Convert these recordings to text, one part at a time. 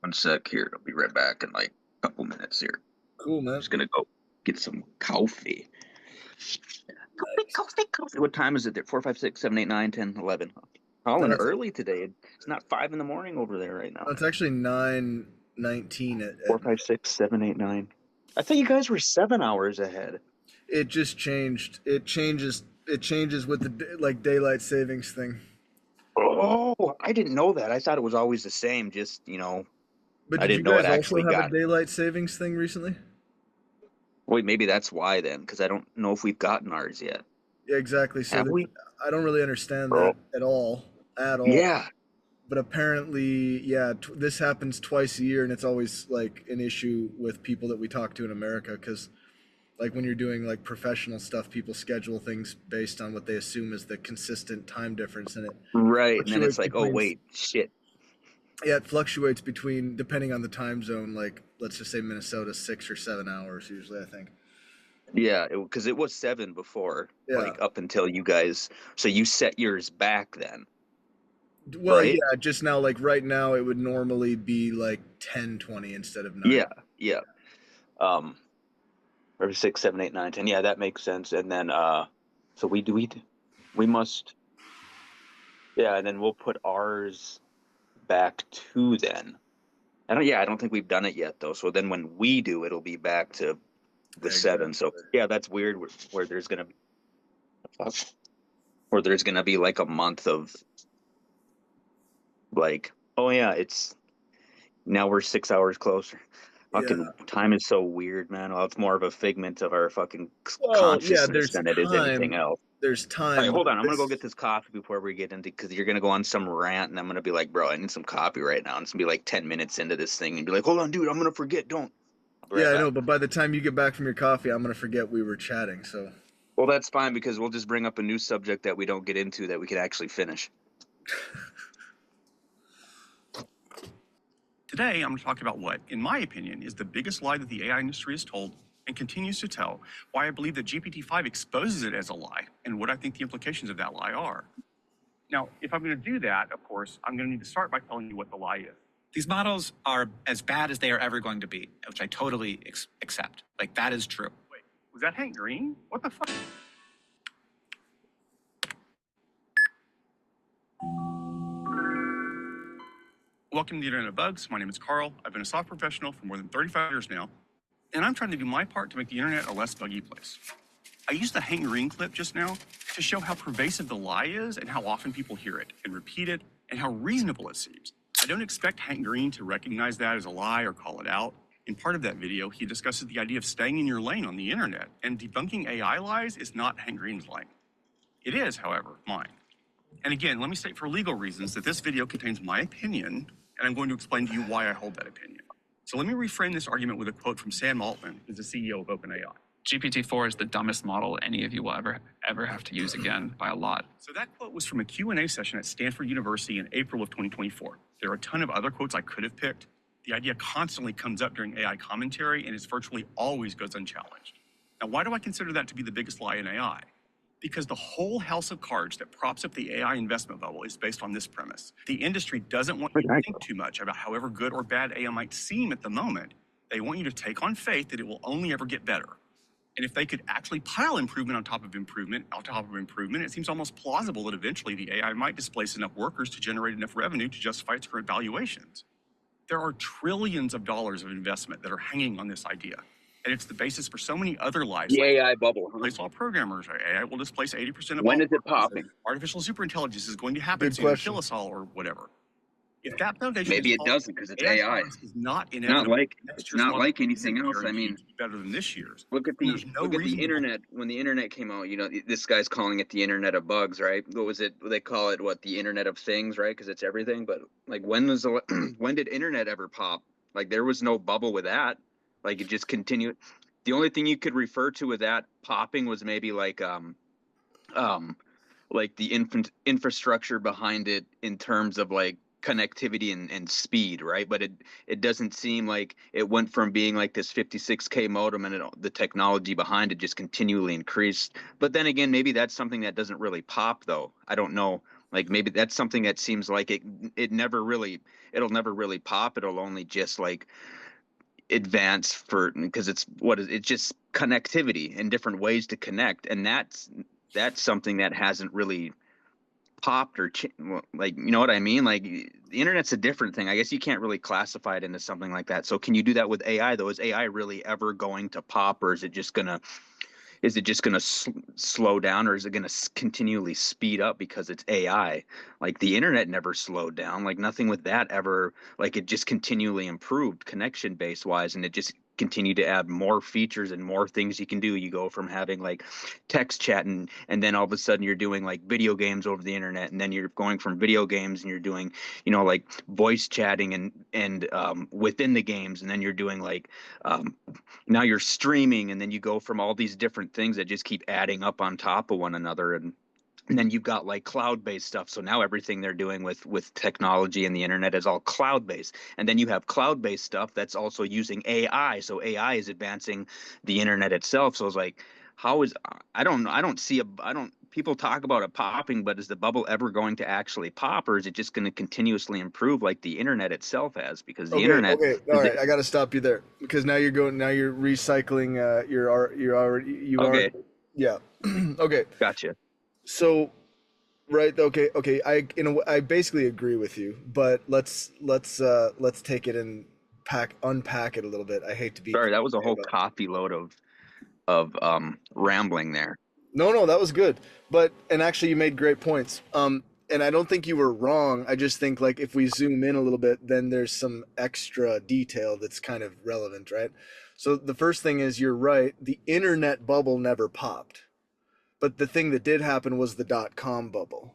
One sec here. I'll be right back in like a couple minutes here. Cool, man. Just gonna go get some coffee. Nice. Coffee. What time is it there? 4, 5, 6, 7, 8, 9, 10, 11. Calling That's early today. It's not 5 in the morning over there right now. it's actually 9:19 at 4, 5, 6, 7, 8, 9. I thought you guys were 7 hours ahead. It just changed. It changes with the like daylight savings thing. Oh, I didn't know that. I thought it was always the same. Just, But I did you didn't know it guys also actually have a got. daylight savings thing recently? Wait, maybe that's why then, because I don't know if we've gotten ours yet. Yeah, exactly. So Have we? I don't really understand Oh, that at all. At all. yeah. But apparently, yeah, this happens twice a year, and it's always like an issue with people that we talk to in America because, like, when you're doing like professional stuff, people schedule things based on what they assume is the consistent time difference, and it Right. And then it's fluctuates like, oh, between. wait, shit. Yeah, it fluctuates between depending on the time zone. Like, let's just say Minnesota, 6 or 7 hours usually. I think. Yeah, because it was 7 before, Yeah. like up until you guys. So you set yours back then, Well, right? yeah. Just now, like right now, it would normally be like 10:20 instead of 9. Yeah, yeah. Um, or 6, 7, 8, 9, 10. Yeah, that makes sense. And then, so we must, yeah, and then we'll put ours back to then. I don't think we've done it yet though. So then when we do, it'll be back to the 7. So Exactly. yeah, that's weird where there's gonna be, where there's gonna be like a month of like, oh yeah, it's now we're 6 hours closer. Yeah. Fucking time is so weird, man. Well, it's more of a figment of our fucking Well, yeah. consciousness than it is anything else. There's All right, time, but hold on. I'm gonna go this. get this coffee before we get into because you're gonna go on some rant, and I'm gonna be like, bro, I need some coffee right now. And it's gonna be like 10 minutes into this thing, and be like, hold on, dude, I'm gonna forget. Don't. I'll be Yeah, right I know. back. But by the time you get back from your coffee, I'm gonna forget we were chatting. So. Well, that's fine because we'll just bring up a new subject that we don't get into that we can actually finish. Today, I'm going to talk about what, in my opinion, is the biggest lie that the AI industry has told and continues to tell, why I believe that GPT-5 exposes it as a lie, and what I think the implications of that lie are. Now, if I'm going to do that, of course, I'm going to need to start by telling you what the lie is. These models are as bad as they are ever going to be, which I totally accept. Like, that is true. Wait, was that Hank Green? What the fuck? Welcome to the Internet of Bugs. My name is Carl. I've been a software professional for more than 35 years now, and I'm trying to do my part to make the internet a less buggy place. I used the Hank Green clip just now to show how pervasive the lie is and how often people hear it and repeat it and how reasonable it seems. I don't expect Hank Green to recognize that as a lie or call it out. In part of that video, he discusses the idea of staying in your lane on the internet, and debunking AI lies is not Hank Green's lane. It is, however, mine. And again, let me state for legal reasons that this video contains my opinion, and I'm going to explain to you why I hold that opinion. So let me reframe this argument with a quote from Sam Altman, who's the CEO of OpenAI. GPT-4 is the dumbest model any of you will ever have to use again by a lot. So that quote was from a Q&A session at Stanford University in April of 2024. There are a ton of other quotes I could have picked. The idea constantly comes up during AI commentary, and it virtually always goes unchallenged. Now, why do I consider that to be the biggest lie in AI? Because the whole house of cards that props up the AI investment bubble is based on this premise. The industry doesn't want you to think too much about however good or bad AI might seem at the moment. They want you to take on faith that it will only ever get better. And if they could actually pile improvement on top of improvement, it seems almost plausible that eventually the AI might displace enough workers to generate enough revenue to justify its current valuations. There are trillions of dollars of investment that are hanging on this idea. And it's the basis for so many other lies. The AI bubble. Replace all programmers. AI will displace 80% of When all is it popping? artificial superintelligence is going to happen Good soon to question. kill us all or whatever. If that foundation Maybe is it false, doesn't because it's AI AI. progress is not inevitable. Next It's year's not model like anything isn't else. I guaranteed mean, to be better than this year's. look at And there's no the reason to internet. When the internet came out, this guy's calling it the Internet of Bugs, right? What was it? They call it what? The Internet of Things, right? Because it's everything. But like, when did internet ever pop? Like, there was no bubble with that. Like, it just continued. The only thing you could refer to with that popping was maybe like the infrastructure behind it in terms of like connectivity and speed, right? But it doesn't seem like it went from being like this 56K modem and the technology behind it just continually increased. But then again, maybe that's something that doesn't really pop though. I don't know. Like maybe that's something that seems like it'll never really pop. It'll only just like advance because it's just connectivity and different ways to connect, and that's something that hasn't really popped like, you know what I mean? Like the internet's a different thing. I guess you can't really classify it into something like that. So can you do that with AI though? Is AI really ever going to pop, or is it just gonna slow down, or is it gonna continually speed up because it's AI? Like the internet never slowed down. Like nothing with that ever. Like it just continually improved connection base wise, and it just continued to add more features and more things you can do. You go from having like text chat, and then all of a sudden you're doing like video games over the internet, and then you're going from video games and you're doing, like voice chatting and within the games, and then you're doing like now you're streaming, and then you go from all these different things that just keep adding up on top of one another, and then you've got like cloud-based stuff. So now everything they're doing with technology and the internet is all cloud-based, and then you have cloud-based stuff that's also using AI. So AI is advancing the internet itself. So it's like, how is I don't see I don't people talk about it popping, but is the bubble ever going to actually pop, or is it just going to continuously improve like the internet itself has? Because the internet, Okay, all right. I got to stop you there because now you're recycling. You are. okay, Yeah. Okay. gotcha. So, right. Okay. I basically agree with you, but let's take it and unpack it a little bit. I hate to be. Sorry, that was a whole about- coffee load of rambling there. No, that was good. And actually, you made great points. And I don't think you were wrong. I just think like if we zoom in a little bit, then there's some extra detail that's kind of relevant, right? So the first thing is you're right. The internet bubble never popped, but the thing that did happen was the .com bubble.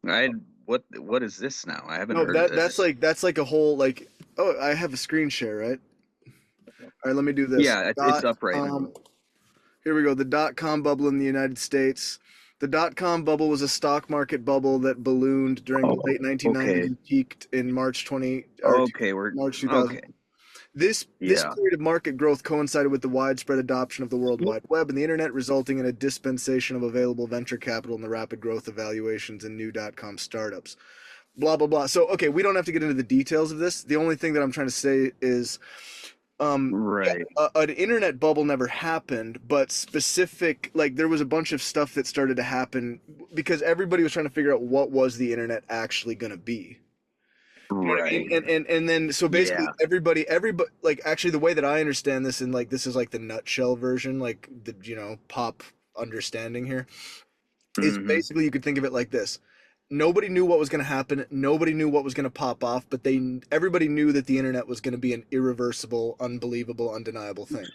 What is this now? I haven't No, heard of this. that's like a whole like. Oh, I have a screen share, right? All right, let me do this. Yeah, it's up right now. Here we go. The .com bubble in the United States. The .com bubble was a stock market bubble that ballooned during the late 1990s okay. and peaked in March March 2000. Okay. This Yeah. period of market growth coincided with the widespread adoption of the World Wide Web and the internet, resulting in a dispensation of available venture capital and the rapid growth of valuations in new .com startups. Blah blah blah. So okay, we don't have to get into the details of this. The only thing that I'm trying to say is Right. an internet bubble never happened, but there was a bunch of stuff that started to happen because everybody was trying to figure out what was the internet actually going to be. You know what I mean? Right. And then so basically Yeah. everybody like actually the way that I understand this, and like this is like the nutshell version, like the pop understanding here, is Mhm. basically you could think of it like this. Nobody knew what was going to happen. Nobody knew what was going to pop off, but everybody knew that the internet was going to be an irreversible, unbelievable, undeniable thing.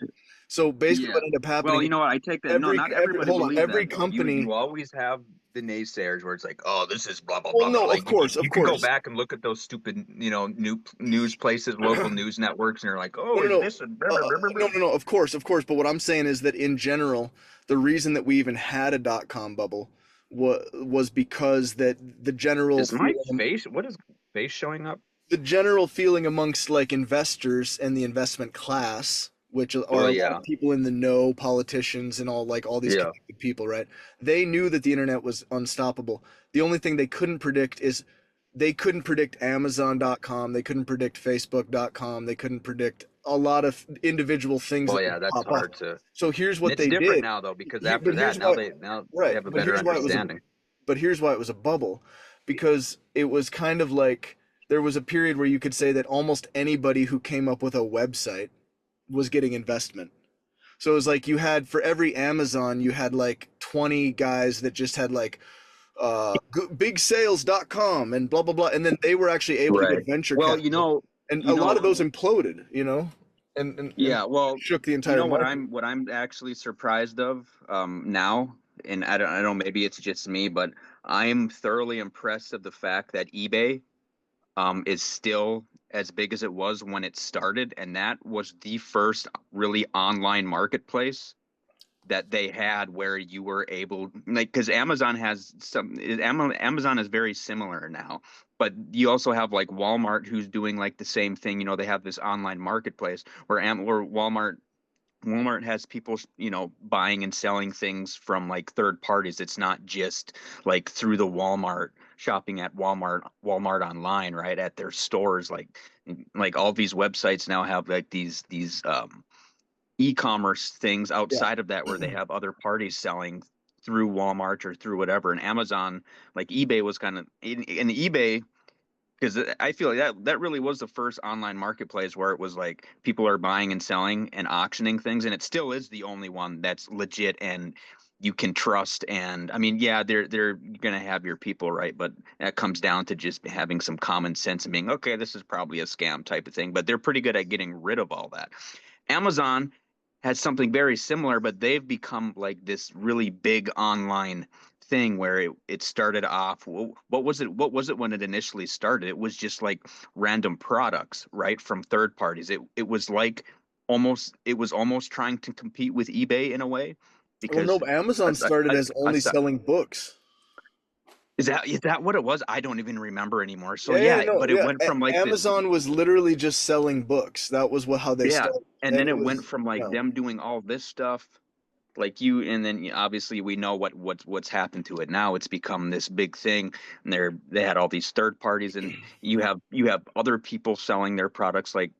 So basically, Yeah. what ended up happening. Well, you know what? I take that. No, not everybody hold on, believes every that, though. company. You always have the naysayers where it's like, oh, this is blah blah Well, blah. no, Like of course, you can go back and look at those stupid, new news places, local news networks, and you're like, oh, is this a no, of course. But what I'm saying is that in general, the reason that we even had a .com bubble was because that the general Is my feeling, face? What is face showing up? the general feeling amongst like investors and the investment class, which are a lot of people in the know, politicians and all these connected people, right? They knew that the internet was unstoppable. The only thing they couldn't predict is they couldn't predict Amazon.com, they couldn't predict Facebook.com, they couldn't predict a lot of individual things. Well, yeah, that's hard to. So here's what It's they different did now though, because Here- after but that, here's now why- they have a better understanding. But here's why it was a bubble, because it was kind of like there was a period where you could say that almost anybody who came up with a website was getting investment. So it was like you had, for every Amazon, you had like 20 guys that just had like bigsales.com and blah blah blah, and then they were actually able to get venture capital. And a lot of those imploded, and shook the entire market. What I'm actually surprised of now, and I don't know, maybe it's just me, but I'm thoroughly impressed of the fact that eBay is still as big as it was when it started, and that was the first really online marketplace that they had where you were able, like, because Amazon is very similar now, but you also have like Walmart who's doing like the same thing. They have this online marketplace where Walmart Walmart has people, buying and selling things from like third parties. It's not just like through the Walmart shopping at Walmart online, right? At their stores, like all these websites now have like these e-commerce things Yeah. outside of that where they have other parties selling through Walmart or through whatever. And Amazon, like eBay was kind of in eBay, because I feel like that really was the first online marketplace where it was like people are buying and selling and auctioning things, and it still is the only one that's legit and you can trust. And I mean, yeah, they're gonna have your people, right? But that comes down to just having some common sense and being okay, this is probably a scam type of thing. But they're pretty good at getting rid of all that. Amazon has something very similar, but they've become like this really big online thing where it started off. What was it? What was it when it initially started? It was just like random products, right, from third parties. It was like it was almost trying to compete with eBay in a way Well, no, because Amazon started as only aside, selling books. is that what it was? I don't even remember anymore. So Yeah, yeah, no, but it yeah. went from like this. Amazon was literally just selling books. That was how they Yeah, started, and and then it it went was, from like them doing all this stuff like and then obviously we know what's happened to it now. It's become this big thing, and they had all these third parties, and you have other people selling their products, like,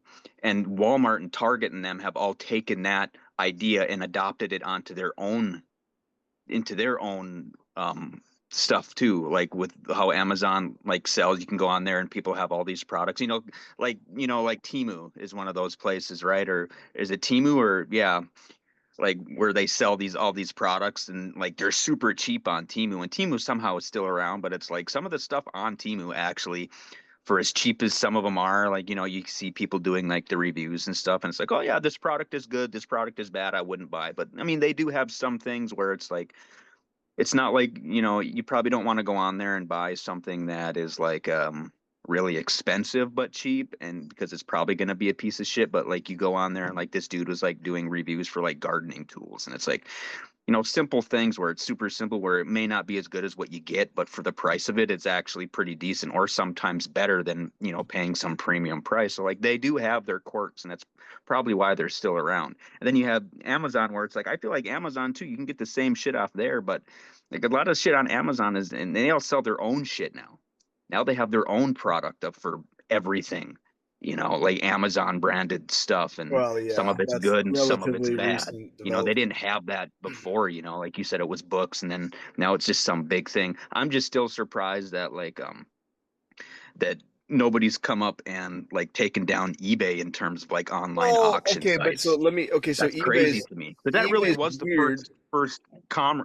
and Walmart and Target and them have all taken that idea and adopted it onto their own into their own stuff too, like with how Amazon like sells. You can go on there and people have all these products, like Temu is one of those places, right? Or is it Temu? Or yeah, like where they sell all these products, and like they're super cheap on Temu, and Temu somehow is still around, but it's like some of the stuff on Temu actually, for as cheap as some of them are, like, you see people doing like the reviews and stuff, and it's like, oh yeah, this product is good, this product is bad, I wouldn't buy. But I mean, they do have some things where it's like, it's not like, you probably don't want to go on there and buy something that is like really expensive but cheap, and because it's probably going to be a piece of shit. But like you go on there and like this dude was like doing reviews for like gardening tools, and it's like, simple things where it's super simple, where it may not be as good as what you get, but for the price of it, it's actually pretty decent, or sometimes better than, paying some premium price. So like they do have their quirks, and that's probably why they're still around. And then you have Amazon, where it's like, I feel like Amazon too, you can get the same shit off there, but like a lot of shit on Amazon and they all sell their own shit now. Now they have their own product up for everything, like Amazon branded stuff, and well, some yeah, of it's that's good and some of it's relatively bad. recent They development. didn't have that before, like you said, it was books, and then now it's just some big thing. I'm just still surprised that like that nobody's come up and like taken down eBay in terms of like online Well, auction okay, but so sites. let me. Okay, so That's crazy eBay's to me. But that really eBay's was the weird. first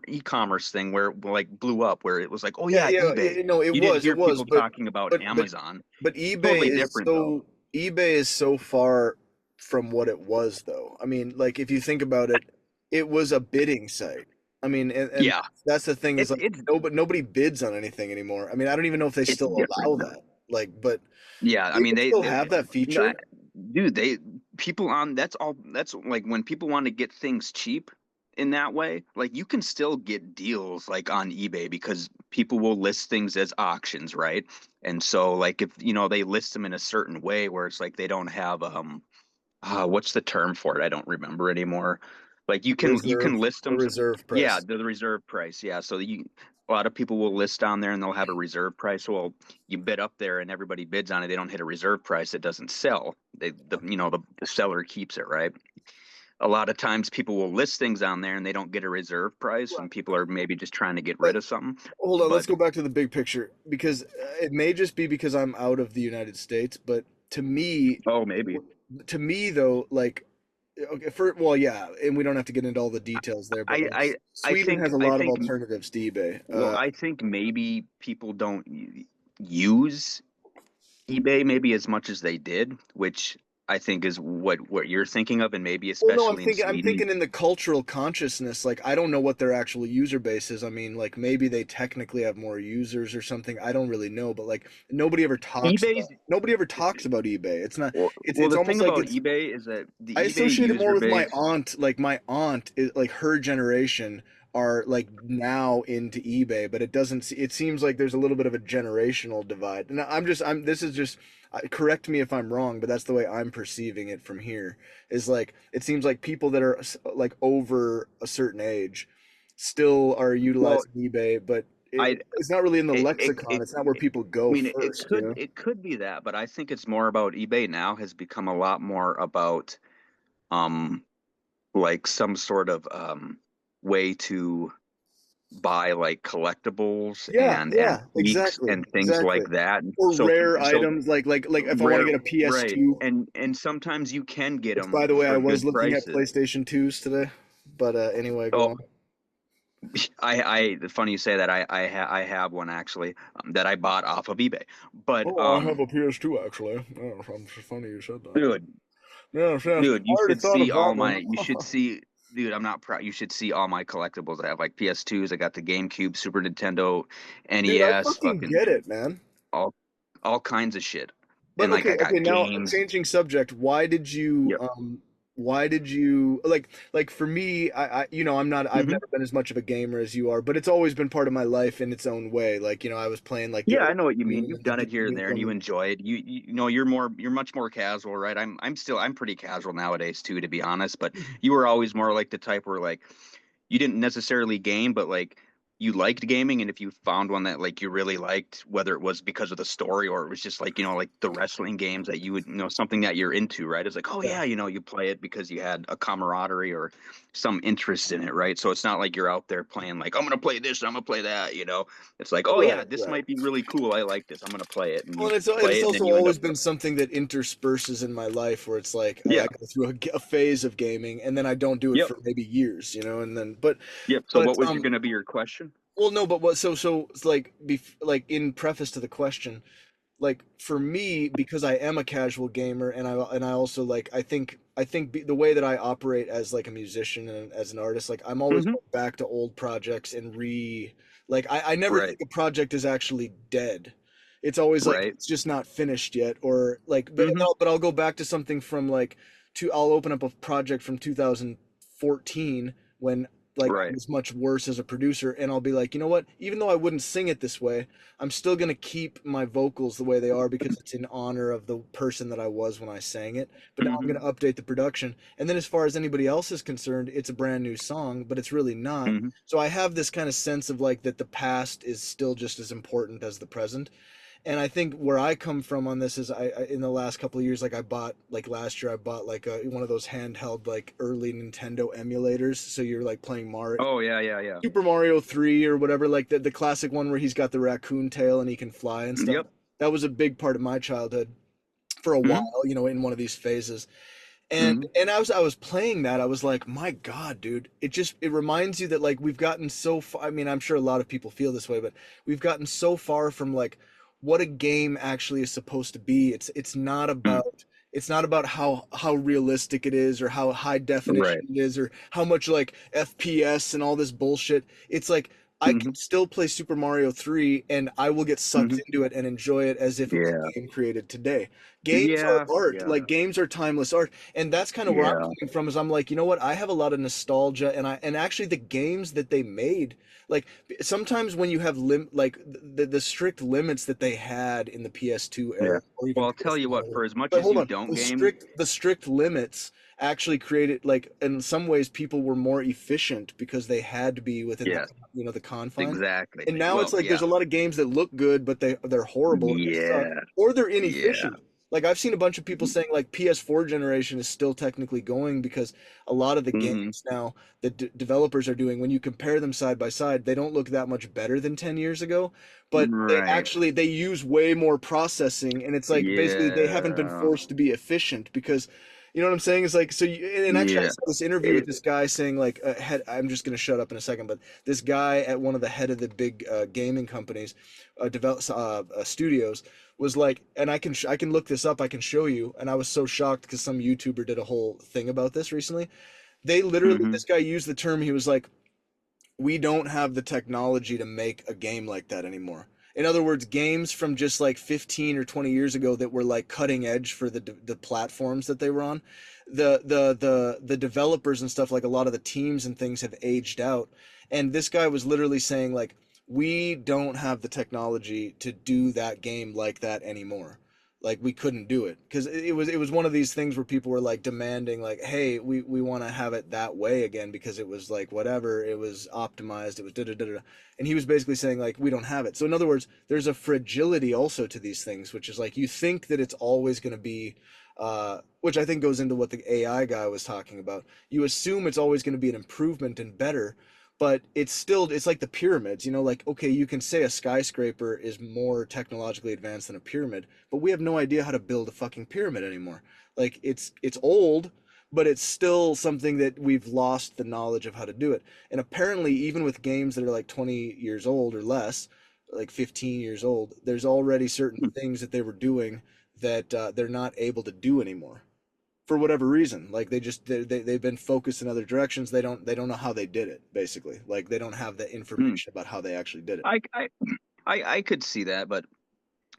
e-commerce thing where like blew up, where it was like, oh Yeah, yeah, yeah, eBay. no, You didn't it hear was, people talking about but but Amazon. but Totally different though. eBay is so far from what it was, though. I mean, like if you think about it, it was a bidding site. I mean, and Yeah, that's the thing is it's like it's nobody bids on anything anymore. I mean, I don't even know if they it's still different allow now. that. Like, but Yeah, I they mean can still have that no, feature. dude, people on that's like when people want to get things cheap in that way, like you can still get deals like on eBay because people will list things as auctions, right? And so like if they list them in a certain way where it's like they don't have what's the term for it? I don't remember anymore. Like you can list The them. reserve Yeah, price. the reserve price. Yeah, so a lot of people will list on there and they'll have a reserve price. Well, you bid up there and everybody bids on it. They don't hit a reserve price. It doesn't sell. The seller keeps it, right? A lot of times people will list things on there and they don't get a reserve price, and people are maybe just trying to get rid But of something. hold on, let's But go back to the big picture because it may just be because I'm out of the United States, but to me, oh, maybe. though, like, okay, well, yeah, and we don't have to get into all the details there, but I like, I I Sweden think has a I lot of think alternatives to eBay. well, I think maybe people don't use eBay maybe as much as they did, which I think is what you're thinking of, and maybe Well, no, especially in I'm Sweden. thinking in the cultural consciousness. Like, I don't know what their actual user base is. I mean, like, maybe they technically have more users or something. I don't really know, but like, eBay's nobody ever talks about eBay. It's not. well, It's the thing almost like about it's. eBay is that I the eBay associate it more user with my base. aunt. Like my aunt, is, like her generation are like now into eBay, but it seems like there's a little bit of a generational divide. And this is just, correct me if I'm wrong, but that's the way I'm perceiving it from here. Is like it seems like people that are like over a certain age still are Well, utilizing eBay, but I it's not really in the lexicon. it It's not where people I go mean, first, you know? it could be that, but I think it's more about eBay now has become a lot more about um like some sort of way to buy like collectibles Yeah, and yeah, antiques exactly, and things exactly. like that. Or So rare so items, like if I want to rare, get a right? PS2, And sometimes you can get which by them the way, I for was good looking at prices. PlayStation 2s today. But anyway, go Oh, on. funny you say that. I have one actually that I bought off of eBay. But Oh, I have a PS2 actually. Oh, it's funny you said that. dude, Yes, yes. dude, I already thought of that one. you should see, dude, I'm not proud. You should see all my collectibles. I have like PS2s. I got the GameCube, Super Nintendo, Dude, I NES, fucking fucking get it, man. all all kinds of shit. But And like okay, I okay, got now games. changing subject, Yep. why did you like for me, I've Hmm. never been as much of a gamer as you are, but it's always been part of my life in its own way. Like, I was playing like the Yeah, old I know what you mean. Doom You've and the done it Duke here and there, and you Nukem. enjoy it. You know, you're much more casual, right? I'm pretty casual nowadays too, to be honest. But you were always more like the type where like you didn't necessarily game, but like you liked gaming, and if you found one that like you really liked, whether it was because of the story or it was just like like the wrestling games that you would something that you're into, right? It's like, oh Yeah. yeah, you play it because you had a camaraderie or some interest in it, right? So it's not like you're out there playing like I'm gonna play this, I'm gonna play that. It's like, oh yeah, Right, this right. might be really cool. I like this. I'm gonna play it, and Well, you and play it's it, and then also you end up, always been something that intersperses in my life where it's like yeah, I go through a phase of gaming and then I don't do it yep, for maybe years, and then yep. So but what was gonna be your question? well, no, but what so it's like like in preface to the question, like for me, because I am a casual gamer and I also like the way that I operate as like a musician and as an artist, like I'm always Hmm. going back to old projects and like I never Right, think a project is actually dead. It's always like right. it's just not finished yet, or like Hmm. but I'll go back to something from like I'll open up a project from 2014 when like I Right. was much worse as a producer, and I'll be like, you know what, even though I wouldn't sing it this way, I'm still gonna keep my vocals the way they are because it's in honor of the person that I was when I sang it. But now I'm Hmm. gonna update the production. And then as far as anybody else is concerned, it's a brand new song, but it's really not. Hmm. So I have this kind of sense of like that the past is still just as important as the present. And I think where I come from on this is in the last couple of years, like I bought like last year I bought like one of those handheld like early Nintendo emulators. So you're like playing Mario, Oh yeah, yeah, yeah. Super Mario 3 or whatever, like the classic one where he's got the raccoon tail and he can fly and stuff. Yep. That was a big part of my childhood for a Hmm. while, in one of these phases. And Hmm. I was playing that, I was like, my God, dude, it reminds you that like we've gotten so far. I mean, I'm sure a lot of people feel this way, but we've gotten so far from like what a game actually is supposed to be. It's not about how realistic it is or how high definition Right. it is or how much like FPS and all this bullshit. It's like I Hmm. can still play Super Mario 3 and I will get sucked Hmm. into it and enjoy it as if it was Yeah. a game created today. Games are Yeah. art. Yeah. Like games are timeless art. And that's kind of where I'm Yeah. coming from is I'm like, you know what? I have a lot of nostalgia and actually the games that they made, like sometimes when you have like the strict limits that they had in the PS2 Yeah. era or even Well, I'll tell you PS1 what. era. For as much But as hold you on, don't the game, strict limits actually created like in some ways people were more efficient because they had to be within yes, the confines. exactly. And now it's Well, like there's yeah. a lot of games that look good, but they're horrible and they suck, Yeah. or they're Yeah. inefficient. Like I've seen a bunch of people saying like PS4 generation is still technically going because a lot of the Hmm. games now that developers are doing, when you compare them side by side, they don't look that much better than 10 years ago, but Right. they use way more processing, and it's like basically they haven't been Yeah. forced to be efficient because you know what I'm saying? It's like and actually I Yeah. saw this interview with It, this guy saying like I'm just gonna shut up in a second, but this guy at one of the head of the big gaming companies, studios, was like, and I can look this up, I can show you, and I was so shocked because some YouTuber did a whole thing about this recently. They literally, hmm. this guy used the term, he was like, we don't have the technology to make a game like that anymore. In other words, games from just like 15 or 20 years ago that were like cutting edge for the platforms that they were on, the developers and stuff, like a lot of the teams and things have aged out. And this guy was literally saying like, we don't have the technology to do that game like that anymore. Like we couldn't do it because it was one of these things where people were like demanding like, hey, we want to have it that way again because it was like whatever, it was optimized, it was da da da da. And he was basically saying like, we don't have it. So in other words, there's a fragility also to these things, which is like you think that it's always going to be, which I think goes into what the AI guy was talking about. You assume it's always going to be an improvement and better, but it's like the pyramids, like, okay, you can say a skyscraper is more technologically advanced than a pyramid, but we have no idea how to build a fucking pyramid anymore. Like it's old, but it's still something that we've lost the knowledge of how to do it. And apparently even with games that are like 20 years old or less, like 15 years old, there's already certain things that they were doing that they're not able to do anymore for whatever reason. Like they've been focused in other directions. They don't know how they did it, basically. Like they don't have the information about how they actually did it. I could see that, but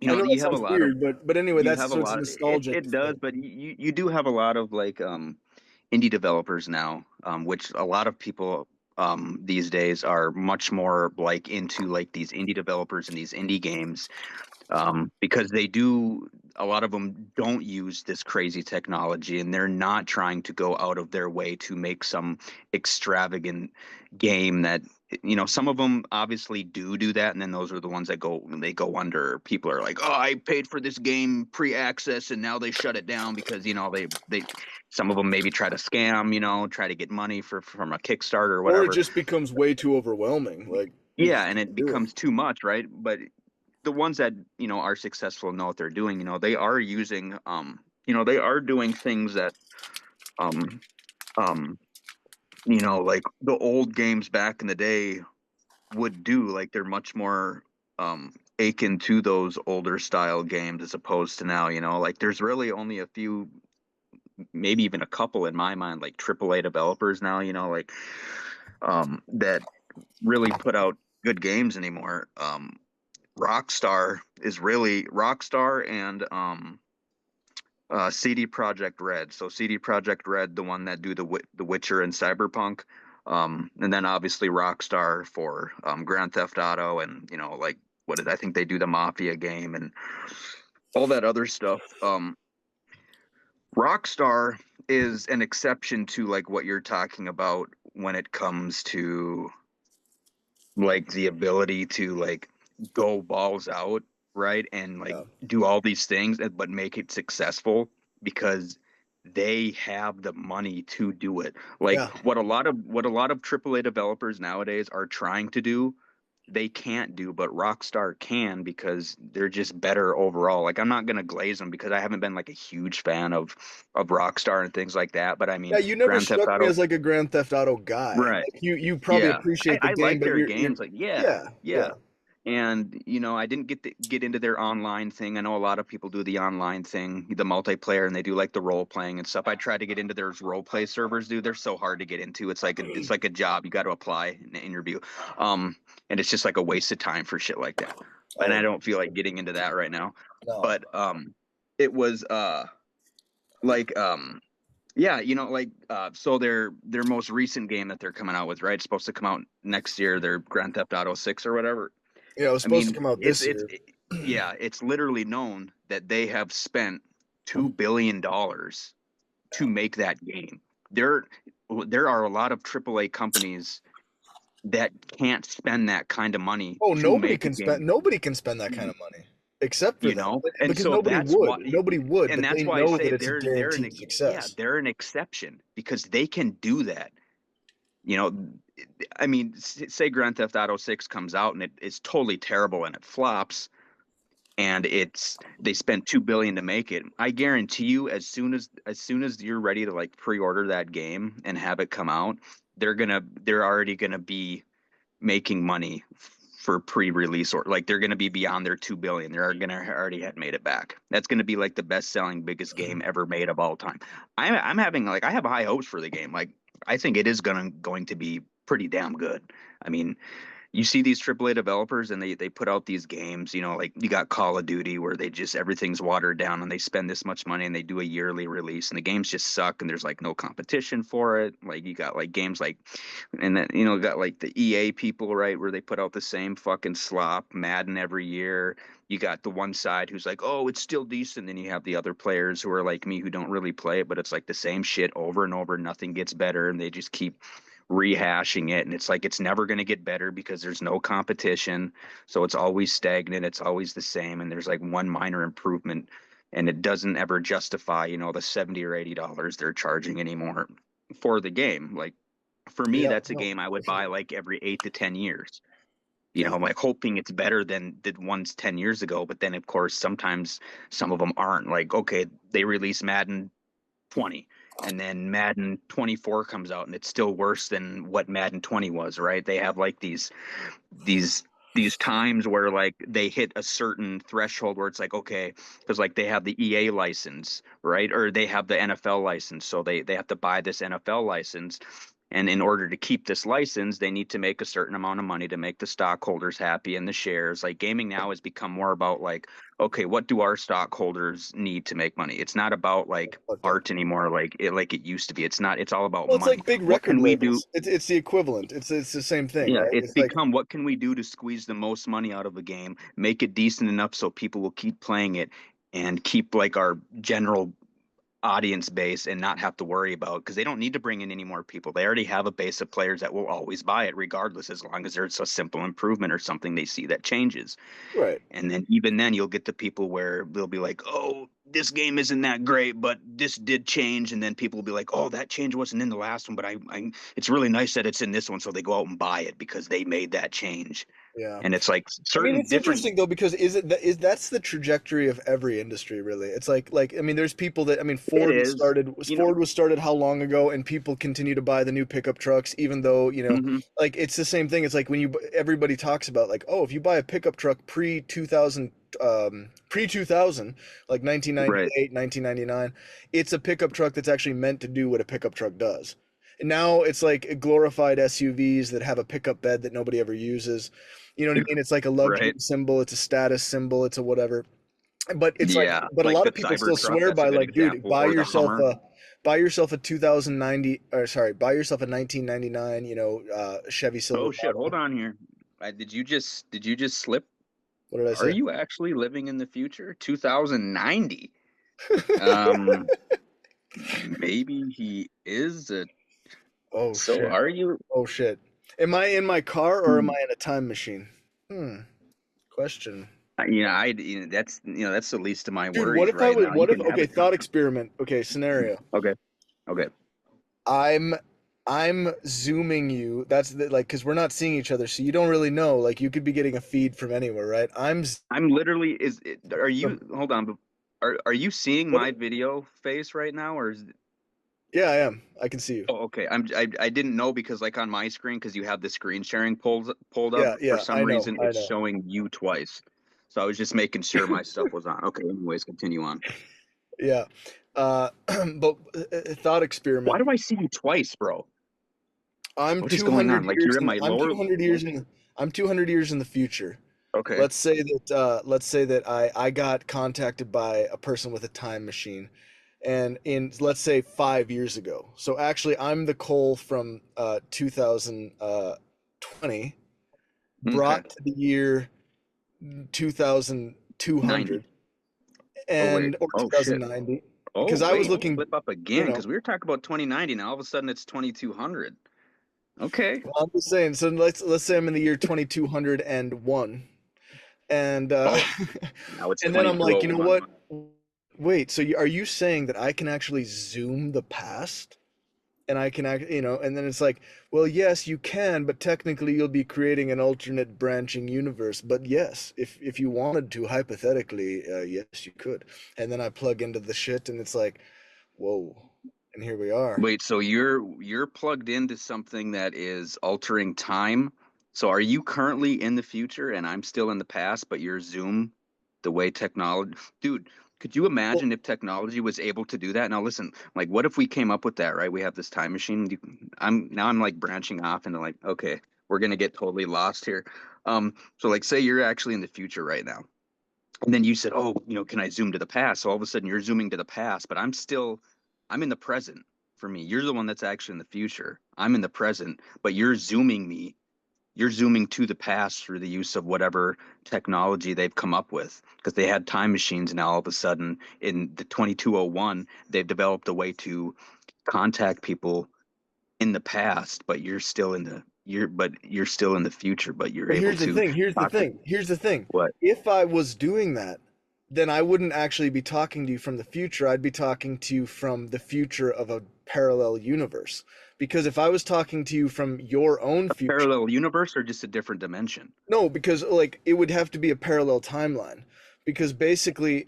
I know that you have a sounds lot of weird, but anyway, you that's have a so it's lot nostalgic. it does, but you do have a lot of like indie developers now, which a lot of people these days are much more like into like these indie developers and these indie games, because a lot of them don't use this crazy technology and they're not trying to go out of their way to make some extravagant game that, some of them obviously do that. And then those are the ones that go under. People are like, oh, I paid for this game pre-access and now they shut it down because, some of them maybe try to scam, try to get money from a Kickstarter or Or it whatever. just becomes way too overwhelming. Like Yeah. And it becomes too much, right? But the ones that are successful and know what they're doing, they are using they are doing things that um like the old games back in the day would do. Like they're much more akin to those older style games as opposed to now. Like there's really only a few, maybe even a couple in my mind, like AAA developers now, like that really put out good games anymore. Rockstar and CD Project Red. So CD Project Red, the one that do the Witcher and Cyberpunk, and then obviously Rockstar for Grand Theft Auto, and like I think they do the Mafia game and all that other stuff. Rockstar is an exception to like what you're talking about when it comes to like the ability to like go balls out, right? And like Yeah. do all these things but make it successful because they have the money to do it. Like Yeah. what a lot of AAA developers nowadays are trying to do, they can't do, but Rockstar can because they're just better overall. Like I'm not gonna glaze them because I haven't been like a huge fan of Rockstar and things like that. But I mean, Yeah, you never Grand Theft struck me Auto, as like a Grand Theft Auto guy. right? Like you probably Yeah, appreciate the I game, like but their you're games. Like, yeah, yeah, yeah. yeah. And I didn't get into their online thing. I know a lot of people do the online thing, the multiplayer, and they do like the role playing and stuff. I tried to get into their role play servers, dude. They're so hard to get into. It's like a job. You got to apply and interview, and it's just like a waste of time for shit like that. And I don't feel like getting into that right now. No. But it was like yeah, like so their most recent game that they're coming out with, right? It's supposed to come out next year, their Grand Theft Auto 6 or whatever. Yeah, it was I supposed to mean, come out this year. yeah, it's literally known that they have spent $2 billion to make that game. There are a lot of AAA companies that can't spend that kind of money Oh, to make a game, nobody can spend that kind of money except for them. and Because so nobody that's would. why, Nobody would, and but that's they why I know say that it's a guaranteed yeah, success. they're an exception because they can do that. You know, I mean, say Grand Theft Auto 6 comes out and it's totally terrible and it flops, and they spent 2 billion to make it. I guarantee you, as soon as you're ready to like pre-order that game and have it come out, they're already gonna be making money for pre-release, or like they're gonna be beyond their 2 billion. They're gonna already have made it back. That's gonna be like the best-selling, biggest game ever made of all time. I'm having like I have high hopes for the game. Like I think it is going to be pretty damn good. I mean, you see these AAA developers and they put out these games, you know, like you got Call of Duty where they just everything's watered down and they spend this much money and they do a yearly release and the games just suck and there's like no competition for it. Like you got like games like, and then, you know, got like the EA people, right, where they put out the same fucking slop, Madden every year. You got the one side who's like, oh, it's still decent. Then you have the other players who are like me who don't really play it, but it's like the same shit over and over. Nothing gets better. And they just keep rehashing it. And it's like, it's never going to get better because there's no competition. So it's always stagnant. It's always the same. And there's like one minor improvement. And it doesn't ever justify, you know, the $70 or $80 they're charging anymore for the game. Like for me, Yeah, that's a no, game I would for sure. buy like every 8 to 10 years. You Yeah. know, I'm like hoping it's better than the ones 10 years ago. But then, of course, sometimes some of them aren't. Like, okay, they release Madden 20 and then Madden 24 comes out and it's still worse than what Madden 20 was, right? They have like these these times where like they hit a certain threshold where it's like, okay, because like they have the EA license, right? Or they have the NFL license, so they have to buy this NFL license, and in order to keep this license they need to make a certain amount of money to make the stockholders happy and the shares. Like gaming now has become more about like, okay, what do our stockholders need to make money? It's not about like Okay. art anymore like it used to be. It's not, it's all about Well, it's money. like big What record can we do? labels. It's the equivalent. It's the same thing, Yeah, right? it's It's like become what can we do to squeeze the most money out of a game, make it decent enough so people will keep playing it and keep like our general audience base and not have to worry about, because they don't need to bring in any more people. They already have a base of players that will always buy it regardless, as long as there's a simple improvement or something they see that changes. right. And then even then you'll get the people where they'll be like, oh, this game isn't that great, but this did change. And then people will be like, oh, that change wasn't in the last one, but I it's really nice that it's in this one. So they go out and buy it because they made that change. Yeah. And it's like I mean, certain it's different. interesting though because that's the trajectory of every industry really. It's like I mean, there's people that I mean, It is, you know. Ford was started how long ago, and people continue to buy the new pickup trucks, even though you know, Hmm. like it's the same thing. It's like when everybody talks about like, oh, if you buy a pickup truck pre 2000, like Right. 1998, 1999, it's a pickup truck that's actually meant to do what a pickup truck does. And now it's like glorified SUVs that have a pickup bed that nobody ever uses. You know what I mean? It's like a luxury Right. symbol, it's a status symbol, it's a whatever. But it's like, Yeah. but a Like lot the of people still Cybertruck, swear that's a by good like, dude, example. Or the Hummer. buy yourself a 2090, or sorry, buy yourself a 1999, Chevy Oh shit, hold Silverado. on here. Did you just slip? What did I Are say? you actually living in the future? 2090. Um, maybe he is a. Oh So shit. are you? Oh shit. Am I in my car or am Hmm. I in a time machine? Question. That's that's the least of my Dude, what worries if I right would, now. You what if, can have okay, it. thought experiment. Okay, scenario. Okay. Okay. I'm I'm zooming you. That's the, like because we're not seeing each other, so you don't really know. Like you could be getting a feed from anywhere, right? I'm literally. Are you? So, Hold on. Are you seeing what? my video face right now, or is? Yeah, I am. I can see you. Oh, okay. I didn't know because like on my screen, because you have the screen sharing pulled up, Yeah, for yeah. some I know. reason I it's know. showing you twice. So I was just making sure my stuff was on. Okay. Anyways, continue on. Yeah. But thought Why experiment. do I see you twice, bro? I'm What is going 200 on? Like years you're in in. my I'm lower. 200 years in. I'm 200 years in the future. Okay. Let's say that I got contacted by a person with a time machine, and in let's say 5 years ago. So actually, I'm the Cole from 2020 Okay. brought to the year 90. 2200 Oh wait. and or Oh shit. 2090 Oh because I was wait. looking, Flip up you again know. because we were talking about 2090 and all of a sudden it's 2200. Okay. Well, I'm just saying. So let's say I'm in the year 2201, and Oh, now it's and then I'm like, you know 2201. what? Wait, so are you saying that I can actually zoom the past? And I can act, and then it's like, well, yes, you can, but technically you'll be creating an alternate branching universe. But yes, if you wanted to, hypothetically, yes, you could. And then I plug into the shit, and it's like, whoa, and here we are. Wait, so you're plugged into something that is altering time. So are you currently in the future and I'm still in the past, but you're Zoom the way technology, dude, could you Well, imagine if technology was able to do that? Now listen, like what if we came up with that, right? We have this time machine. I'm like branching off into like, okay, we're gonna get totally lost here. So like say you're actually in the future right now. And then you said, "Oh, can I zoom to the past?" So all of a sudden you're zooming to the past, but I'm in the present. For me, you're the one that's actually in the future. I'm in the present, but you're zooming to the past through the use of whatever technology they've come up with, because they had time machines. Now all of a sudden in the 2201 they've developed a way to contact people in the past, but you're still in the future, but you're But able here's the to thing. talk to Here's the thing. what. If I was doing that, then I wouldn't actually be talking to you from the future. I'd be talking to you from the future of a parallel universe. Because if I was talking to you from your own future, Parallel universe or just a different dimension? no, because like it would have to be a parallel timeline. Because basically,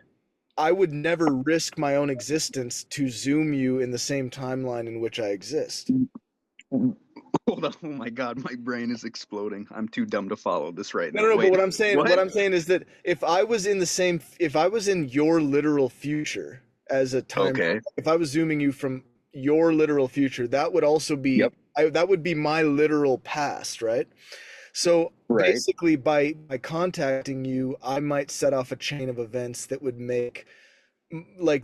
I would never risk my own existence to zoom you in the same timeline in which I exist. Hold on. Oh my God, my brain is exploding. I'm too dumb to follow this right No, now. no, no, but Wait, what what? I'm saying is that if I was in your literal future as a time, Okay. if I was zooming you from your literal future, that would also be, Yep. that would be my literal past, right? So Right. basically, by contacting you, I might set off a chain of events that would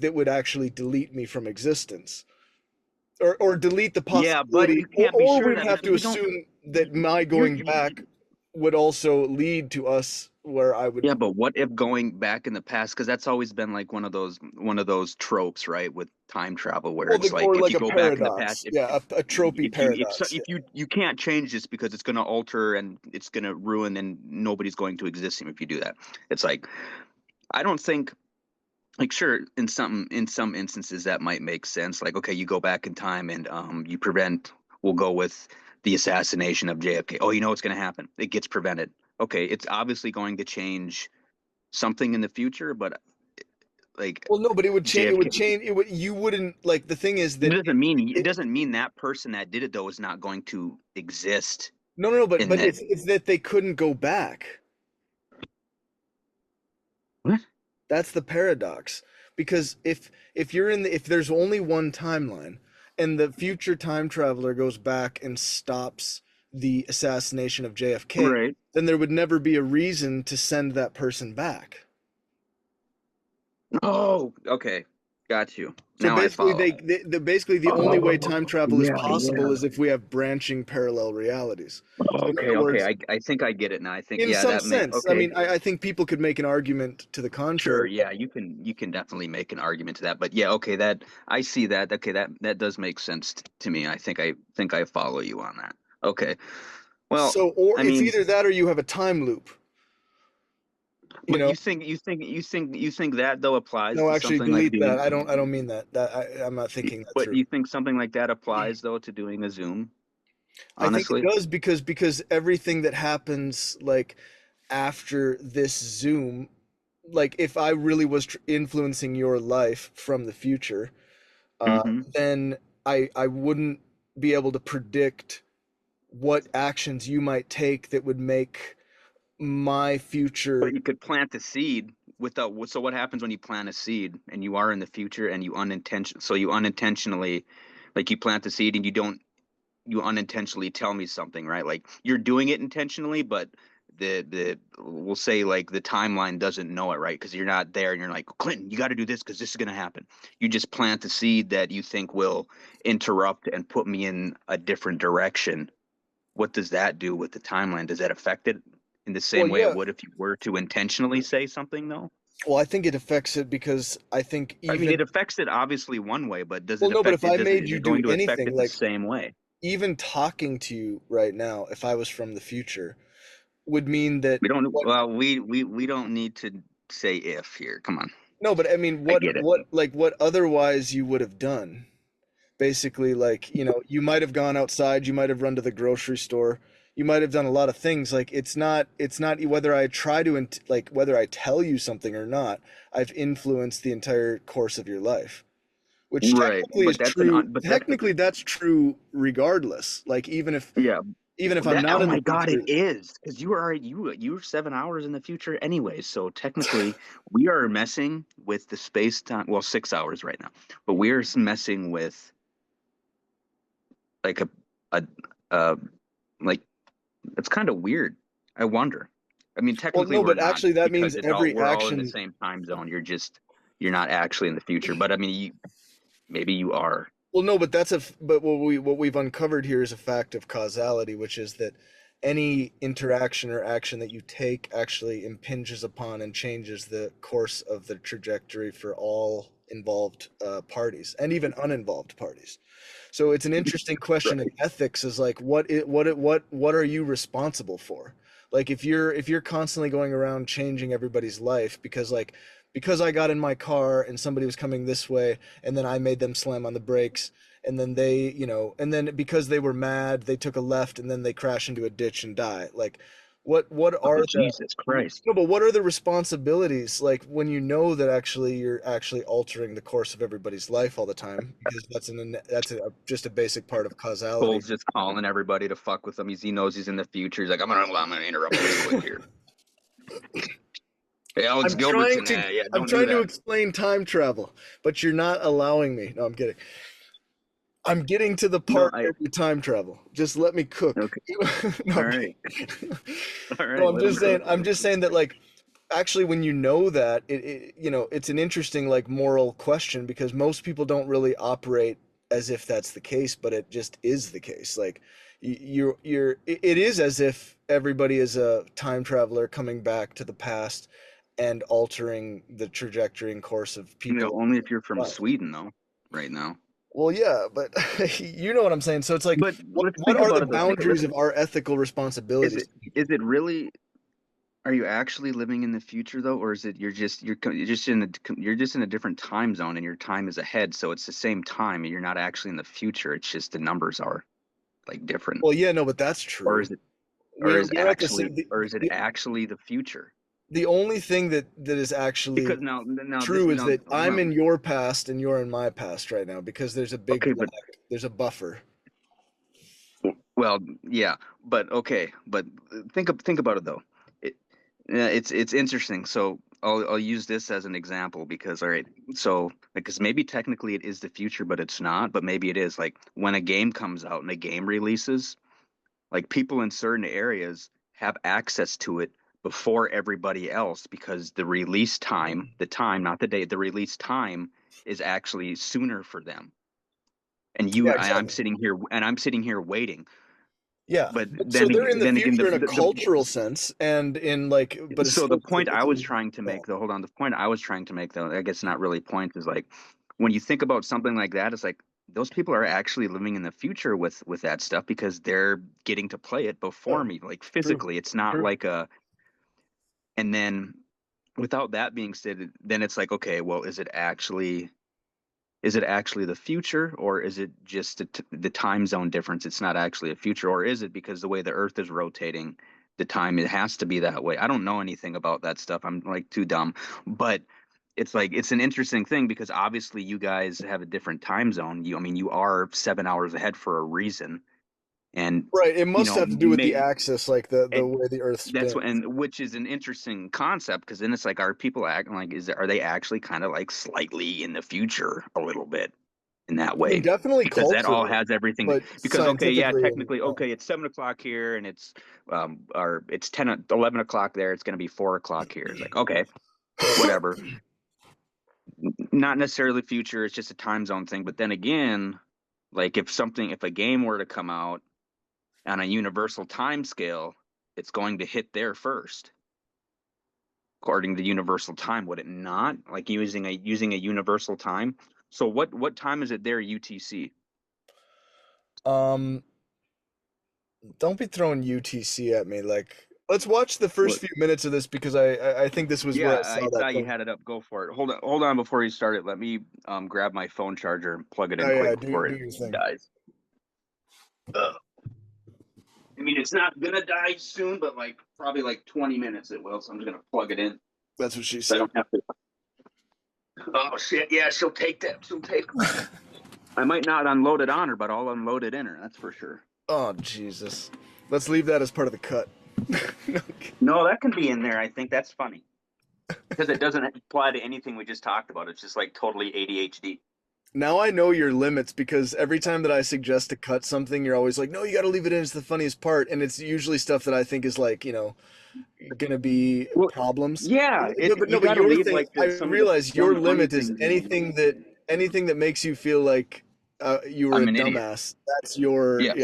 that would actually delete me from existence, or delete the Yeah, but possibility, you can't be or sure of we'd that have because to we don't. assume that my You're, going back would also lead to us where I would. yeah, but what if going back in the past? Because that's always been like one of those tropes, right? With time travel, where Well, it's like or if like you a go back in the past, paradox. Yeah, a tropey paradox. if you can't change this because it's going to alter and it's going to ruin and nobody's going to exist if you do that. It's like I don't think. Like sure, in some instances that might make sense. Like okay, you go back in time and you prevent. We'll go with the assassination of JFK. Oh, you know what's going to happen? It gets prevented. Okay, it's obviously going to change something in the future, but like Well, no, but it would change. It JFK, would change. It would. You wouldn't like. The thing is it that doesn't mean that person that did it though is not going to exist no, no, no. But in that. it's that they couldn't go back. What? That's the paradox. Because if there's only one timeline, and the future time traveler goes back and stops the assassination of JFK, Right. then there would never be a reason to send that person back. Oh, okay. Got you. So Now I basically, follow. basically the only way Oh, time travel is yeah, possible yeah. is if we have branching parallel realities. So in Okay, other okay. words, I think I get it now. I think in yeah, some that may sense, I okay. mean, I think people could make an argument to the Sure, contrary. yeah, you can definitely make an argument to that. But yeah, okay, that I see that. Okay, that does make sense to me. I think I follow you on that. Okay. Well, So, or I it's mean, either that or you have a time loop. You but know, you think that though applies no, to actually, something like delete that. doing, I don't mean that. I'm not thinking that but through. you think something like that applies though to doing a Zoom, I think it honestly? does because everything that happens like after this Zoom, like if I really was influencing your life from the future, Mm-hmm. then I wouldn't be able to predict what actions you might take that would make my future. But you could plant the seed without. So what happens when you plant a seed and you are in the future and you unintentionally, like you plant the seed and you unintentionally tell me something, right? Like you're doing it intentionally, but the we'll say like the timeline doesn't know it, right? Because you're not there and you're like, Clinton, you got to do this because this is going to happen. You just plant the seed that you think will interrupt and put me in a different direction. What does that do with the timeline? Does that affect it in the Well, same way it yeah. would if you were to intentionally say something, though? Well, I think it affects it because I think I mean, even it affects it obviously one way, but does well, it no, but affect if it? I Does it? made Is you it do going to affect anything, it the like same way? even talking to you right now, if I was from the future, would mean that We don't. what Well, we don't need to say if here. Come on, no, but I mean I get it. what otherwise you would have done. Basically, like, you might have gone outside, you might have run to the grocery store, you might have done a lot of things. Like it's not whether I try to like whether I tell you something or not, I've influenced the entire course of your life. Which Right, technically is but true. but that's Technically, that's true regardless. Like yeah. even if I'm That not oh in the my God, it future, is because you are already you're 7 hours in the future anyway. So technically, we are messing with the space time. Well, 6 hours right now, but messing with like a like It's kind of weird. I wonder. I mean, Well, technically no, we're but not actually that because means it's all every we're all in the action. same time zone. You're not actually in the future. But I mean, maybe you are. Well, no, but but what we've uncovered here is a fact of causality, which is that any interaction or action that you take actually impinges upon and changes the course of the trajectory for all involved parties and even uninvolved parties. So it's an interesting question in Right. ethics is like what are you responsible for? Like if you're constantly going around changing everybody's life because I got in my car and somebody was coming this way and then I made them slam on the brakes and then they, and then because they were mad, they took a left and then they crash into a ditch and die. Like what Oh, are the Jesus Christ. no, but what are the responsibilities like when you know that actually you're actually altering the course of everybody's life all the time because just a basic part of causality. Cole's just calling everybody to fuck with him. He knows he's in the future. He's like, I'm gonna interrupt real quick here. Hey, Alex Gilbertson. Yeah, I'm don't do trying to that. explain time travel, but you're not allowing me. No, I'm kidding. I'm getting to the No, part where you time travel. Just let me cook. okay. No, All I'm right. kidding. All No, right. Let him cook. I'm just saying that like actually when you know that it's an interesting like moral question because most people don't really operate as if that's the case, but it just is the case. Like it is as if everybody is a time traveler coming back to the past and altering the trajectory and course of people. Only if you're from Life. Sweden, though, right now. Well, yeah, but you know what I'm saying. So it's like, But let's what think are about the it, though. Think, boundaries of our ethical is responsibilities it to people? is it really? Are you actually living in the future though, or is it you're just in a different time zone and your time is ahead, so it's the same time and you're not actually in the future. It's just the numbers are like different, Well, yeah, no, but that's or true. is it We're at the same. actually the future? The only thing that is actually Because now this true is now that hold I'm on. in your past and you're in my past right now because there's a big Okay, but lag. There's a buffer. well, yeah, but okay, but think about it though. It, yeah, it's interesting. So I'll use this as an example because all right, so because maybe technically it is the future, but it's not. But maybe it is. Like when a game comes out and a game releases, like people in certain areas have access to it before everybody else because the release time, the time, not the date, the release time is actually sooner for them. Yeah, exactly. I'm sitting here waiting. Yeah, But but so they're in the then again, future in a cultural sense, and in like, but it's so the still point I was typically. trying to Yeah. make, though, hold on, the point I was trying to make, though, I guess not really point, is like when you think about something like that, it's like those people are actually living in the future with that stuff because they're getting to play it before Yeah. me, like True. physically. It's not True. like a, and then without that being said, then it's like, okay, well, is it actually the future or is it just the time zone difference? It's not actually a future, or is it because the way the Earth is rotating, the time it has to be that way? I don't know anything about that stuff. I'm like too dumb, but it's like it's an interesting thing because obviously you guys have a different time zone. I mean, you are 7 hours ahead for a reason, and Right. It must have to do with the may axis, like the and way the Earth that's spins. what, and which is an interesting concept because then it's like, are people acting like are they actually kind of like slightly in the future a little bit? In that I mean, way definitely because that all culturally, has everything but because okay, yeah, scientifically and technically okay, it's 7 o'clock here and it's or it's 11 o'clock there, it's going to be 4 o'clock here. It's like, okay, whatever. Not necessarily future, it's just a time zone thing. But then again, like if a game were to come out on a universal time scale, it's going to hit there first according to universal time, would it not? Like using a universal time. So what time is it there UTC? um, don't be throwing UTC at me. Like, let's watch the first What? few minutes of this because I think this was where Yeah, I I saw that thought you thing. had it up. Go for it. Hold on before you start it. Let me grab my phone charger and plug it Oh in yeah, quick before do it your thing. dies. Ugh. I mean, it's not gonna die soon, but like probably like 20 minutes it will. So I'm just gonna plug it in That's what she so I said. don't have to. Oh shit! Yeah, she'll take that. She'll take. I might not unload it on her, but I'll unload it in her. That's for sure. Oh Jesus. Let's leave that as part of the cut. No, No, that can be in there. I think that's funny because it doesn't apply to anything we just talked about. It's just like totally ADHD. Now I know your limits because every time that I suggest to cut something, you're always like, "No, you got to leave it in. It's the funniest part." And it's usually stuff that I think is like, gonna be Well, problems. yeah, But you no, but got to your leave thing, like I some of the realize your fun, funny limit is things in. anything that makes you feel like you were I'm a an idiot. dumbass. That's your Yes.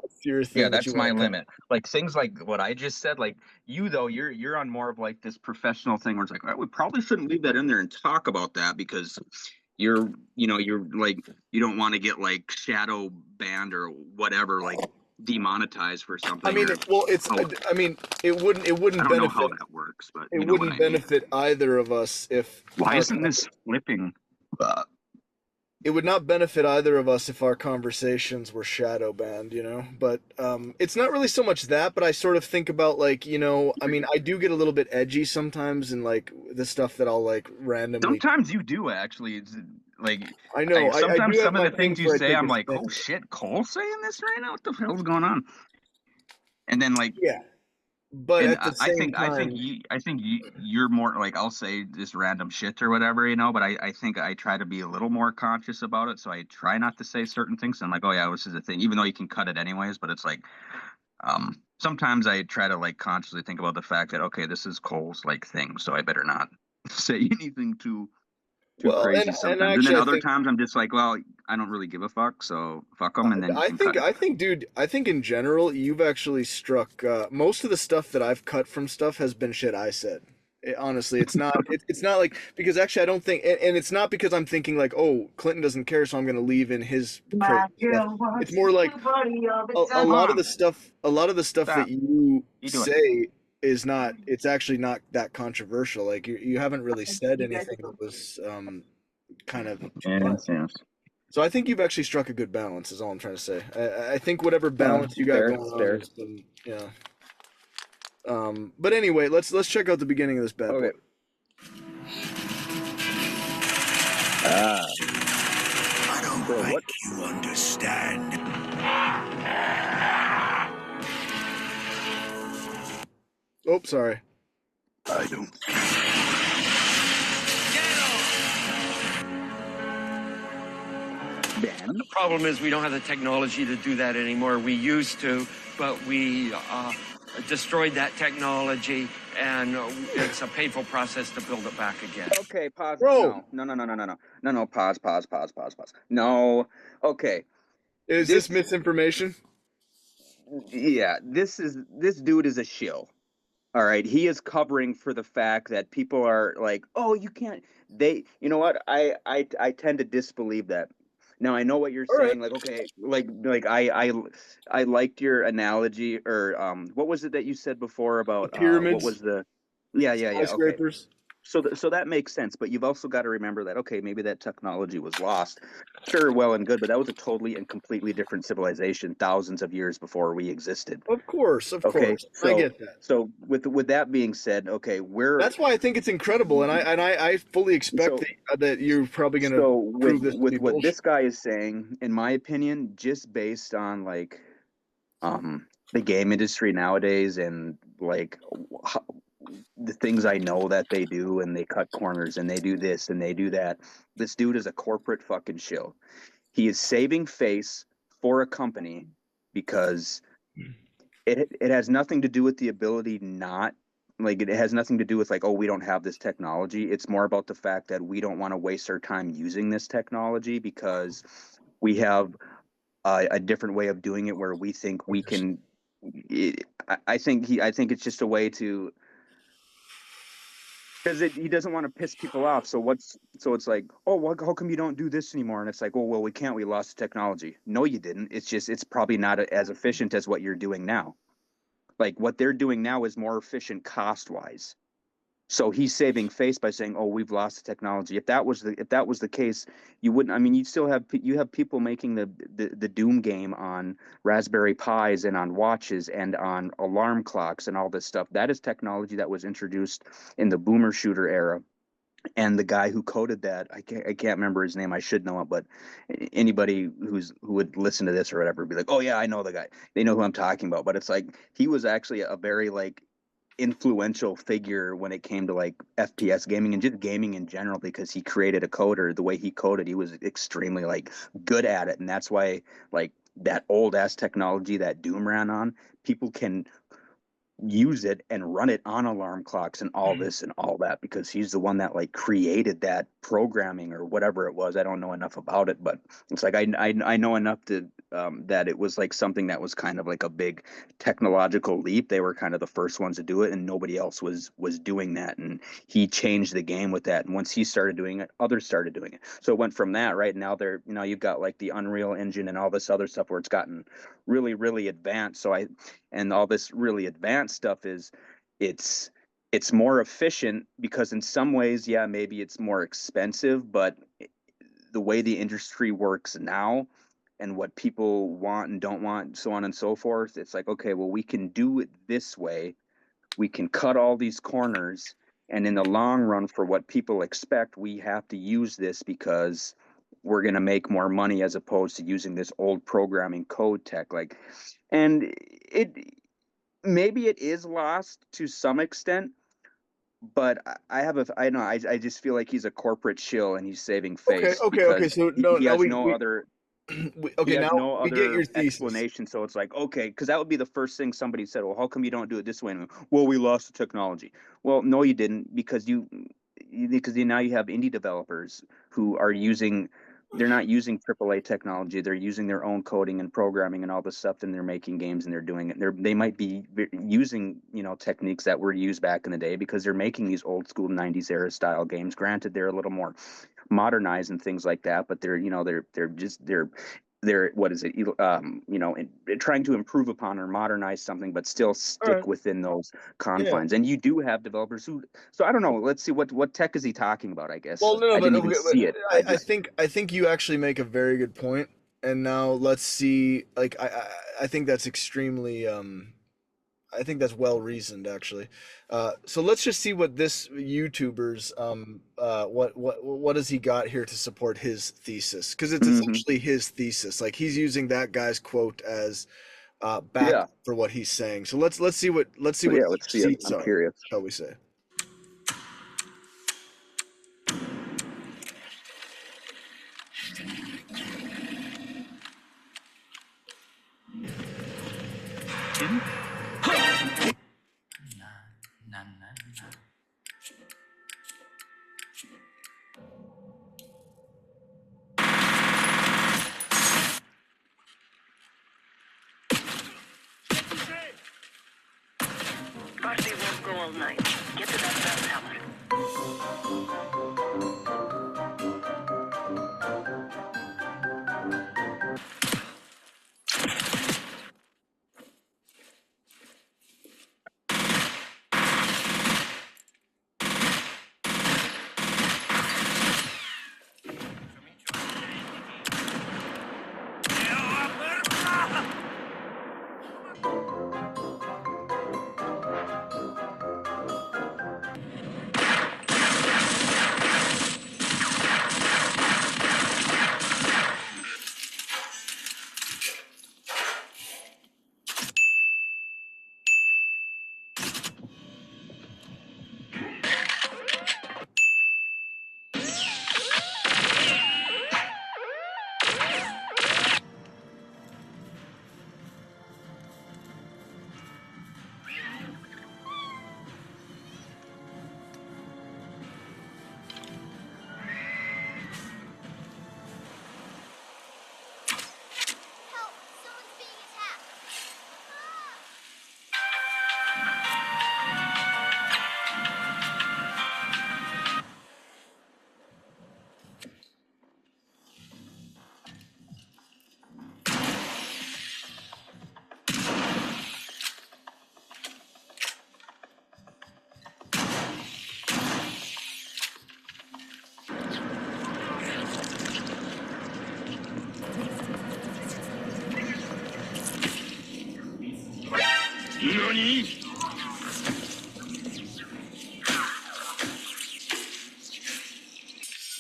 that's your Yeah, thing that you that's want my to cut. limit. Like things like what I just said, like you though, you're on more of like this professional thing where it's like, we probably shouldn't leave that in there and talk about that because you're like you don't want to get like shadow banned or whatever, like demonetized for I something mean, or oh, I mean, it I wouldn't don't know how benefit that works, but it you know what wouldn't I mean. benefit either of us if Why our isn't this flipping? it would not benefit either of us if our conversations were shadow banned. But it's not really so much that, but I sort of think about like, I mean, I do get a little bit edgy sometimes in like the stuff that I'll like randomly. Sometimes you do actually. It's like I know I sometimes do have some of my the things things you where I say, take I'm a like, stand. oh shit, Cole's saying this right now. What the hell's going on? And then like, Yeah, but and at the same time, you're more like I'll say this random shit or whatever, but I think I try to be a little more conscious about it. So I try not to say certain things. I'm like, oh yeah, this is a thing, even though you can cut it anyways. But it's like, sometimes I try to like consciously think about the fact that okay, this is Cole's like thing, so I better not say anything too well, crazy and sometimes. And then actually, I other think times I'm just like, well, I don't really give a fuck, so fuck them, and then you can cut it. dude, I think in general, you've actually struck most of the stuff that I've cut from stuff has been shit I said. Honestly, it's not. It's not like because actually I don't think, and it's not because I'm thinking like, oh, Clinton doesn't care, so I'm gonna leave in his crazy stuff. It's more like a lot of the stuff that Stop. you You doing? say is not. It's actually not that controversial. Like you haven't really said anything that was kind of too much. Yes, yes. So I think you've actually struck a good balance. Is all I'm trying to say. I think whatever balance you got Fair, going on fair. has been, But anyway, let's check out the beginning of this bad boy. Okay. Ah. I don't So think what? you understand. Oh, sorry. I don't. Ben? The problem is we don't have the technology to do that anymore. We used to, but we destroyed that technology, and it's a painful process to build it back again. Okay, pause. Bro. No, pause. No. Okay. Is this misinformation? Yeah, this dude is a shill. All right, he is covering for the fact that people are like, "Oh, you can't." You know what? I tend to disbelieve that. Now I know what you're All right. saying. Like, okay, like I liked your analogy, or what was it that you said before about The what pyramids, was the? Yeah. Okay. skyscrapers. So that makes sense, but you've also got to remember that okay, maybe that technology was lost. Sure, well and good, but that was a totally and completely different civilization, thousands of years before we existed. Of course. Okay, I get that. so with that being said, okay, That's why I think it's incredible, and I fully expect that you're probably going to so prove this to be with what bullshit. this guy is saying, in my opinion, just based on like the game industry nowadays and like the things I know that they do, and they cut corners and they do this and they do that. This dude is a corporate fucking shill. He is saving face for a company because it has nothing to do with the ability not like it has nothing to do with like, oh, we don't have this technology. It's more about the fact that we don't want to waste our time using this technology because we have a different way of doing it where we think we can. I think it's just a way to, because he doesn't want to piss people off. So it's like, oh, how come you don't do this anymore? And it's like, well, we can't. We lost the technology. No, you didn't. It's probably not as efficient as what you're doing now. Like what they're doing now is more efficient cost wise. So he's saving face by saying, "Oh, we've lost the technology." If that was the case, you wouldn't. I mean, you have people making the doom game on Raspberry Pis and on watches and on alarm clocks and all this stuff. That is technology that was introduced in the boomer shooter era. And the guy who coded that, I can't remember his name. I should know it, but anybody who would listen to this or whatever would be like, "Oh yeah, I know the guy." They know who I'm talking about. But it's like he was actually a very like influential figure when it came to like FPS gaming and just gaming in general, because he created a coder. The way he coded, he was extremely like good at it, and that's why like that old ass technology that Doom ran on, people can use it and run it on alarm clocks and all this and all that, because he's the one that like created that programming or whatever it was. I don't know enough about it, but it's like I know enough to that it was like something that was kind of like a big technological leap. They were kind of the first ones to do it, and nobody else was doing that, and he changed the game with that. And once he started doing it, others started doing it. So it went from that. Right now they're, you know, you've got like the Unreal Engine and all this other stuff where it's gotten really really advanced. And all this really advanced stuff is it's it's more efficient, because in some ways, yeah, maybe it's more expensive, but the way the industry works now and what people want and don't want, so on and so forth, it's like, okay, well, we can do it this way. We can cut all these corners, and in the long run, for what people expect, we have to use this because we're going to make more money, as opposed to using this old programming code tech. Like, and it maybe it is lost to some extent, but I know I just feel like he's a corporate shill and he's saving Okay, face, okay, okay. because So no, he now has we, no we other he okay, has now no we get other your thesis. explanation. So it's like, okay, because that would be the first thing somebody said. Well, how come you don't do it this way? And, well, we lost the technology. Well, no, you didn't, because now you have indie developers who are using. They're not using AAA technology. They're using their own coding and programming and all this stuff, and they're making games and they're doing it. They might be using, you know, techniques that were used back in the day, because they're making these old school '90s era style games. Granted, they're a little more modernized and things like that, but they're, you know, they're what is it, you know, trying to improve upon or modernize something, but still All right. stick within those Yeah. confines. And you do have developers who, so I don't know, let's see, what tech is he talking about? I guess Well, no, I but, didn't even okay, see it. but I think you actually make a very good point. And now let's see. Like I think that's extremely I think that's well reasoned actually. So let's just see what this YouTuber's what has he got here to support his thesis? Because it's Hmm. essentially his thesis. Like he's using that guy's quote as back Yeah, for what he's saying. So let's see what but yeah, his let's see it. receipts I'm are, curious. shall we say? Varsity won't go all night. Get to that bell tower. Help! Someone's being attacked!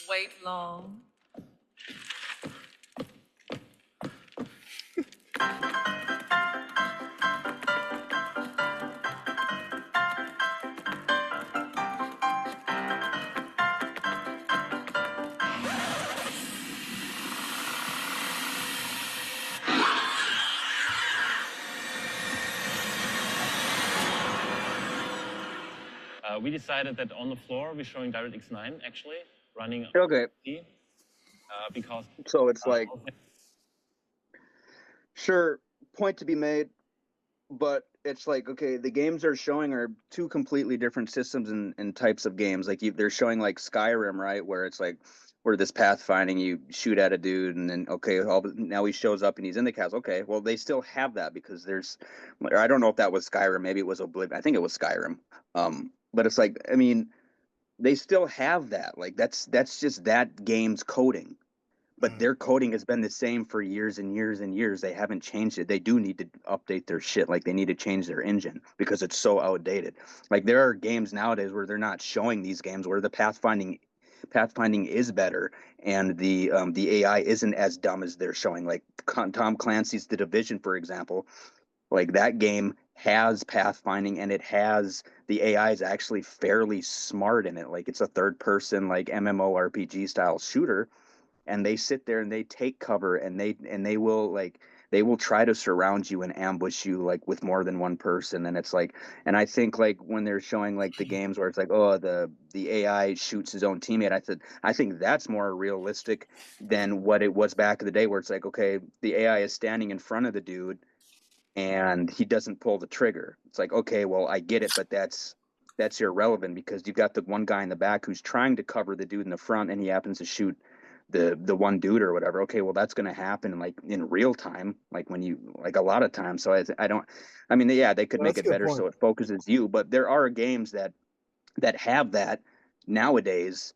Wait long. we decided that on the floor we're showing DirectX 9 actually running. Okay. Because so it's like, sure, point to be made, but it's like, okay, the games they're showing are two completely different systems and types of games. Like they're showing like Skyrim, right, where it's like where this pathfinding, you shoot at a dude and then okay, now he shows up and he's in the castle. Okay, well they still have that because there's, or I don't know if that was Skyrim, maybe it was Oblivion. I think it was Skyrim. But it's like, I mean, they still have that. Like that's just that game's coding. But their coding has been the same for years and years and years. They haven't changed it. They do need to update their shit. Like they need to change their engine because it's so outdated. Like there are games nowadays where they're not showing these games where the pathfinding is better and the AI isn't as dumb as they're showing. Like Tom Clancy's The Division, for example. Like that game has pathfinding and it has the AI is actually fairly smart in it. Like it's a third person like MMORPG style shooter, and they sit there and they take cover and they will like they will try to surround you and ambush you like with more than one person. And it's like, and I think like when they're showing like the games where it's like, oh, the AI shoots his own teammate, I think that's more realistic than what it was back in the day where it's like, okay, the AI is standing in front of the dude and he doesn't pull the trigger. It's like, okay, well, I get it, but that's irrelevant because you've got the one guy in the back who's trying to cover the dude in the front and he happens to shoot the one dude or whatever. Okay, well that's going to happen like in real time, like when you like a lot of times. So I don't, I mean, yeah, they could make it better so it focuses you, but there are games that have that nowadays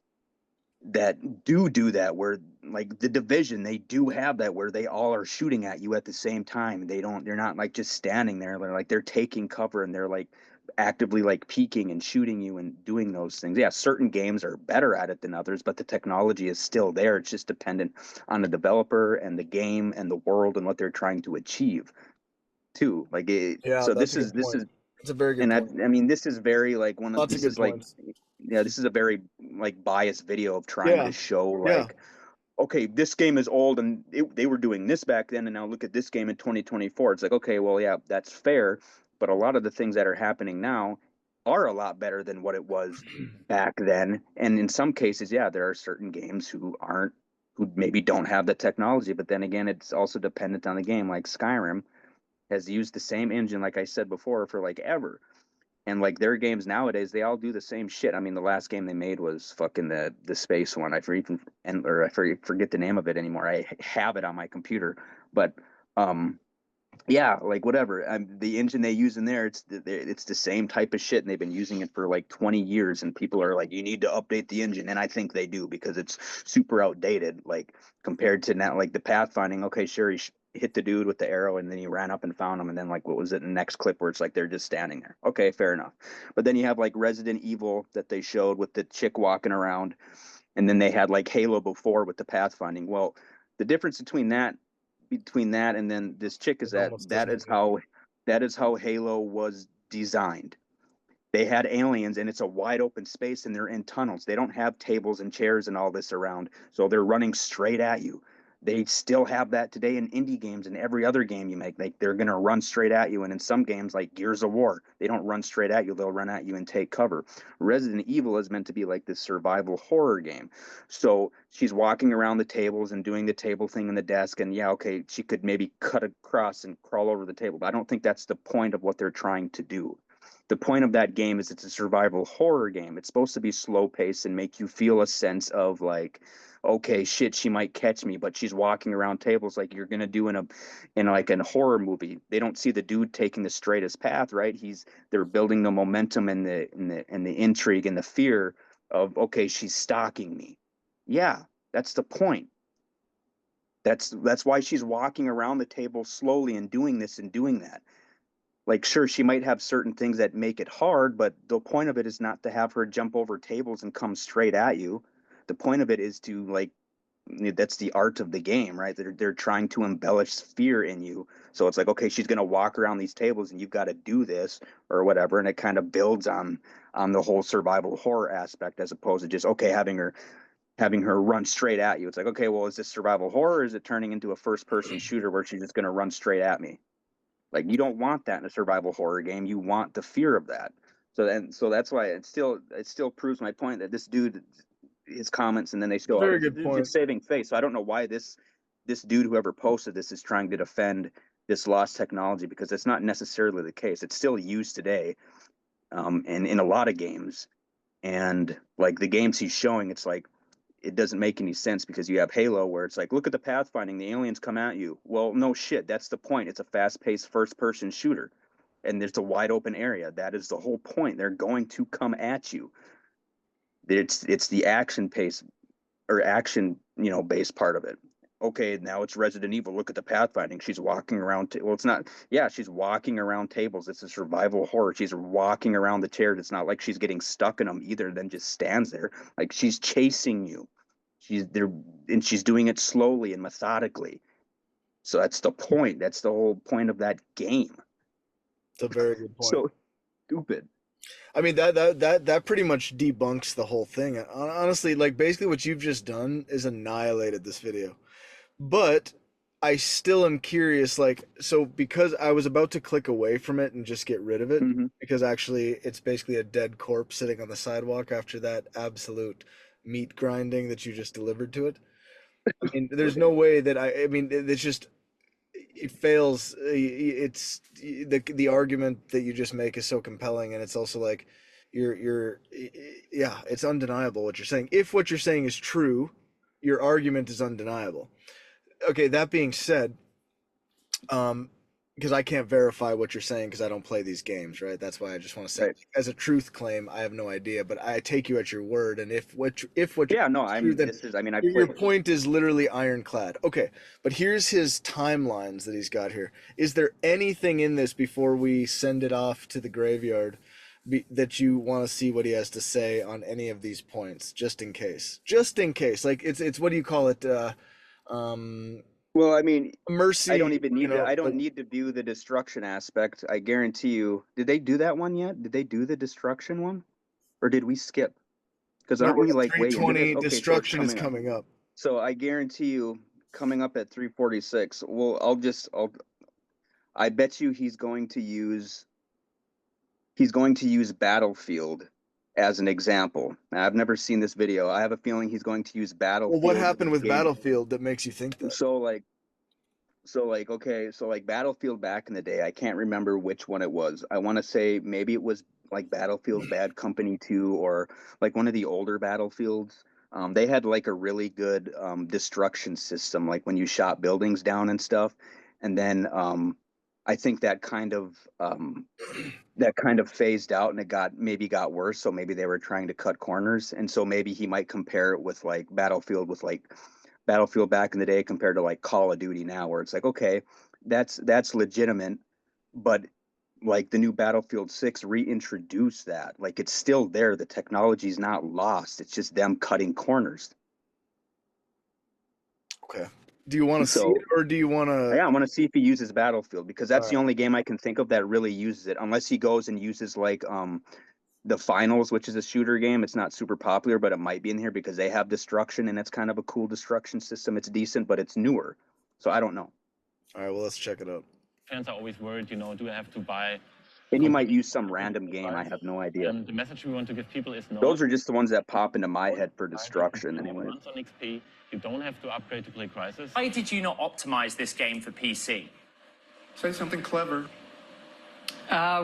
that do that where like The Division, they do have that where they all are shooting at you at the same time. They're not like just standing there. They're taking cover and they're like actively like peeking and shooting you and doing those things. Yeah, certain games are better at it than others, but the technology is still there. It's just dependent on the developer and the game and the world and what they're trying to achieve too. Like so this is it's a very good point. I mean, this is very like one of Lots this of is good like points. yeah, this is a very like biased video of trying to show like okay, this game is old and they were doing this back then and now look at this game in 2024. It's like, okay, well, yeah, that's fair, but a lot of the things that are happening now are a lot better than what it was back then. And in some cases, yeah, there are certain games who maybe don't have the technology, but then again, it's also dependent on the game. Like Skyrim has used the same engine, like I said before, for like ever. And like their games nowadays, they all do the same shit. I mean, the last game they made was fucking the space one. I forget the name of it anymore. I have it on my computer, but yeah, like whatever. The engine they use in there, it's the same type of shit, and they've been using it for like 20 years. And people are like, you need to update the engine, and I think they do because it's super outdated. Like compared to now, like the pathfinding. Okay, sure, he hit the dude with the arrow, and then he ran up and found him, and then like what was it in the next clip where it's like they're just standing there. Okay, fair enough. But then you have like Resident Evil that they showed with the chick walking around, and then they had like Halo before with the pathfinding. Well, the difference between that and then this chick is that is how Halo was designed. They had aliens and it's a wide open space and they're in tunnels. They don't have tables and chairs and all this around, so they're running straight at you. They still have that today in indie games and every other game you make. Like they're gonna run straight at you. And in some games like Gears of War, they don't run straight at you. They'll run at you and take cover. Resident Evil is meant to be like this survival horror game. So she's walking around the tables and doing the table thing in the desk. And yeah, okay, she could maybe cut across and crawl over the table. But I don't think that's the point of what they're trying to do. The point of that game is it's a survival horror game. It's supposed to be slow paced and make you feel a sense of like, okay, shit, she might catch me, but she's walking around tables like you're gonna do in like a horror movie. They don't see the dude taking the straightest path, right? They're building the momentum and the intrigue and the fear of, okay, she's stalking me. Yeah, that's the point. That's why she's walking around the table slowly and doing this and doing that. Like, sure, she might have certain things that make it hard, but the point of it is not to have her jump over tables and come straight at you. The point of it is to like, that's the art of the game, right? They're trying to embellish fear in you. So it's like, okay, she's gonna walk around these tables and you've got to do this or whatever, and it kind of builds on the whole survival horror aspect as opposed to just okay having her run straight at you. It's like, okay, well, is this survival horror or is it turning into a first person shooter where she's just gonna run straight at me? Like you don't want that in a survival horror game. You want the fear of that. So that's why it still proves my point that this dude, his comments, and then they still Very good point. It's saving face. So I don't know why this dude, whoever posted this, is trying to defend this lost technology, because it's not necessarily the case. It's still used today, and in a lot of games. And like the games he's showing, it's like it doesn't make any sense, because you have Halo where it's like, look at the pathfinding, the aliens come at you. Well, no shit, that's the point. It's a fast-paced first-person shooter, and there's a wide open area. That is the whole point. They're going to come at you. It's the action pace or action, based part of it. Okay, now it's Resident Evil. Look at the pathfinding. She's walking around. Well, it's not. Yeah, she's walking around tables. It's a survival horror. She's walking around the chairs. It's not like she's getting stuck in them either. Then just stands there. Like, she's chasing you. She's there, and she's doing it slowly and methodically. So that's the point. That's the whole point of that game. It's a very good point. So stupid. I mean, that pretty much debunks the whole thing. Honestly, like, basically what you've just done is annihilated this video. But I still am curious, like, so because I was about to click away from it and just get rid of it, because actually it's basically a dead corpse sitting on the sidewalk after that absolute meat grinding that you just delivered to it. I mean, there's no way that it's just, it fails. It's the argument that you just make is so compelling, and it's also like it's undeniable what you're saying. If what you're saying is true, your argument is undeniable. Okay, that being said, because I can't verify what you're saying because I don't play these games, right? That's why I just want to say, right, as a truth claim, I have no idea, but I take you at your word. And if what your point is literally ironclad. Okay, but here's his timelines that he's got here. Is there anything in this before we send it off to the graveyard that you want to see what he has to say on any of these points, just in case? Just in case, like it's what do you call it? Well, I mean, mercy. I don't even need I don't need to view the destruction aspect. I guarantee you. Did they do that one yet? Did they do the destruction one, or did we skip? Because aren't we like way into this? Okay, destruction is coming up. So I guarantee you, coming up at 3:46. Well, I bet you he's going to use Battlefield as an example. Now, I've never seen this video. I have a feeling he's going to use Battlefield. Well, what happened with Battlefield that makes you think that? So Battlefield back in the day, I can't remember which one it was. I want to say maybe it was like Battlefield Bad Company 2, or like one of the older Battlefields. They had like a really good destruction system, like when you shot buildings down and stuff. And then I think that kind of phased out, and it got worse. So maybe they were trying to cut corners, and so maybe he might compare it with like Battlefield back in the day compared to like Call of Duty now, where it's like, okay, that's legitimate, but like the new Battlefield 6 reintroduced that. Like, it's still there. The technology's not lost. It's just them cutting corners. Okay. Do you want to see it, or do you want to? Yeah, I want to see if he uses Battlefield, because that's the only game I can think of that really uses it. Unless he goes and uses like the Finals, which is a shooter game. It's not super popular, but it might be in here because they have destruction, and it's kind of a cool destruction system. It's decent, but it's newer. So I don't know. All right, well, let's check it out. Fans are always worried, do I have to buy? And he might use some random game. I have no idea. The message we want to give people is no. Those are just the ones that pop into my head for destruction anyway. Runs on XP. You don't have to upgrade to play Crysis. Why did you not optimize this game for PC? Say something clever.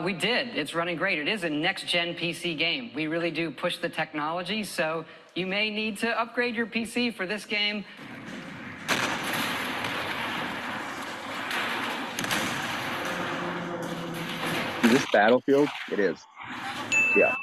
We did. It's running great. It is a next-gen PC game. We really do push the technology, so you may need to upgrade your PC for this game. Is this Battlefield? It is. Yeah.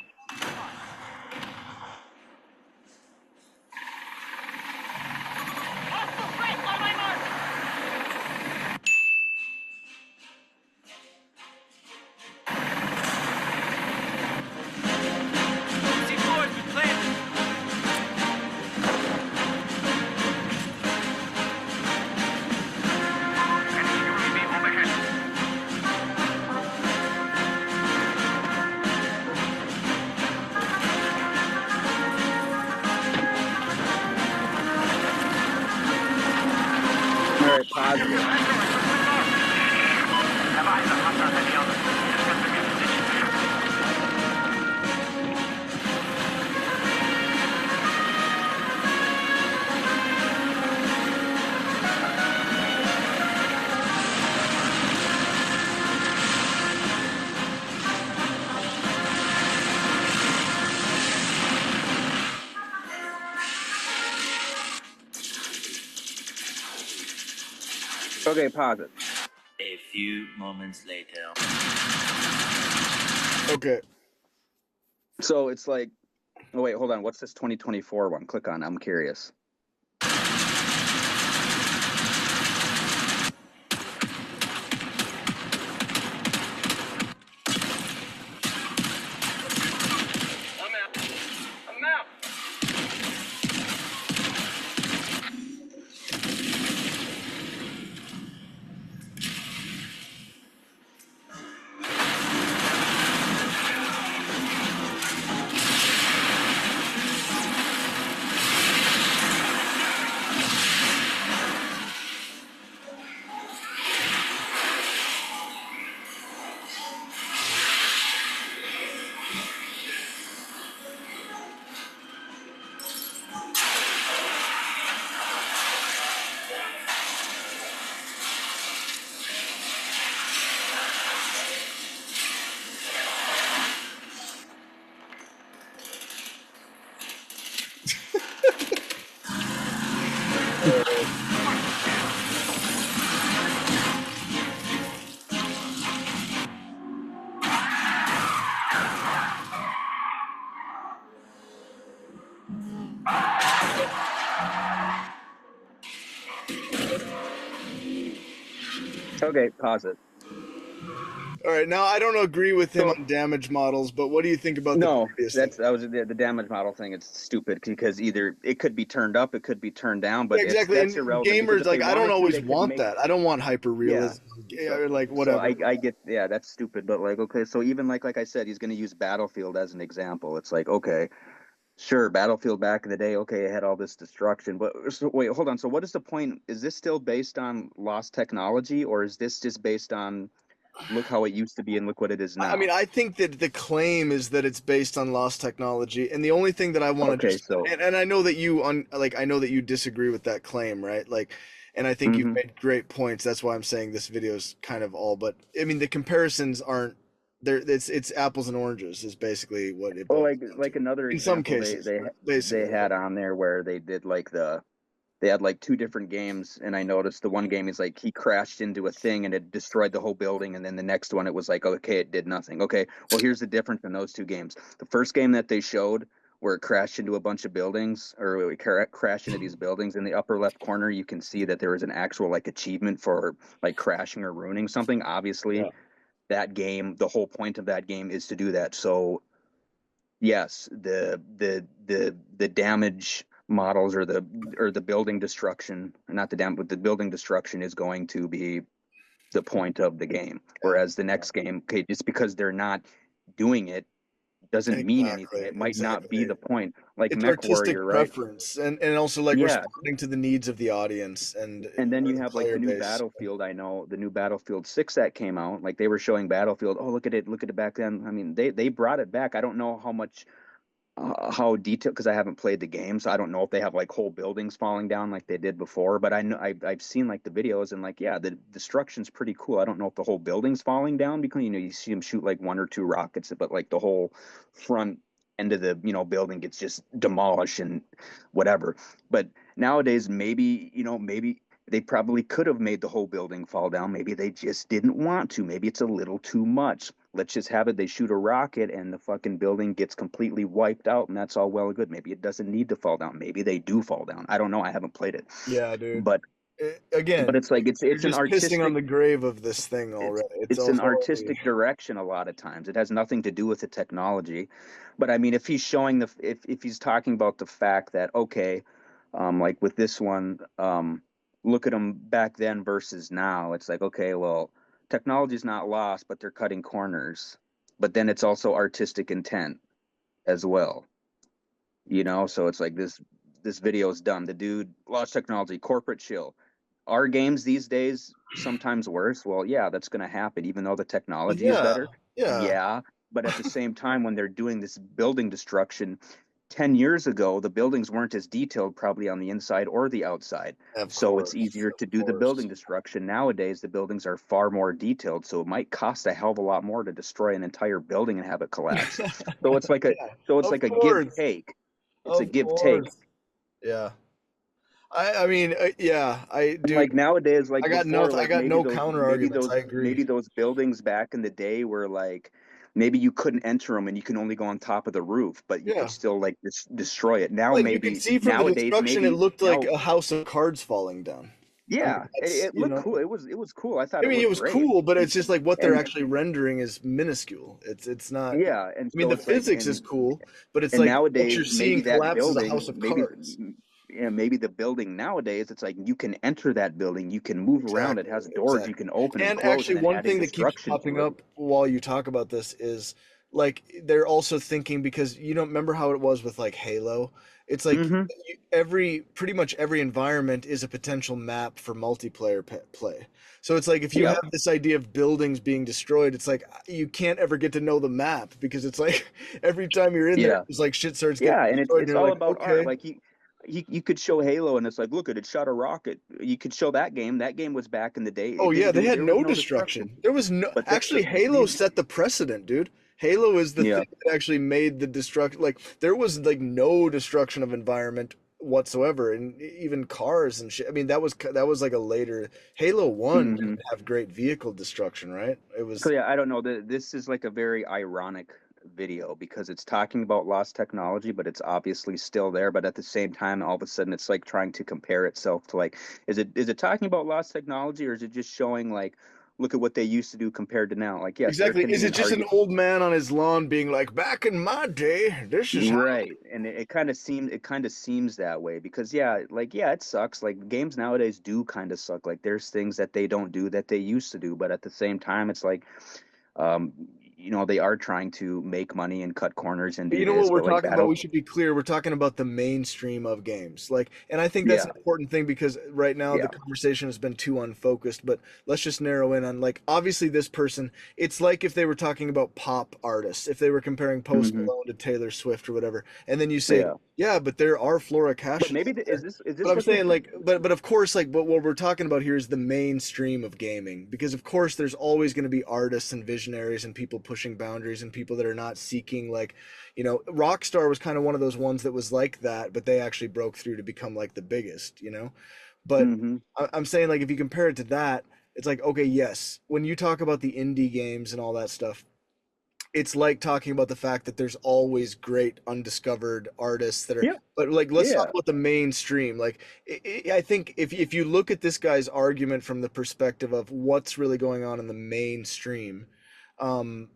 Okay, pause it. A few moments later. Okay. So it's like, oh wait, hold on. What's this 2024 one? Click on. I'm curious. I'm out. Okay, pause it. All right, now I don't agree with him on damage models, but what do you think about the No, previous that thing? was the damage model thing. It's stupid because either it could be turned up, it could be turned down, but Yeah, exactly. that's And irrelevant because gamers, if they like, I don't wanted to, always they could want make that. I don't want hyper yeah. realism, or like So whatever. I get that's stupid, but like okay, so even like I said, he's going to use Battlefield as an example. It's like okay, sure, Battlefield back in the day, okay, it had all this destruction, but so, wait, hold on. So what is the point? Is this still based on lost technology, or is this just based on look how it used to be and look what it is now? I mean, I think that the claim is that it's based on lost technology, and the only thing that I want to Okay, just so and I know that I know that you disagree with that claim, right? Like, and I think you've made great points. That's why I'm saying this video is kind of all, but I mean, the comparisons aren't there. It's apples and oranges is basically what it well, boils down like to. another In some example, cases, but they basically, had on there where they did like they had like two different games, and I noticed the one game is like he crashed into a thing and it destroyed the whole building, and then the next one it was like okay, it did nothing. Okay, well here's the difference in those two games. The first game that they showed where it crashed into a bunch of buildings or it crashed into these buildings in the upper left corner, you can see that there was an actual like achievement for like crashing or ruining something. Obviously, that game, the whole point of that game is to do that. So yes, the damage models or the building destruction, not the damage, but the building destruction is going to be the point of the game. Whereas the next game, okay, just because they're not doing it doesn't mean anything. It might not be the point. Like it's Mech Warrior, artistic right? preference, and also like Yeah. responding to the needs of the audience And then or you the have like player the new base. Battlefield. I know the new Battlefield 6 that came out. Like they were showing Battlefield. Oh, look at it back then. I mean, they brought it back. I don't know how much how detailed because I haven't played the game, so I don't know if they have like whole buildings falling down like they did before. But I know I've seen like the videos and like yeah, the destruction's pretty cool. I don't know if the whole building's falling down because you know you see them shoot like one or two rockets, but like the whole front end of the building gets just demolished and whatever. But nowadays maybe they probably could have made the whole building fall down. Maybe they just didn't want to. Maybe it's a little too much. Let's just have it. They shoot a rocket and the fucking building gets completely wiped out, and that's all well and good. Maybe it doesn't need to fall down. Maybe they do fall down. I don't know. I haven't played it. Yeah, dude. But again, it's like it's you're an just artistic pissing on the grave of this thing already. it's an artistic direction a lot of times. It has nothing to do with the technology. But I mean, if he's showing if he's talking about the fact that okay, like with this one, look at them back then versus now. It's like okay, well, technology's not lost, but they're cutting corners. But then it's also artistic intent as well. So it's like this video is done. The dude lost technology, corporate chill. Are games these days sometimes worse? Well, yeah, that's going to happen, even though the technology is better. Yeah, but at the same time, when they're doing this building destruction, 10 years ago, the buildings weren't as detailed probably on the inside or the outside. So it's easier to do the building destruction. Nowadays, the buildings are far more detailed, so it might cost a hell of a lot more to destroy an entire building and have it collapse. So it's like a give take. It's a give take. Yeah. I mean, yeah, dude. Like nowadays, like I got before, no, I like got no counter arguments. I maybe agree. those buildings back in the day were like maybe you couldn't enter them and you can only go on top of the roof, but you could Yeah. still like destroy it. Now Like you can maybe see from the nowadays destruction, it maybe looked like now a house of cards falling down. I mean, yeah, that's, it looked cool. It was cool. I thought I it mean, it looked was great. cool, but it's just like what they're And actually rendering is minuscule. It's not. yeah, and I mean, so the it's like physics is cool, but it's and like what you're nowadays maybe seeing that collapse is a building house of maybe cards. yeah, maybe the building nowadays it's like you can enter that building, you can move around, it Exactly, has doors you exactly. can open and And close, actually, and then one adding thing that keeps destruction popping to it. up while you talk about this is like they're also thinking because you don't remember how it was with like Halo. It's like Mm-hmm. pretty much every environment is a potential map for multiplayer play. So it's like if you Yeah. have this idea of buildings being destroyed, it's like you can't ever get to know the map because it's like every time you're in there, Yeah. it's like shit starts getting Yeah, and destroyed, and it's you're all like, about art. okay. Like you could show Halo and it's like, look at it shot a rocket. You could show that game. That game was back in the day. Oh It yeah, didn't they do had there was no no destruction. destruction. There was no But actually Halo set the precedent, dude. Halo is the yeah. thing that actually made the destruction like there was like no destruction of environment whatsoever and even cars and shit. I mean that was like a later Halo 1 Mm-hmm. didn't have great vehicle destruction, right? It So was yeah, I don't know. This is like a very ironic video because it's talking about lost technology, but it's obviously still there. But at the same time, all of a sudden, it's like trying to compare itself to like, is it talking about lost technology or is it just showing like, look at what they used to do compared to now? Like, yes, there exactly. can Is be it an just an argument. old man on his lawn being like, back in my day, this is how Right. And it kind of seems that way because yeah, like yeah, it sucks. Like games nowadays do kind of suck. Like there's things that they don't do that they used to do, but at the same time it's like um they are trying to make money and cut corners and But do you know what this, we're but like talking about? battle We should be clear. We're talking about the mainstream of games. Like, and I think that's yeah, an important thing because right now the yeah. conversation has been too unfocused. But let's just narrow in on like obviously this person. It's like if they were talking about pop artists, if they were comparing Post Hmm. Malone to Taylor Swift or whatever, and then you say, Yeah. yeah, but there are Flora But Cashes maybe out there. is But this I'm what this saying like, but of course, like, but what we're talking about here is the mainstream of gaming because of course there's always going to be artists and visionaries and people pushing boundaries and people that are not seeking like Rockstar was kind of one of those ones that was like that, but they actually broke through to become like the biggest. But hmm I'm saying like if you compare it to that, it's like okay, yes, when you talk about the indie games and all that stuff, it's like talking about the fact that there's always great undiscovered artists that are Yeah. but like let's talk Yeah. about the mainstream like I think if you look at this guy's argument from the perspective of what's really going on in the mainstream,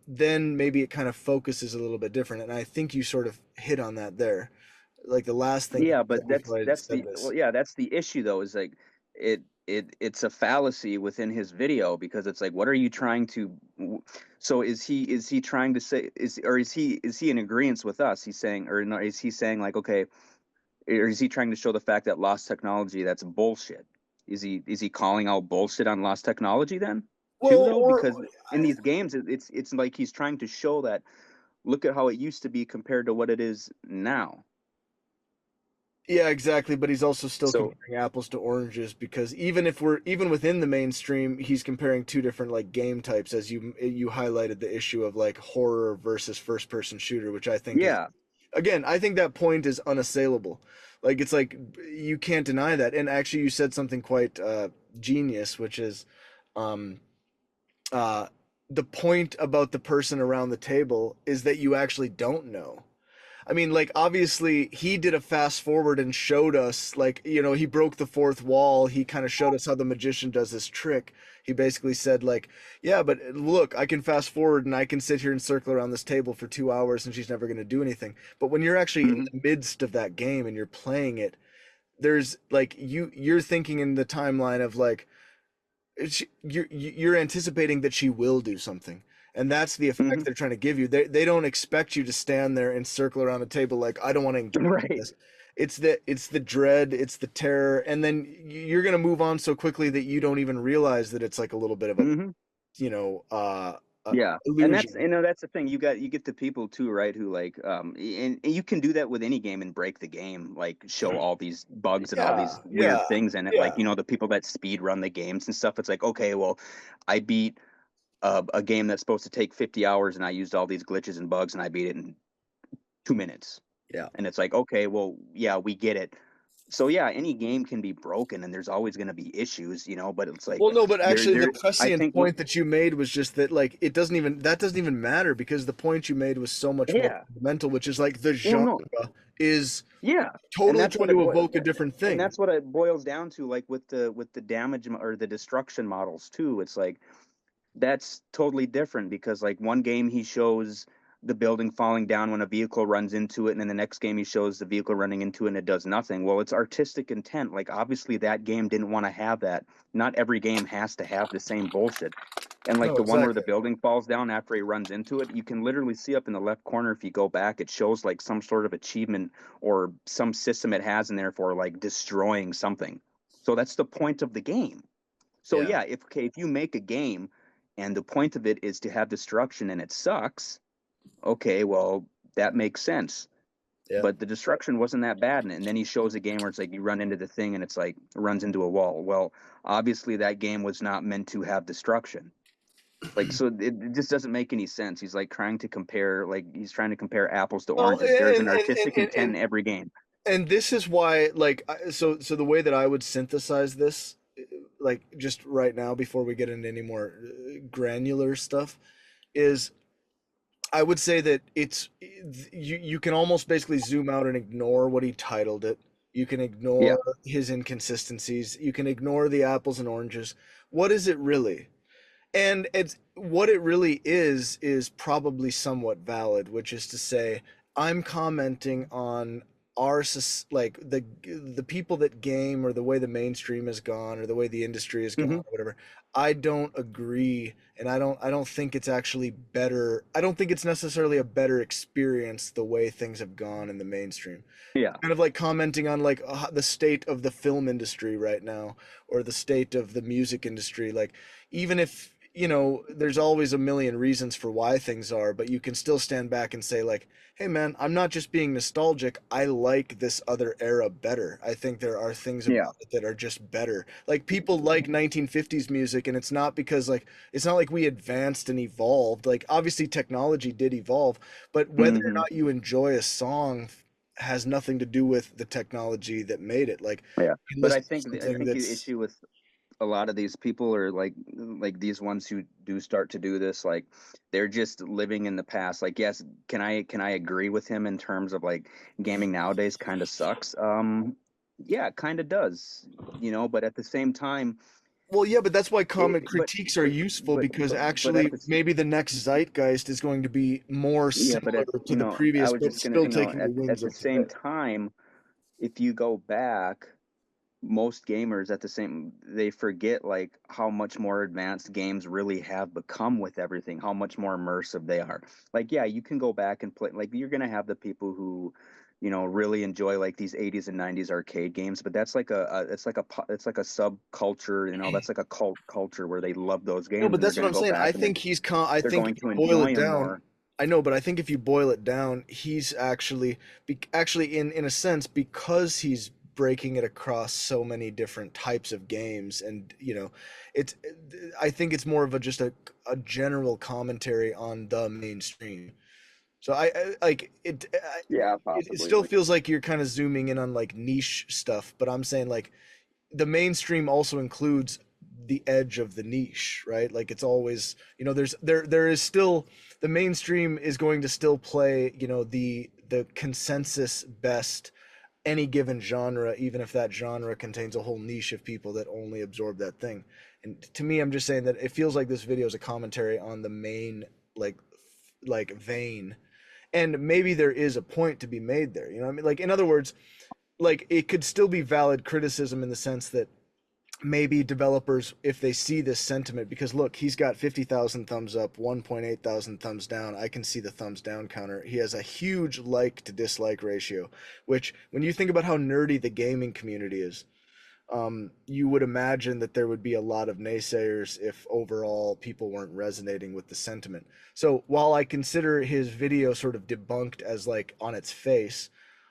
then maybe it kind of focuses a little bit different and I think you sort of hit on that there like the last thing he Yeah, said but before I that's said the this. well, yeah, that's the issue though, is like it's a fallacy within his video because it's like, what are you trying to? So is he trying to say is he in agreement with us? He's saying or no, is he saying like okay, or is he trying to show the fact that lost technology that's bullshit? Is he calling out bullshit on lost technology then too Well, though? or Because in these games it's like he's trying to show that look at how it used to be compared to what it is now. yeah, exactly. But he's also still So comparing apples to oranges because even within the mainstream, he's comparing two different like game types, as you highlighted the issue of like horror versus first person shooter, which I think is yeah. again, I think that point is unassailable. Like it's like you can't deny that. And actually, you said something quite genius, which is um, uh, the point about the person around the table is that you actually don't know. I mean, like obviously he did a fast forward and showed us like, he broke the fourth wall. He kind of showed us how the magician does this trick. He basically said like, yeah, but look, I can fast forward and I can sit here and circle around this table for 2 hours and she's never going to do anything. But when you're actually in Mhm. the midst of that game and you're playing it, there's like you're thinking in the timeline of like you're anticipating that she will do something, and that's the effect Mhm. they're trying to give you. They don't expect you to stand there and circle around the table like I don't want to engage with Right. this. It's the dread, it's the terror, and then you're gonna move on so quickly that you don't even realize that it's like a little bit of a Mhm. you know uh, Yeah. And that's illusion. that's the thing. You get the people too, right, who like and you can do that with any game and break the game, like show all these bugs and all Yeah, these yeah, weird things in it. yeah. Like, the people that speed run the games and stuff, it's like, okay, well, I beat a game that's supposed to take 50 hours and I used all these glitches and bugs and I beat it in 2 minutes. Yeah. And it's like, okay, well, yeah, we get it. So yeah, any game can be broken, and there's always going to be issues, but it's like Well, no, but actually, the I prescient think what, point that you made was just that, like, that doesn't even matter because the point you made was so much more yeah, fundamental, which is like the well, genre no, is yeah, and totally that's trying what it to boils, evoke a different and thing. that's what it boils down to, like with the damage or the destruction models too. It's like that's totally different because like one game he shows the building falling down when a vehicle runs into it, and then the next game he shows the vehicle running into it and it does nothing. Well, it's artistic intent. Like obviously that game didn't want to have that. Not every game has to have the same bullshit. And like No, the one where exactly. the building falls down after he runs into it, you can literally see up in the left corner if you go back, it shows like some sort of achievement or some system it has in there for like destroying something. So that's the point of the game. So Yeah. yeah, if you make a game and the point of it is to have destruction and it sucks, okay, well that makes sense. Yeah. But the destruction wasn't that bad, and then he shows a game where it's like you run into the thing and it's like runs into a wall. Well, obviously that game was not meant to have destruction. Like so, it just doesn't make any sense. He's like trying to compare, he's trying to compare apples to Well, oranges. There's an artistic intent in every game. and this is why, like, so the way that I would synthesize this, like, just right now before we get into any more granular stuff, is I would say that you can almost basically zoom out and ignore what he titled it. You can Yeah. ignore his inconsistencies. You can ignore the apples and oranges. What is it really? And it's what it really is probably somewhat valid, which is to say, I'm commenting on like the people that game or the way the mainstream has gone or the way the industry has gone or whatever. I don't agree, and I don't think it's actually better. I don't think it's necessarily a better experience the way things have gone in the mainstream. Yeah. Kind of like commenting on like the state of the film industry right now or the state of the music industry. Like even if there's always a million reasons for why things are, but you can still stand back and say like, hey man, I'm not just being nostalgic. I like this other era better. I think there are things Yeah. about it that are just better. Like people like 1950s music, and it's not because like it's not like we advanced and evolved. Like obviously technology did evolve, but whether or not you enjoy a song has nothing to do with the technology that made it. Like Yeah. you But I listen to think something the that's issue with a lot of these people are like these ones who do start to do this, like they're just living in the past. Like yes, can I agree with him in terms of like gaming nowadays kind of sucks. Yeah, it kind of does, but at the same time, well, yeah, but that's why comic but critiques are useful because at actually the maybe the next zeitgeist is going to be more yeah, but similar to the I previous, was but just gonna, still taking the at wings the of same today. time, if you go back, most gamers they forget like how much more advanced games really have become with everything, how much more immersive they are. Like yeah, you can go back and play, like you're gonna have the people who really enjoy like these 80s and 90s arcade games, but that's like it's like a subculture, that's like a cult culture where they love those No, games but and they're that's what going to I'm go saying. back and I they're think going if to you boil enjoy it them down, more. I know, but I think if you boil it down, he's actually in a sense because he's breaking it across so many different types of games, and it's I think it's more of just a general commentary on the mainstream. So I like it. Yeah, It possibly. still feels like you're kind of zooming in on like niche stuff, but I'm saying like the mainstream also includes the edge of the niche, right? Like it's always, there is still the mainstream is going to still play, the consensus best any given genre, even if that genre contains a whole niche of people that only absorb that thing. And to me, I'm just saying that it feels like this video is a commentary on the main like vein, and maybe there is a point to be made there. You know what I mean? Like in other words, like it could still be valid criticism in the sense that maybe developers, if they see this sentiment, because look, he's got 50,000 thumbs up, 1.8 thousand thumbs down. I can see the thumbs down counter. He has a huge like to dislike ratio, which when you think about how nerdy the gaming community is, you would imagine that there would be a lot of naysayers if overall people weren't resonating with the sentiment. So while I consider his video sort of debunked as like on its face,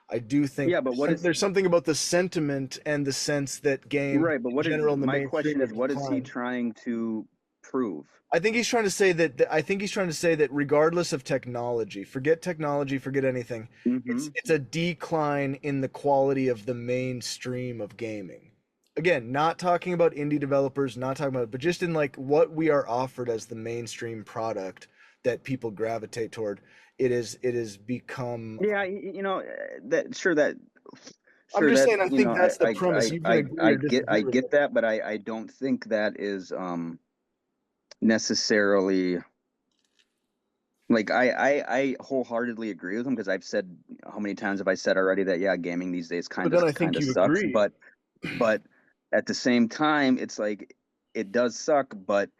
I do think Yeah, but there's something about the sentiment and the sense that game right? But in general in the my mainstream question have is, what is he declined. trying to improve. I think he's trying to say that regardless of technology, forget technology, forget anything. Mm-hmm. It's a decline in the quality of the mainstream of gaming. Again, not talking about indie developers, not talking about, but just in like what we are offered as the mainstream product that people gravitate toward. It is become. Yeah, that sure that I'm sure just that saying. I think that's the premise. You can agree I or disagree with get it. that, but I don't think that is necessarily like I wholeheartedly agree with him because I've said how many times have I said already that yeah, gaming these days But then I think kind of you sucks, agree. but at the same time it's like it does suck, but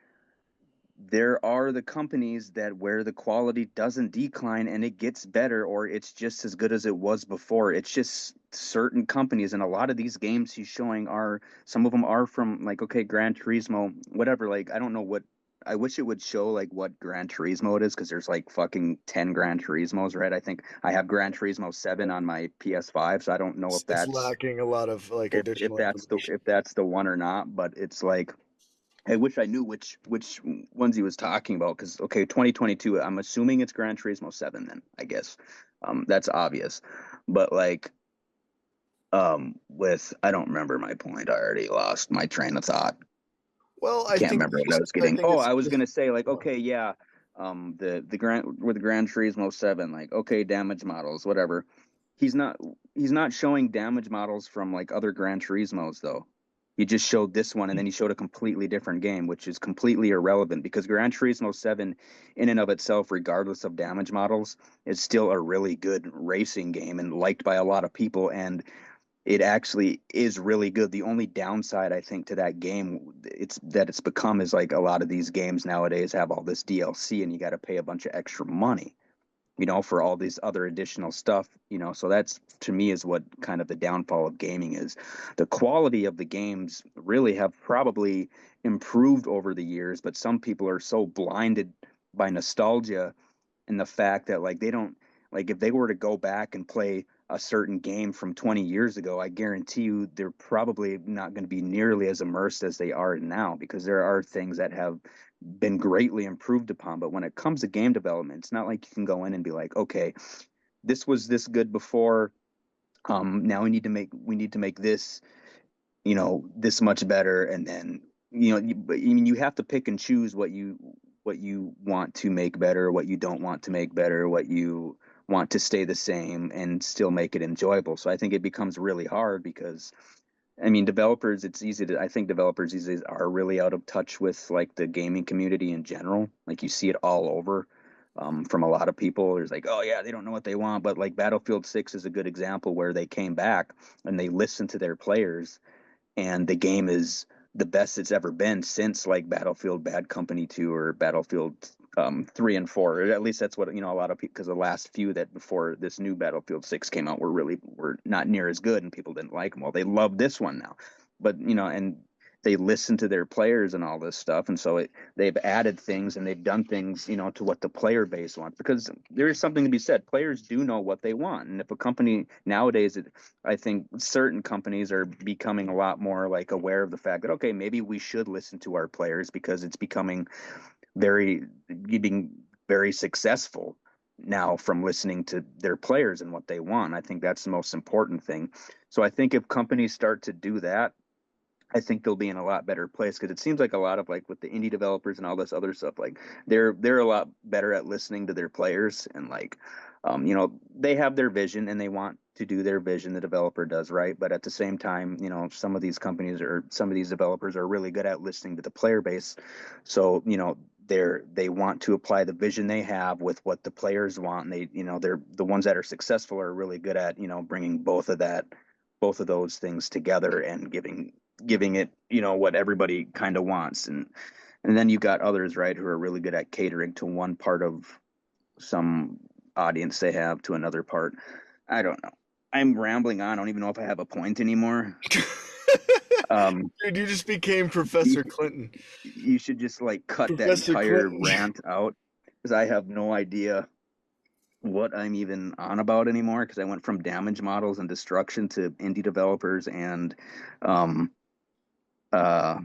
there are the companies that where the quality doesn't decline and it gets better or it's just as good as it was before. It's just certain companies, and a lot of these games he's showing are, some of them are from like, okay, Gran Turismo, whatever. Like, I don't know what, I wish it would show like what Gran Turismo it is because there's like fucking 10 Gran Turismos, right? I think I have Gran Turismo 7 on my PS5, so I don't know if It's that's lacking a lot of like additional information. if that's the one or not, but it's like I wish I knew which ones he was talking about because okay, 2022. I'm assuming it's Gran Turismo 7. Then I guess that's obvious, but like with I don't remember my point. I already lost my train of thought. Well, Can't remember what I was getting. Oh, I was gonna say like okay, yeah, the Gran Turismo 7, like okay, damage models, whatever. He's not he's not showing damage models from like other Gran Turismos though. He just showed this one and then he showed a completely different game, which is completely irrelevant because Gran Turismo 7 in and of itself, regardless of damage models, is still a really good racing game and liked by a lot of people, and it actually is really good. The only downside I think to that game it's become is like a lot of these games nowadays have all this DLC and you got to pay a bunch of extra money, for all these other additional stuff, so that's to me is what kind of the downfall of gaming is. The quality of the games really have probably improved over the years, but some people are so blinded by nostalgia and the fact that like they don't, like if they were to go back and play a certain game from 20 years ago, I guarantee you they're probably not going to be nearly as immersed as they are now because there are things that have been greatly improved upon. But when it comes to game development, it's not like you can go in and be like, okay, this was this good before. Now we need to make this, this much better. And then, you have to pick and choose what you want to make better, what you don't want to make better, what you want to stay the same and still make it enjoyable. So I think it becomes really hard because I mean, I think developers these days are really out of touch with like the gaming community in general. Like you see it all over from a lot of people. There's like, oh yeah, they don't know what they want. But like Battlefield 6 is a good example where they came back and they listened to their players and the game is the best it's ever been since like Battlefield Bad Company 2 or Battlefield 3 and 4. Or at least that's what a lot of people, because the last few that before this new Battlefield 6 came out were not near as good and people didn't like them. Well, they love this one now, but and they listen to their players and all this stuff, and so they've added things and they've done things to what the player base wants, because there is something to be said. Players do know what they want, and if a company nowadays, I think certain companies are becoming a lot more like aware of the fact that okay, maybe we should listen to our players because it's becoming getting very successful now from listening to their players and what they want. I think that's the most important thing. So I think if companies start to do that, I think they'll be in a lot better place, because it seems like a lot of like with the indie developers and all this other stuff, like they're a lot better at listening to their players and like they have their vision and they want to do their vision, the developer does, right? But at the same time, some of these companies or some of these developers are really good at listening to the player base. So, they want to apply the vision they have with what the players want, and they're the ones that are successful are really good at bringing both of those things together and giving it what everybody kind of wants. And then you got others, right, who are really good at catering to one part of some audience they have to another part. I don't know. I'm rambling on. I don't even know if I have a point anymore. Dude, you just became Professor Clinton. You should just like cut Professor that entire Clinton. rant out, because I have no idea what I'm even on about anymore, because I went from damage models and destruction to indie developers and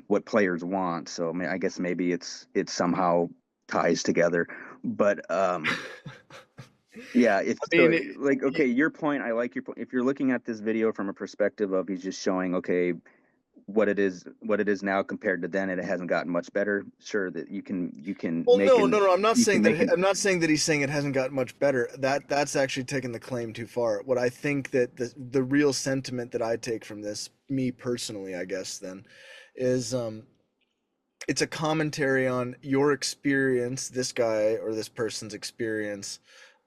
what players want. So I guess maybe it somehow ties together. But yeah, it's I mean, so like, okay, your point. I like your point. If you're looking at this video from a perspective of he's just showing, okay, what it is now compared to then, and it hasn't gotten much better. Sure, that you can well, make no. I'm not you saying can that. make an, I'm not saying that he's saying it hasn't gotten much better. That's actually taking the claim too far. What I think that the real sentiment that I take from this, me personally, I guess, then, is it's a commentary on your experience, this guy or this person's experience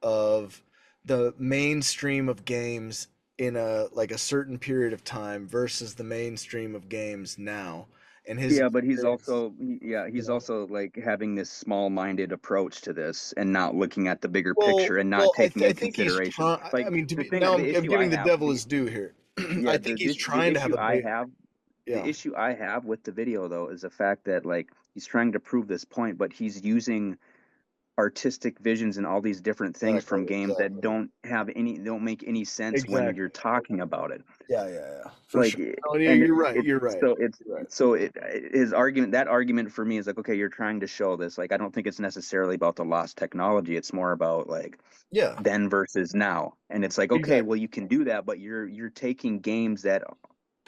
of the mainstream of games in a certain period of time versus the mainstream of games now, and his yeah, but he's experience, also you he's know. also like having this small-minded approach to this and not looking at the bigger Well, picture and not well, taking I in think he's consideration. trying. I Like mean, the thing, the I'm issue I giving the have, devil his due here. yeah, I think he's trying to have a big, the yeah, issue I have with the video though is the fact that like he's trying to prove this point, but he's using artistic visions and all these different things exactly, from games that exactly, don't make any sense when you're exactly. talking about it. Yeah, for Like, sure. No, and you're right. it's You're right. so it's You're right. so it his argument that argument for me is like, okay, you're trying to show this. Like, I don't think it's necessarily about the lost technology. It's more about like Yeah, then versus now. And it's like, okay, exactly. well, you can do that, but you're taking games that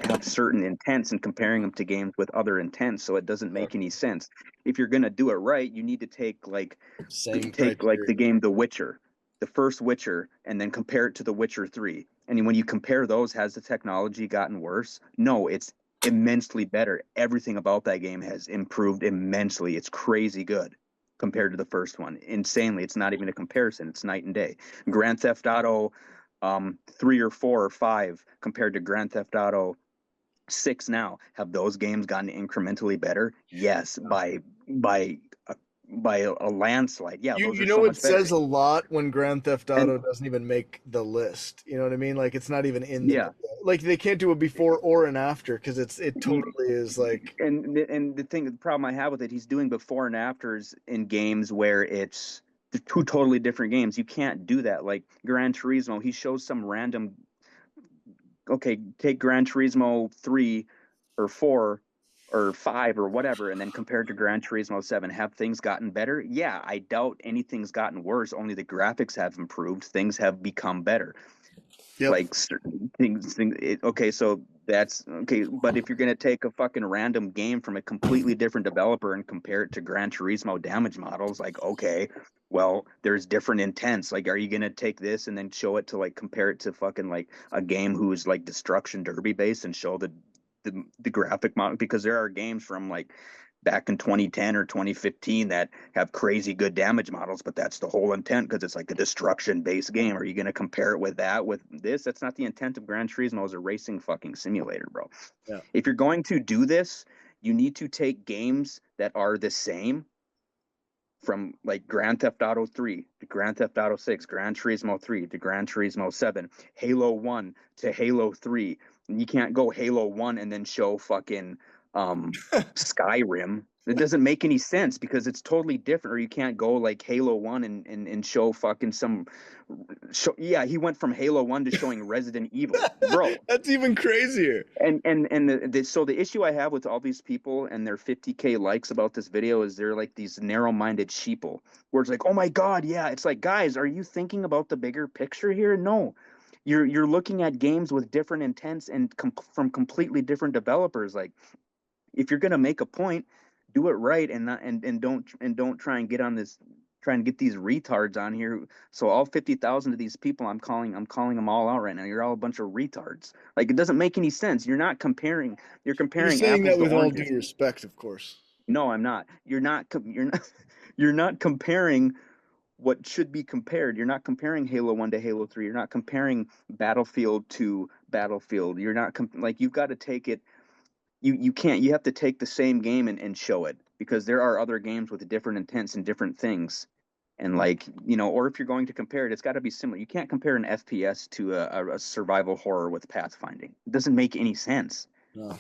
have certain intents and comparing them to games with other intents, so it doesn't make any Exactly. sense. If you're gonna do it right, you need to Same take like criteria. the game The Witcher, the first Witcher, and then compare it to The Witcher 3. And when you compare those, has the technology gotten worse? No, it's immensely better. Everything about that game has improved immensely. It's crazy good compared to the first one. Insanely. It's not even a comparison. It's night and day. Grand Theft Auto 3 or 4 or 5 compared to Grand Theft Auto 6 now. Have those games gotten incrementally better? Yes, by a, by a landslide. Yeah, those You are so know it much better. says a lot when Grand Theft And Auto doesn't even make the list. You know what I mean? Like it's not even in the yeah, like they can't do a before or an after because it he totally is like the problem I have with it, he's doing before and afters in games where it's two totally different games. You can't do that. Like Gran Turismo, he shows some random, okay, take Gran Turismo 3 or 4 or 5 or whatever, and then compared to Gran Turismo 7, have things gotten better? Yeah, I doubt anything's gotten worse. Only the graphics have improved. Things have become better. yep. Like certain okay, so that's okay. But if you're gonna take a fucking random game from a completely different developer and compare it to Gran Turismo damage models, like, okay, well, there's different intents. Like, are you gonna take this and then show it to like compare it to fucking like a game who's like Destruction Derby based and show the graphic model? Because there are games from like back in 2010 or 2015 that have crazy good damage models, but that's the whole intent because it's like a destruction based game. Are you going to compare it with this? That's not the intent of Gran Turismo as a racing fucking simulator, bro. Yeah. If you're going to do this, you need to take games that are the same from like Grand Theft Auto 3 to Grand Theft Auto 6, Gran Turismo 3 to Gran Turismo 7, Halo 1 to Halo 3. You can't go Halo 1 and then show fucking Skyrim. It doesn't make any sense because it's totally different. Or you can't go like Halo 1 and show fucking yeah, he went from Halo 1 to showing Resident Evil. Bro, That's even crazier. So the issue I have with all these people and their 50K likes about this video is they're like these narrow-minded sheeple where it's like, oh my God, yeah. It's like, guys, are you thinking about the bigger picture here? No. You're looking at games with different intents and from completely different developers. Like, if you're gonna make a point, do it right and not and don't try and get these retards on here. So all 50,000 of these people, I'm calling them all out right now. You're all a bunch of retards. Like, it doesn't make any sense. You're You're comparing saying apples that to with all oranges. due respect, of course. No, I'm not. You're not comparing what should be compared. You're not comparing Halo 1 to Halo 3. You're not comparing Battlefield to Battlefield. You're not like, you've got to take it. You can't. You have to take the same game and show it, because there are other games with different intents and different things. And like, or if you're going to compare it, it's got to be similar. You can't compare an FPS to a survival horror with pathfinding. It doesn't make any sense. No.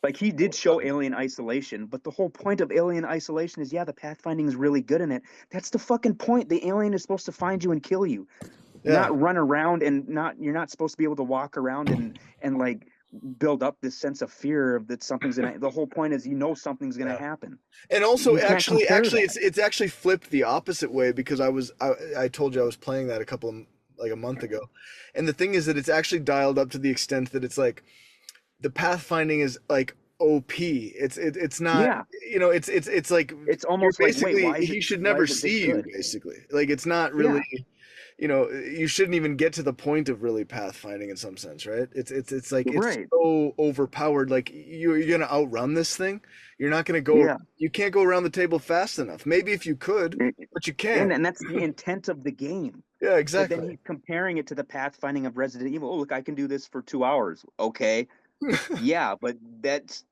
Like, he did show Alien Isolation, but the whole point of Alien Isolation is, yeah, the pathfinding is really good in it. That's the fucking point. The alien is supposed to find you and kill you, Yeah. not run around, and you're not supposed to be able to walk around and like build up this sense of fear of that something's gonna. The whole point is something's gonna happen. And also, You can't compare that. it's actually flipped the opposite way, because I told you I was playing that a month ago, and the thing is that it's actually dialed up to the extent that it's like the pathfinding is like OP. It's not, Yeah. it's like It's almost you're like, wait, basically why is he should why never is it this see you, good? basically. Like, it's not really, you shouldn't even get to the point of really pathfinding in some sense, right? It's like it's Right. so overpowered. Like, you're gonna outrun this thing. You're not gonna go. Yeah. You can't go around the table fast enough. Maybe if you could, but you can't. And that's the intent of the game. Yeah, But exactly. then he's comparing it to the pathfinding of Resident Evil. Oh, look, I can do this for 2 hours. Okay. Yeah, but that's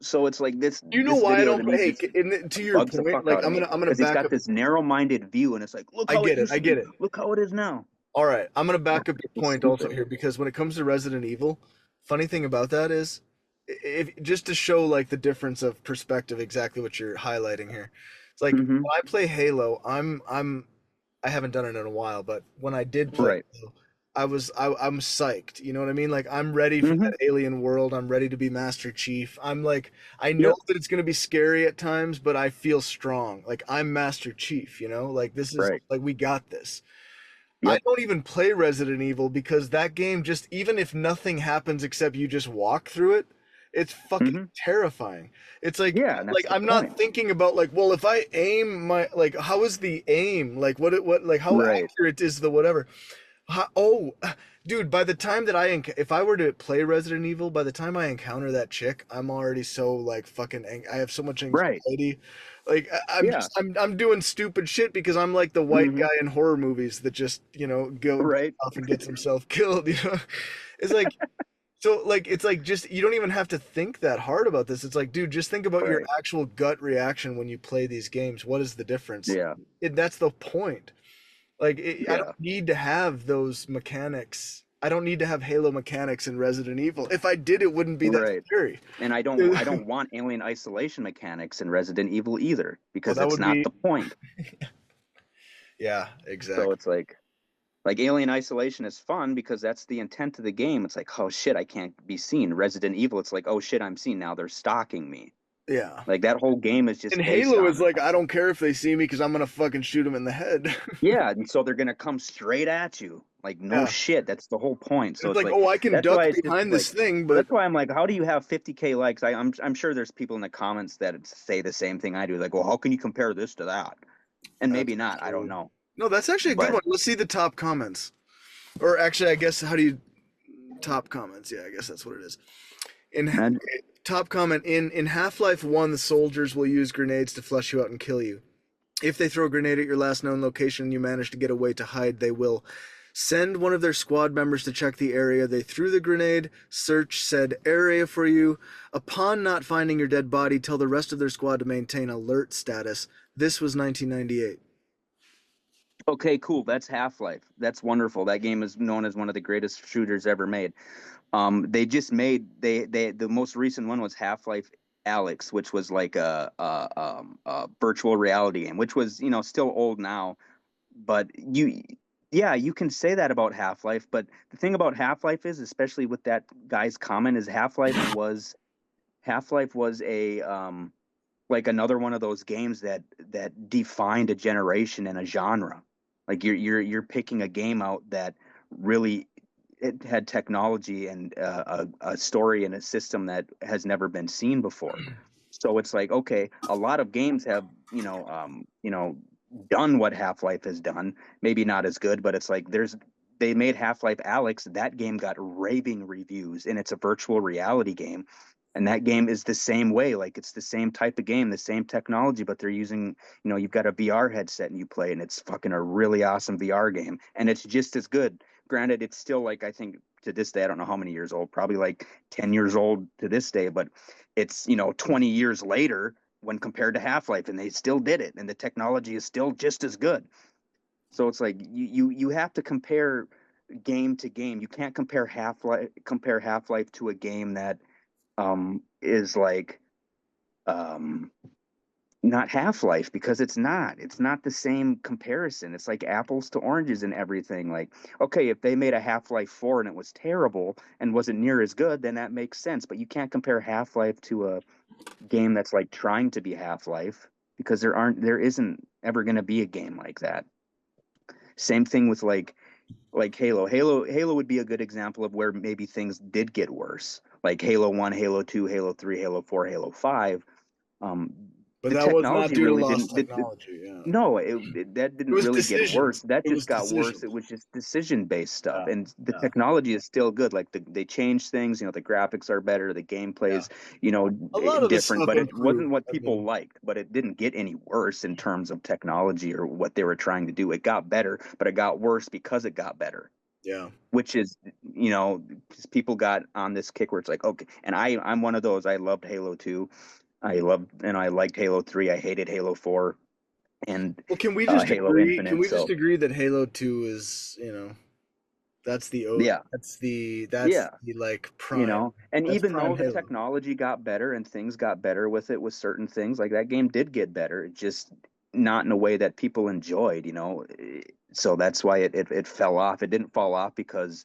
so it's like this. You know this why I video don't to me play? just To your bugs the point, fuck like out of me I'm gonna because he's back got up. this narrow-minded view, and it's like, look I how get it it. used I to get be. it. Look how it is now. All right, I'm gonna back up your It's point also stupid. here, because when it comes to Resident Evil, funny thing about that is, if just to show like the difference of perspective, exactly what you're highlighting here. It's like when I play Halo, I haven't done it in a while, but when I did play Right. Halo, I'm psyched. You know what I mean? Like, I'm ready for that alien world. I'm ready to be Master Chief. I'm like, I know that it's gonna be scary at times, but I feel strong. Like, I'm Master Chief. Like, this is Right. like, we got this. Yep. I don't even play Resident Evil because that game, just even if nothing happens except you just walk through it, it's fucking terrifying. It's like, Yeah, and that's the I'm point. not thinking about like, well, if I aim my, like, how is the aim? Like, like, how Right. accurate is the whatever? Dude, by the time that if I were to play Resident Evil, by the time I encounter that chick, I'm already so like fucking I have so much Right. anxiety. Like, I'm doing stupid shit because I'm like the white guy in horror movies that just, go off and gets himself killed, It's like, so like, it's like, just, you don't even have to think that hard about this. It's like, dude, just think about your actual gut reaction when you play these games. What is the difference? Yeah. That's the point. Like, I don't need to have those mechanics. I don't need to have Halo mechanics in Resident Evil. If I did, it wouldn't be that scary. And I don't want alien isolation mechanics in Resident Evil either, because that that's would not be the point. Yeah, exactly. So it's like alien isolation is fun because that's the intent of the game. It's like, oh shit, I can't be seen. Resident Evil, it's like, oh shit, I'm seen now. They're stalking me. Yeah. Like, that whole game is just And based Halo on is like, I don't care if they see me because I'm gonna fucking shoot them in the head. Yeah, and so they're gonna come straight at you. Like, no shit, that's the whole point. So it's like, oh, I can duck behind this thing, but that's why I'm like, how do you have 50K likes? I'm sure there's people in the comments that say the same thing I do. Like, well, how can you compare this to that? And maybe not. I don't know. No, that's actually a good one. Let's see the top comments. Or actually, I guess, how do you top comments? Yeah, I guess that's what it is. Top comment, in Half-Life 1, the soldiers will use grenades to flush you out and kill you. If they throw a grenade at your last known location and you manage to get away to hide, they will send one of their squad members to check the area they threw the grenade, search said area for you. Upon not finding your dead body, tell the rest of their squad to maintain alert status. This was 1998. Okay, cool. That's Half-Life. That's wonderful. That game is known as one of the greatest shooters ever made. They just made the most recent one was Half-Life Alyx, which was like a virtual reality game, which was, still old now, but you can say that about Half-Life. But the thing about Half-Life is, especially with that guy's comment, is Half-Life was a like another one of those games that defined a generation and a genre. Like, you're picking a game out that really, it had technology and a story and a system that has never been seen before. So it's like, okay, a lot of games have done what Half-Life has done. Maybe not as good, but it's like they made Half-Life Alyx. That game got raving reviews, and it's a virtual reality game. And that game is the same way. Like, it's the same type of game, the same technology, but they're using, you've got a VR headset and you play, and it's fucking a really awesome VR game. And it's just as good. Granted, it's still like, I think to this day, I don't know how many years old, probably like 10 years old to this day, but it's, 20 years later when compared to Half-Life, and they still did it. And the technology is still just as good. So it's like, you have to compare game to game. You can't compare Half-Life to a game that, is like, Not Half-Life, because it's not the same comparison. It's like apples to oranges and everything. Like, okay, if they made a Half-Life 4 and it was terrible and wasn't near as good, then that makes sense. But you can't compare Half-Life to a game that's like trying to be Half-Life, because there isn't ever going to be a game like that. Same thing with like Halo. Halo would be a good example of where maybe things did get worse. Like Halo 1, Halo 2, Halo 3, Halo 4, Halo 5. But the that was not technology due to really lost didn't. technology. Yeah. No, that didn't was really get decisions. worse. That It just was got worse. decisions. It was just decision-based stuff, Yeah, and the yeah. technology is still good. Like they changed things. You know, the graphics are better. The gameplay is, A lot of the different. stuff But it improved. wasn't what I people mean, liked. But it didn't get any worse in terms of technology or what they were trying to do. It got better, but it got worse because it got better. yeah. Which is, 'cause people got on this kick where it's like, okay, and I'm one of those. I loved Halo 2. I liked Halo 3. I hated Halo 4 and Well, can we just Halo agree? Can Infinite. we just So agree that Halo 2 is, that's the yeah, that's the like prime. and That's even prime though the Halo. technology got better and things got better with it, with certain things, like that game did get better, just not in a way that people enjoyed. So that's why it fell off. It didn't fall off because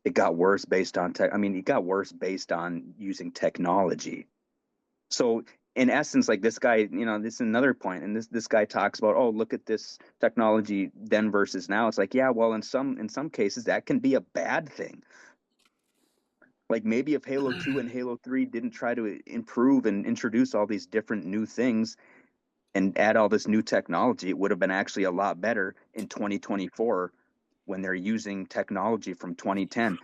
it got worse based on tech. I mean, it got worse based on using technology. So in essence, like this guy, this is another point, and this guy talks about, oh, look at this technology then versus now. It's like, yeah, well, in some cases that can be a bad thing. Like maybe if Halo 2 and Halo 3 didn't try to improve and introduce all these different new things and add all this new technology, it would have been actually a lot better in 2024 when they're using technology from 2010.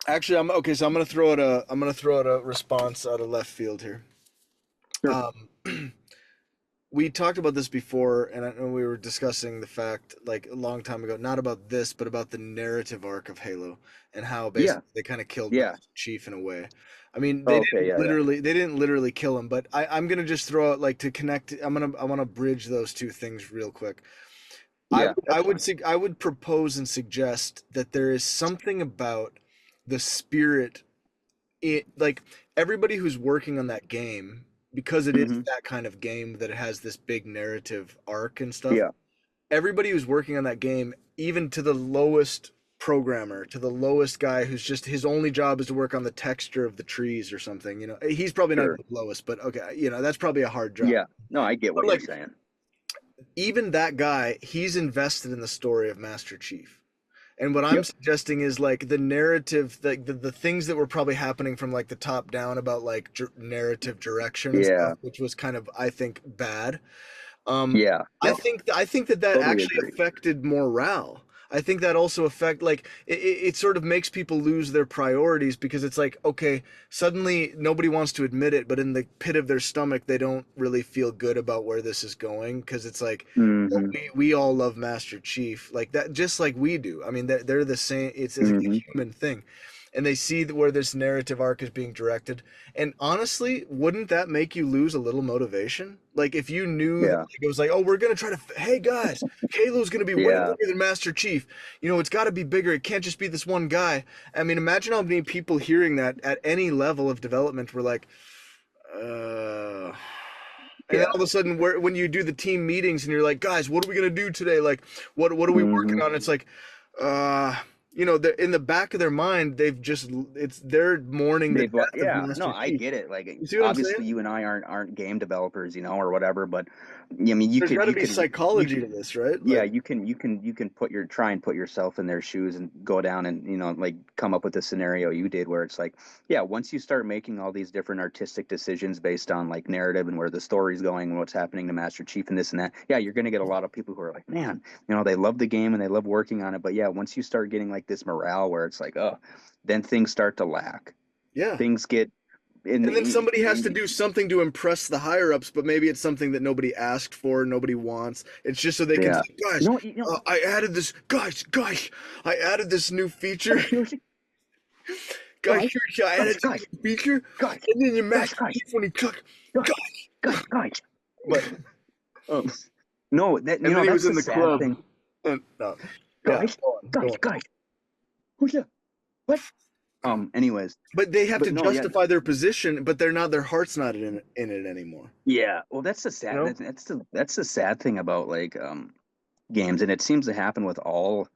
Actually, so I'm gonna throw out a response out of left field here. Sure. We talked about this before, and I know we were discussing the fact, like a long time ago, not about this, but about the narrative arc of Halo and how basically they kind of killed Master Chief in a way. I mean, they didn't literally kill him, but I'm gonna just throw out, like, to connect. I want to bridge those two things real quick. Yeah, I would propose and suggest that there is something about the spirit, like everybody who's working on that game, because it is that kind of game that it has this big narrative arc and stuff. Yeah. Everybody who's working on that game, even to the lowest programmer, to the lowest guy who's just, his only job is to work on the texture of the trees or something, he's probably not the lowest, but okay, that's probably a hard job. Yeah, no, I get what you're saying. Even that guy, he's invested in the story of Master Chief. And what I'm suggesting is, like, the narrative, like the things that were probably happening from like the top down about like narrative direction and stuff, which was kind of, I think, bad. I think that totally actually affected morale. I think that also it sort of makes people lose their priorities, because it's like, okay, suddenly nobody wants to admit it, but in the pit of their stomach, they don't really feel good about where this is going, because it's like, we all love Master Chief, like that, just like we do. I mean, they're the same. It's a human thing. And they see where this narrative arc is being directed. And honestly, wouldn't that make you lose a little motivation? Like, if you knew that, like, it was like, oh, we're going to try to, hey guys, Halo's going to be way bigger than Master Chief. It's got to be bigger. It can't just be this one guy. I mean, imagine how many people hearing that at any level of development were like, and then all of a sudden, when you do the team meetings and you're like, guys, what are we going to do today? Like, what are we working on? It's like, in the back of their mind, they're mourning the death of Master Chief. I get it. Like, you obviously, you and I aren't game developers, or whatever. But I mean, there's got to be psychology to this, right? Like, you can try and put yourself in their shoes and go down and like come up with a scenario you did where it's like, once you start making all these different artistic decisions based on like narrative and where the story's going and what's happening to Master Chief and this and that, you're going to get a lot of people who are like, man, they love the game and they love working on it, but once you start getting like this morale where it's like, oh, then things start to lack. Things get. And then somebody has to do something to impress the higher ups, but maybe it's something that nobody asked for, nobody wants. It's just so they can say, guys, I added this. Guys, I added this new feature. Guys, I added this new feature. And then your Master Chief when he took. Guys. But no, that and then he was in the club. Thing. No. Guys. Who's that? What? Anyways, But they have but to no, yeah, justify their position, but they're not. Their heart's not in it anymore. yeah. Well, that's the sad. You know? That's the sad thing about like games, and it seems to happen with all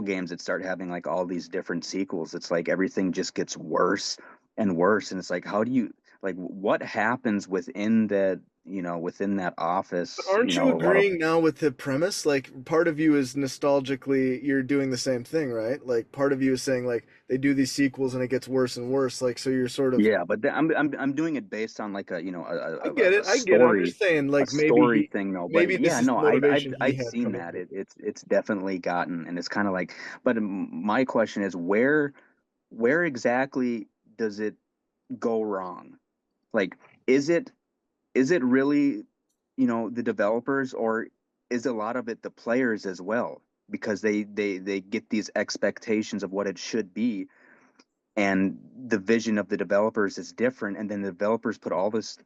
games that start having like all these different sequels. It's like everything just gets worse and worse, and it's like how do you like what happens within that within that But office? aren't you A lot of agreeing now with the premise? Like, part of you is nostalgically, you're doing the same thing, right? Like, part of you is saying, like, they do these sequels and it gets worse and worse. Like, so you're sort of. yeah, but I'm doing it based on like a I get it. a I get it. I'm just story saying, a like, story thing though. But maybe this yeah, is no, the motivation he I'd had seen coming that in. it's definitely gotten, and it's kind of like. But my question is where exactly does it go wrong? Like, is it really, the developers, or is a lot of it the players as well? Because they get these expectations of what it should be, and the vision of the developers is different, and then the developers put all this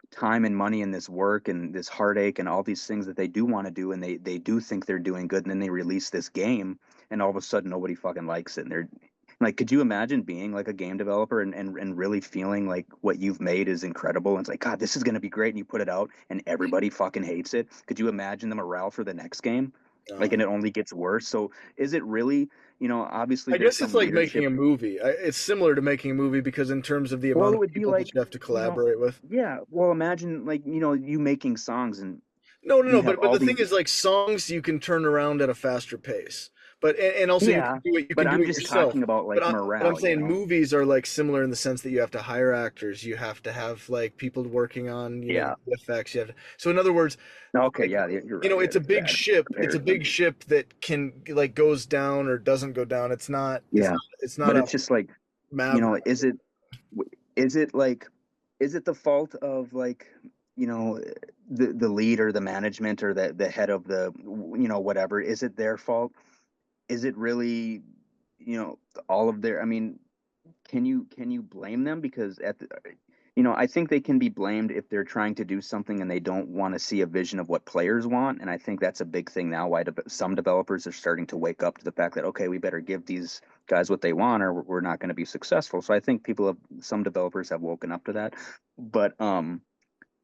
time and money and this work and this heartache and all these things that they do want to do, and they do think they're doing good, and then they release this game, and all of a sudden nobody fucking likes it, and they're like, could you imagine being like a game developer and really feeling like what you've made is incredible, and it's like, God, this is going to be great, and you put it out and everybody fucking hates it? Could you imagine the morale for the next game? Like, and it only gets worse. So is it really, obviously I there's guess it's some like making leadership. a movie. It's similar to making a movie because in terms of the Well, amount it of would be people that like, you have to collaborate with. yeah, well, imagine like, you making songs, and No, no, you no. have But all the these. thing is, like, songs you can turn around at a faster pace. But and also you Yeah, can do it. You but can do I'm it just yourself. talking about like But I'm morale, saying movies are like similar in the sense that you have to hire actors. You have to have like people working on Yeah. the effects. You have to, so in other words, Okay, like, yeah, you're right. Yeah, it's a that's a big bad ship. It's a big comparison. ship that can like goes down or doesn't go down. It's not. Yeah, It's not but a it's just like, Maverick. is it like, is it the fault of like, the lead or the management or the head of the, whatever? Is it their fault? Is it really, all of their? I mean, can you blame them? Because I think they can be blamed if they're trying to do something and they don't want to see a vision of what players want. And I think that's a big thing now. Why some developers are starting to wake up to the fact that, okay, we better give these guys what they want, or we're not going to be successful. So I think some developers have woken up to that. But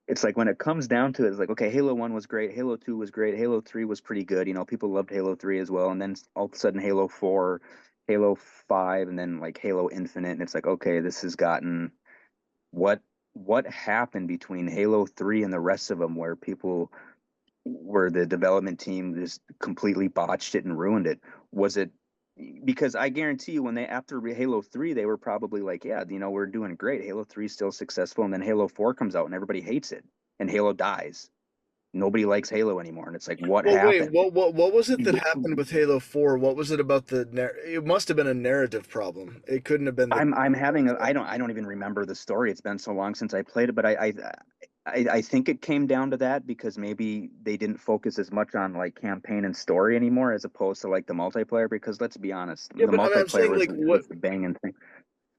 it's like when it comes down to it, it's like, okay, Halo 1 was great, Halo 2 was great, Halo 3 was pretty good. People loved Halo 3 as well. And then all of a sudden Halo 4, Halo 5, and then like Halo Infinite, and it's like, okay, this has gotten what happened between Halo 3 and the rest of them, where the development team just completely botched it and ruined it? Was it because I guarantee you when after Halo 3 they were probably like, yeah, we're doing great. Halo 3 is still successful, and then Halo 4 comes out and everybody hates it, and Halo dies. Nobody likes Halo anymore, and it's like, what Well, wait, happened? what was it that happened with Halo 4? What was it about it must have been a narrative problem. It couldn't have been the I'm having I don't even remember the story. It's been so long since I played it, but I think it came down to that, because maybe they didn't focus as much on like campaign and story anymore as opposed to like the multiplayer, because let's be honest, Yeah, the but I'm multiplayer saying like what was the banging thing.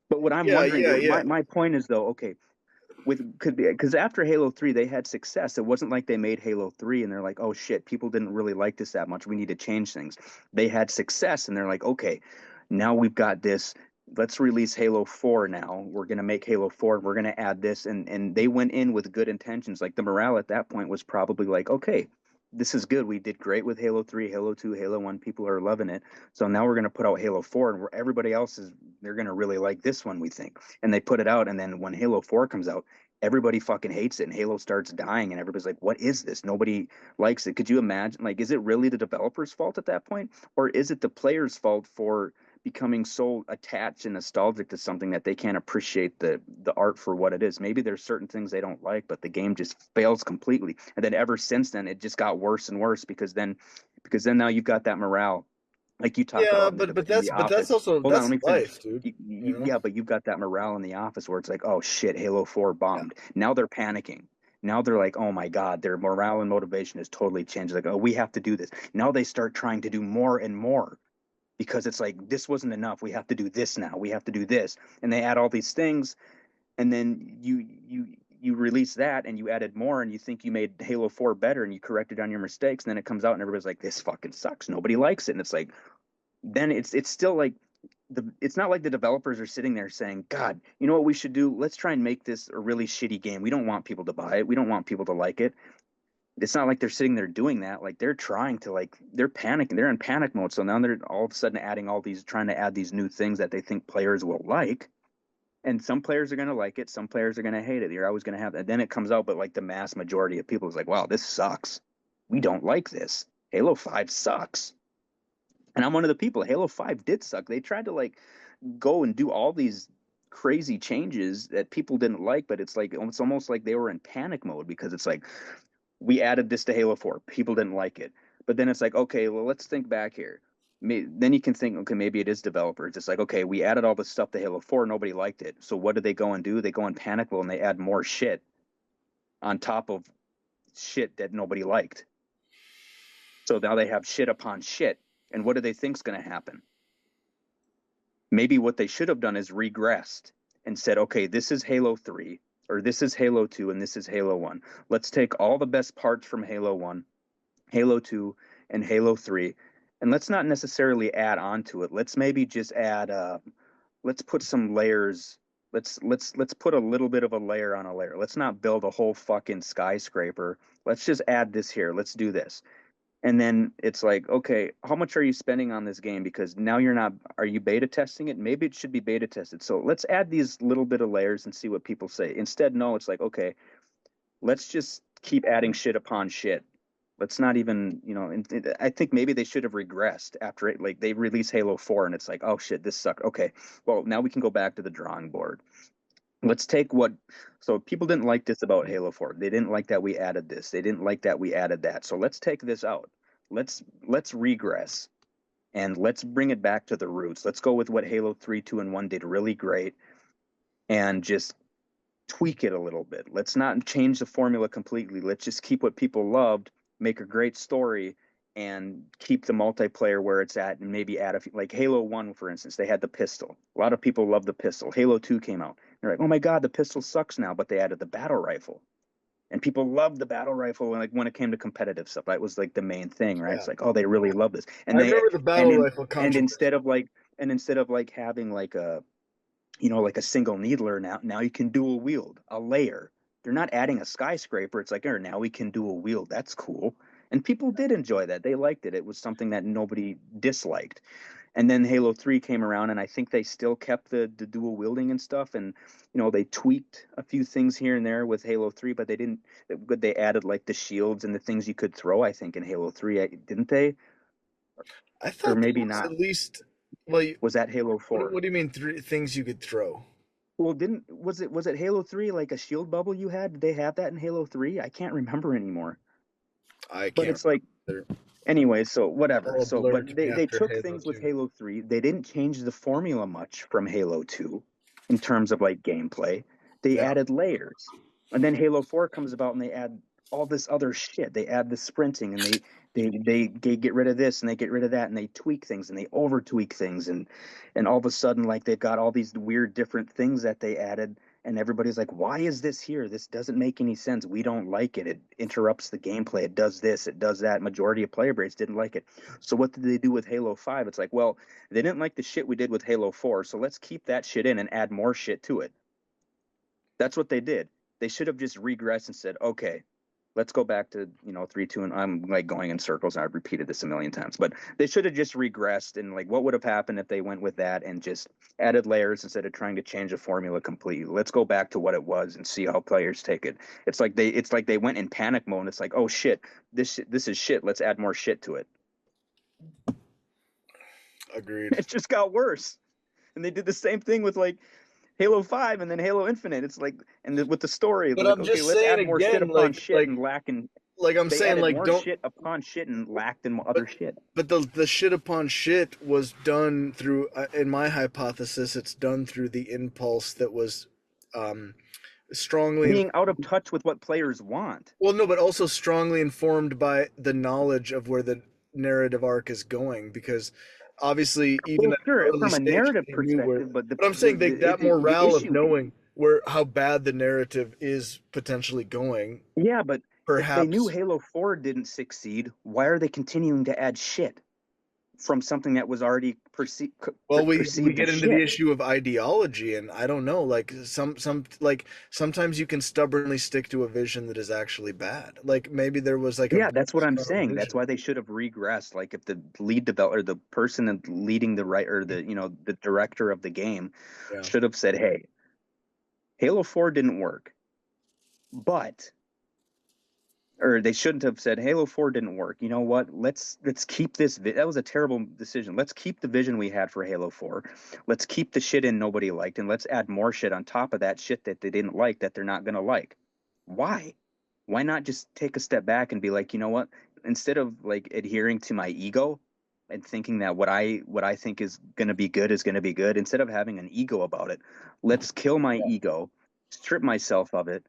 But what I'm Yeah, wondering, yeah, yeah. my point is though, okay, could be because after Halo 3 they had success. It wasn't like they made Halo 3 and they're like, oh shit, people didn't really like this that much, we need to change things. They had success and they're like, okay, now we've got this, let's release Halo 4. Now we're going to make Halo 4 and we're going to add this, and they went in with good intentions. Like the morale at that point was probably like, okay, this is good, we did great with Halo 3, Halo 2, Halo 1, people are loving it, so now we're going to put out Halo 4, and where everybody else is, they're going to really like this one, we think. And they put it out, and then when Halo 4 comes out, everybody fucking hates it, and Halo starts dying, and everybody's like, what is this? Nobody likes it. Could you imagine, like, is it really the developers' fault at that point, or is it the players' fault for becoming so attached and nostalgic to something that they can't appreciate the art for what it is? Maybe there's certain things they don't like, but the game just fails completely. And then ever since then, it just got worse and worse, because then now you've got that morale, like you talked Yeah, about but in the that's office. also Hold on, let that's me finish. life, dude. You know? Yeah, but you've got that morale in the office where it's like, oh shit, Halo 4 bombed. Now they're panicking. Now they're like, oh my God, their morale and motivation has totally changed. Like, oh, we have to do this. Now they start trying to do more and more, because it's like, this wasn't enough. We have to do this now. We have to do this. And they add all these things, and then you release that and you added more, and you think you made Halo 4 better and you corrected on your mistakes, and then it comes out and everybody's like, this fucking sucks. Nobody likes it. And it's like, then it's still like, it's not like the developers are sitting there saying, God, you know what we should do? Let's try and make this a really shitty game. We don't want people to buy it. We don't want people to like it. It's not like they're sitting there doing that. Like they're trying to they're panicking. They're in panic mode. So now they're all of a sudden trying to add these new things that they think players will like. And some players are going to like it. Some players are going to hate it. You're always going to have that. Then it comes out, but like the mass majority of people is like, wow, this sucks. We don't like this. Halo 5 sucks. And I'm one of the people. Halo 5 did suck. They tried to go and do all these crazy changes that people didn't like, but it's almost like they were in panic mode because it's like, we added this to Halo 4. People didn't like it. But then it's like, okay, well, let's think back here. Then you can think, okay, maybe it is developers. It's like, okay, we added all this stuff to Halo 4. Nobody liked it. So what do they go and do? They go in panic mode and they add more shit on top of shit that nobody liked. So now they have shit upon shit. And what do they think is going to happen? Maybe what they should have done is regressed and said, okay, this is Halo 3, or this is Halo 2, and this is Halo 1. Let's take all the best parts from Halo 1, Halo 2, and Halo 3, and let's not necessarily add on to it. Let's maybe just add, let's put some layers. Let's put a little bit of a layer on a layer. Let's not build a whole fucking skyscraper. Let's just add this here. Let's do this. And then it's like, okay, how much are you spending on this game? Because now are you beta testing it? Maybe it should be beta tested. So let's add these little bit of layers and see what people say. Instead, no, it's like, okay, let's just keep adding shit upon shit. Let's not even, I think maybe they should have regressed after it. Like they release Halo 4 and it's like, oh shit, this sucked. Okay, well, now we can go back to the drawing board. Let's take so people didn't like this about Halo 4. They didn't like that we added this. They didn't like that we added that. So let's take this out. Let's regress and let's bring it back to the roots. Let's go with what Halo 3, 2, and 1 did really great and just tweak it a little bit. Let's not change the formula completely. Let's just keep what people loved, make a great story, and keep the multiplayer where it's at, and maybe add like Halo 1, for instance, they had the pistol. A lot of people love the pistol. Halo 2 came out. They're like, oh my God, the pistol sucks now, but they added the battle rifle. And people loved the battle rifle when it came to competitive stuff. That was like the main thing, right? Yeah. It's like, oh, they really love this. And I remember the battle rifle controversy. And instead of having like a single needler, now you can dual wield a layer. They're not adding a skyscraper. It's like, now we can dual wield. That's cool. And people did enjoy that. They liked it. It was something that nobody disliked. And then Halo 3 came around, and I think they still kept the dual wielding and stuff. And, they tweaked a few things here and there with Halo 3, but they added like the shields and the things you could throw, I think, in Halo 3, didn't they? I thought, or maybe not. At least, was that Halo 4? What do you mean things you could throw? Well, was it Halo 3 like a shield bubble you had? Did they have that in Halo 3? I can't remember anymore. But it's like, anyway, so whatever. But they took things with Halo 3. They didn't change the formula much from Halo 2 in terms of like gameplay. They added layers. And then Halo 4 comes about and they add all this other shit. They add the sprinting and they get rid of this and they get rid of that and they tweak things and they over tweak things and all of a sudden like they've got all these weird different things that they added. And everybody's like, why is this here? This doesn't make any sense. We don't like it. It interrupts the gameplay. It does this. It does that. Majority of player base didn't like it. So what did they do with Halo 5? It's like, well, they didn't like the shit we did with Halo 4, so let's keep that shit in and add more shit to it. That's what they did. They should have just regressed and said, okay, let's go back to 3, 2, and I'm like going in circles and I've repeated this a million times, but they should have just regressed and like what would have happened if they went with that and just added layers instead of trying to change the formula completely. Let's go back to what it was and see how players take it. It's like they went in panic mode. It's like, oh shit, this is shit. Let's add more shit to it. Agreed. It just got worse. And they did the same thing with like Halo 5 and then Halo Infinite. It's like, and with the story, but like, I'm just saying add more again, shit upon shit and lacking. Like I'm saying, like more shit upon shit and lacked in other shit. But the shit upon shit was done through, in my hypothesis, it's done through the impulse that was strongly being out of touch with what players want. Well, no, but also strongly informed by the knowledge of where the narrative arc is going, because. Obviously, even from a narrative perspective, but I'm saying that morale of knowing how bad the narrative is potentially going. Yeah, but perhaps if they knew Halo 4 didn't succeed, why are they continuing to add shit? from something that was already perceived Well, we perceived get as into the shit. issue of ideology, and I don't know, like like sometimes you can stubbornly stick to a vision that is actually bad. Like maybe there was like a Yeah, that's what I'm strong saying. That's vision. why they should have regressed. Like if the lead developer, the person leading the right, or the director of the game Yeah. should have said, "Hey, Halo 4 didn't work, but," or they shouldn't have said Halo 4 didn't work. You know what? Let's keep this. That was a terrible decision. Let's keep the vision we had for Halo 4. Let's keep the shit in nobody liked, and let's add more shit on top of that shit that they didn't like that they're not gonna like. Why? Why not just take a step back and be like, you know what? Instead of like adhering to my ego and thinking that what I think is gonna be good is gonna be good, instead of having an ego about it, let's kill my ego, strip myself of it.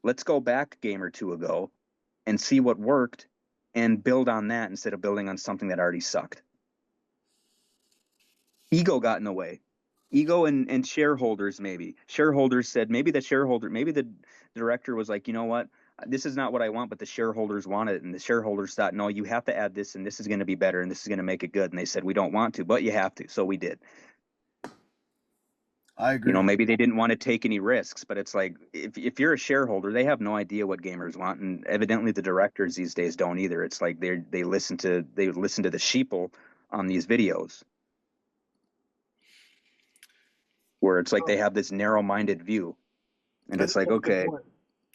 Let's go back a game or two ago and see what worked and build on that instead of building on something that already sucked. Ego got in the way. Ego and shareholders, maybe. Shareholders said, maybe the director was like, you know what? This is not what I want, but the shareholders want it. And the shareholders thought, no, you have to add this, and this is going to be better, and this is going to make it good. And they said, we don't want to, but you have to. So we did. I agree. You know, maybe they didn't want to take any risks, but it's like, if you're a shareholder, they have no idea what gamers want, and evidently the directors these days don't either. It's like they listen to the sheeple on these videos, where it's like they have this narrow-minded view, and it's like, okay,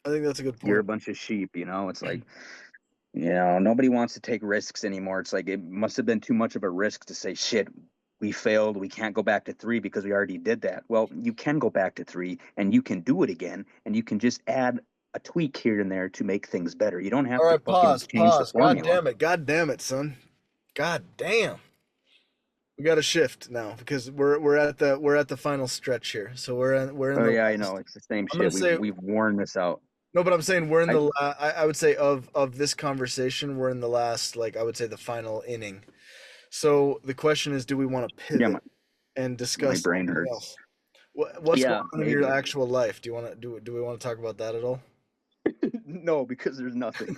I think that's a good point. you're a bunch of sheep, you know. It's like, you know, nobody wants to take risks anymore. It's like, it must have been too much of a risk to say, shit, we failed, we can't go back to 3 because we already did that. Well, you can go back to 3 and you can do it again, and you can just add a tweak here and there to make things better. You don't have All to right, fucking change the formula. God damn it, son. God damn. We got to shift now because we're at the final stretch here. So we're in Oh the yeah, I last, know, it's the same I'm gonna shit. say We've worn this out. no, but I'm saying we're in the I would say of this conversation, we're in the last, like I would say the final inning. So the question is, do we want to pivot and discuss my brain something hurts. else? What's Yeah, going on in maybe. your actual life? Do you want to do we want to talk about that at all? No, because there's nothing.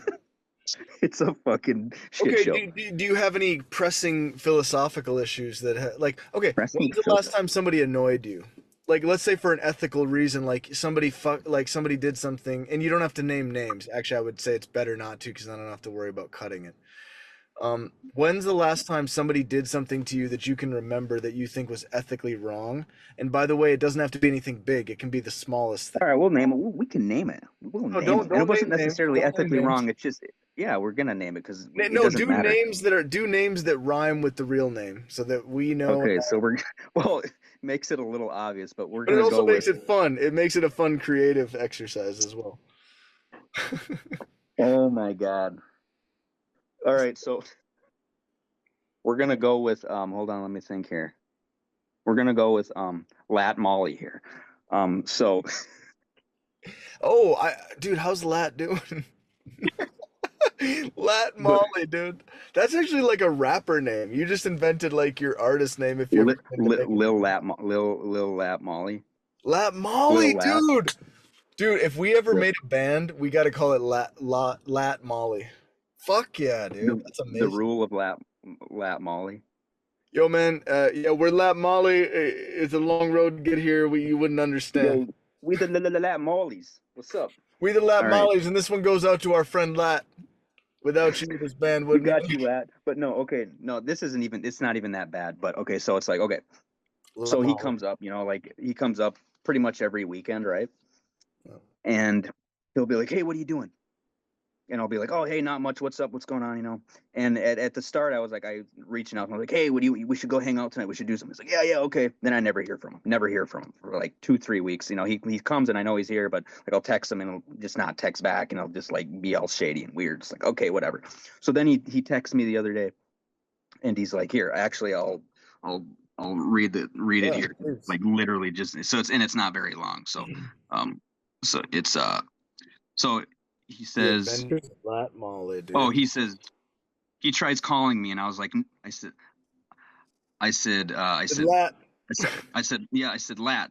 It's a fucking shit show. Do you have any pressing philosophical issues that like okay, Pressing when's the last time somebody annoyed you? Like let's say for an ethical reason, like somebody did something, and you don't have to name names. Actually, I would say it's better not to, because then I don't have to worry about cutting it. When's the last time somebody did something to you that you can remember that you think was ethically wrong? And by the way, it doesn't have to be anything big. It can be the smallest thing. All right, we'll name it. We can name it. We'll name it. And it wasn't necessarily ethically wrong. It's just, yeah, we're gonna name it because it doesn't matter. Do names that rhyme with the real name so that we know. Okay, so well, it makes it a little obvious, but we're But it gonna also go makes with. it fun. It makes it a fun, creative exercise as well. Oh my god! All right, so we're gonna go with hold on, let me think here. We're gonna go with Lat Molly here. So. Oh, dude, how's Lat doing? Lat Molly, dude. That's actually like a rapper name. You just invented like your artist name if you're Lil Lat Molly. Lat Molly, dude. Dude, if we ever made a band, we got to call it Lat Molly. Fuck yeah, dude. That's amazing. The rule of Lat Molly. Yo, man, yeah, we're Lat Molly. It's a long road to get here. You wouldn't understand. Yo, we the Lat Mollies. What's up? We the Lat Mollies, and this one goes out to our friend Lat. Without you, this band wouldn't. We got you, Lat. But no, okay, no, this isn't even. It's not even that bad. But okay, so it's like okay, so he comes up, you know, like he comes up pretty much every weekend, right? And he'll be like, "Hey, what are you doing?" And I'll be like, "Oh, hey, not much. What's up? What's going on?" You know. And at the start, I was like, reaching out, and I was like, "Hey, we should go hang out tonight. We should do something." He's like, "Yeah, okay." Then I never hear from him. Never hear from him for like 2-3 weeks. You know, he comes and I know he's here, but like I'll text him and he'll just not text back, and I'll just like be all shady and weird. It's like, okay, whatever. So then he texted me the other day, and he's like, "Here, actually, I'll read it here, like literally just so it's not very long. So so it's so he says, Lat Molly, dude. oh, he says he tries calling me, and I was like, I said yeah, I said Lat,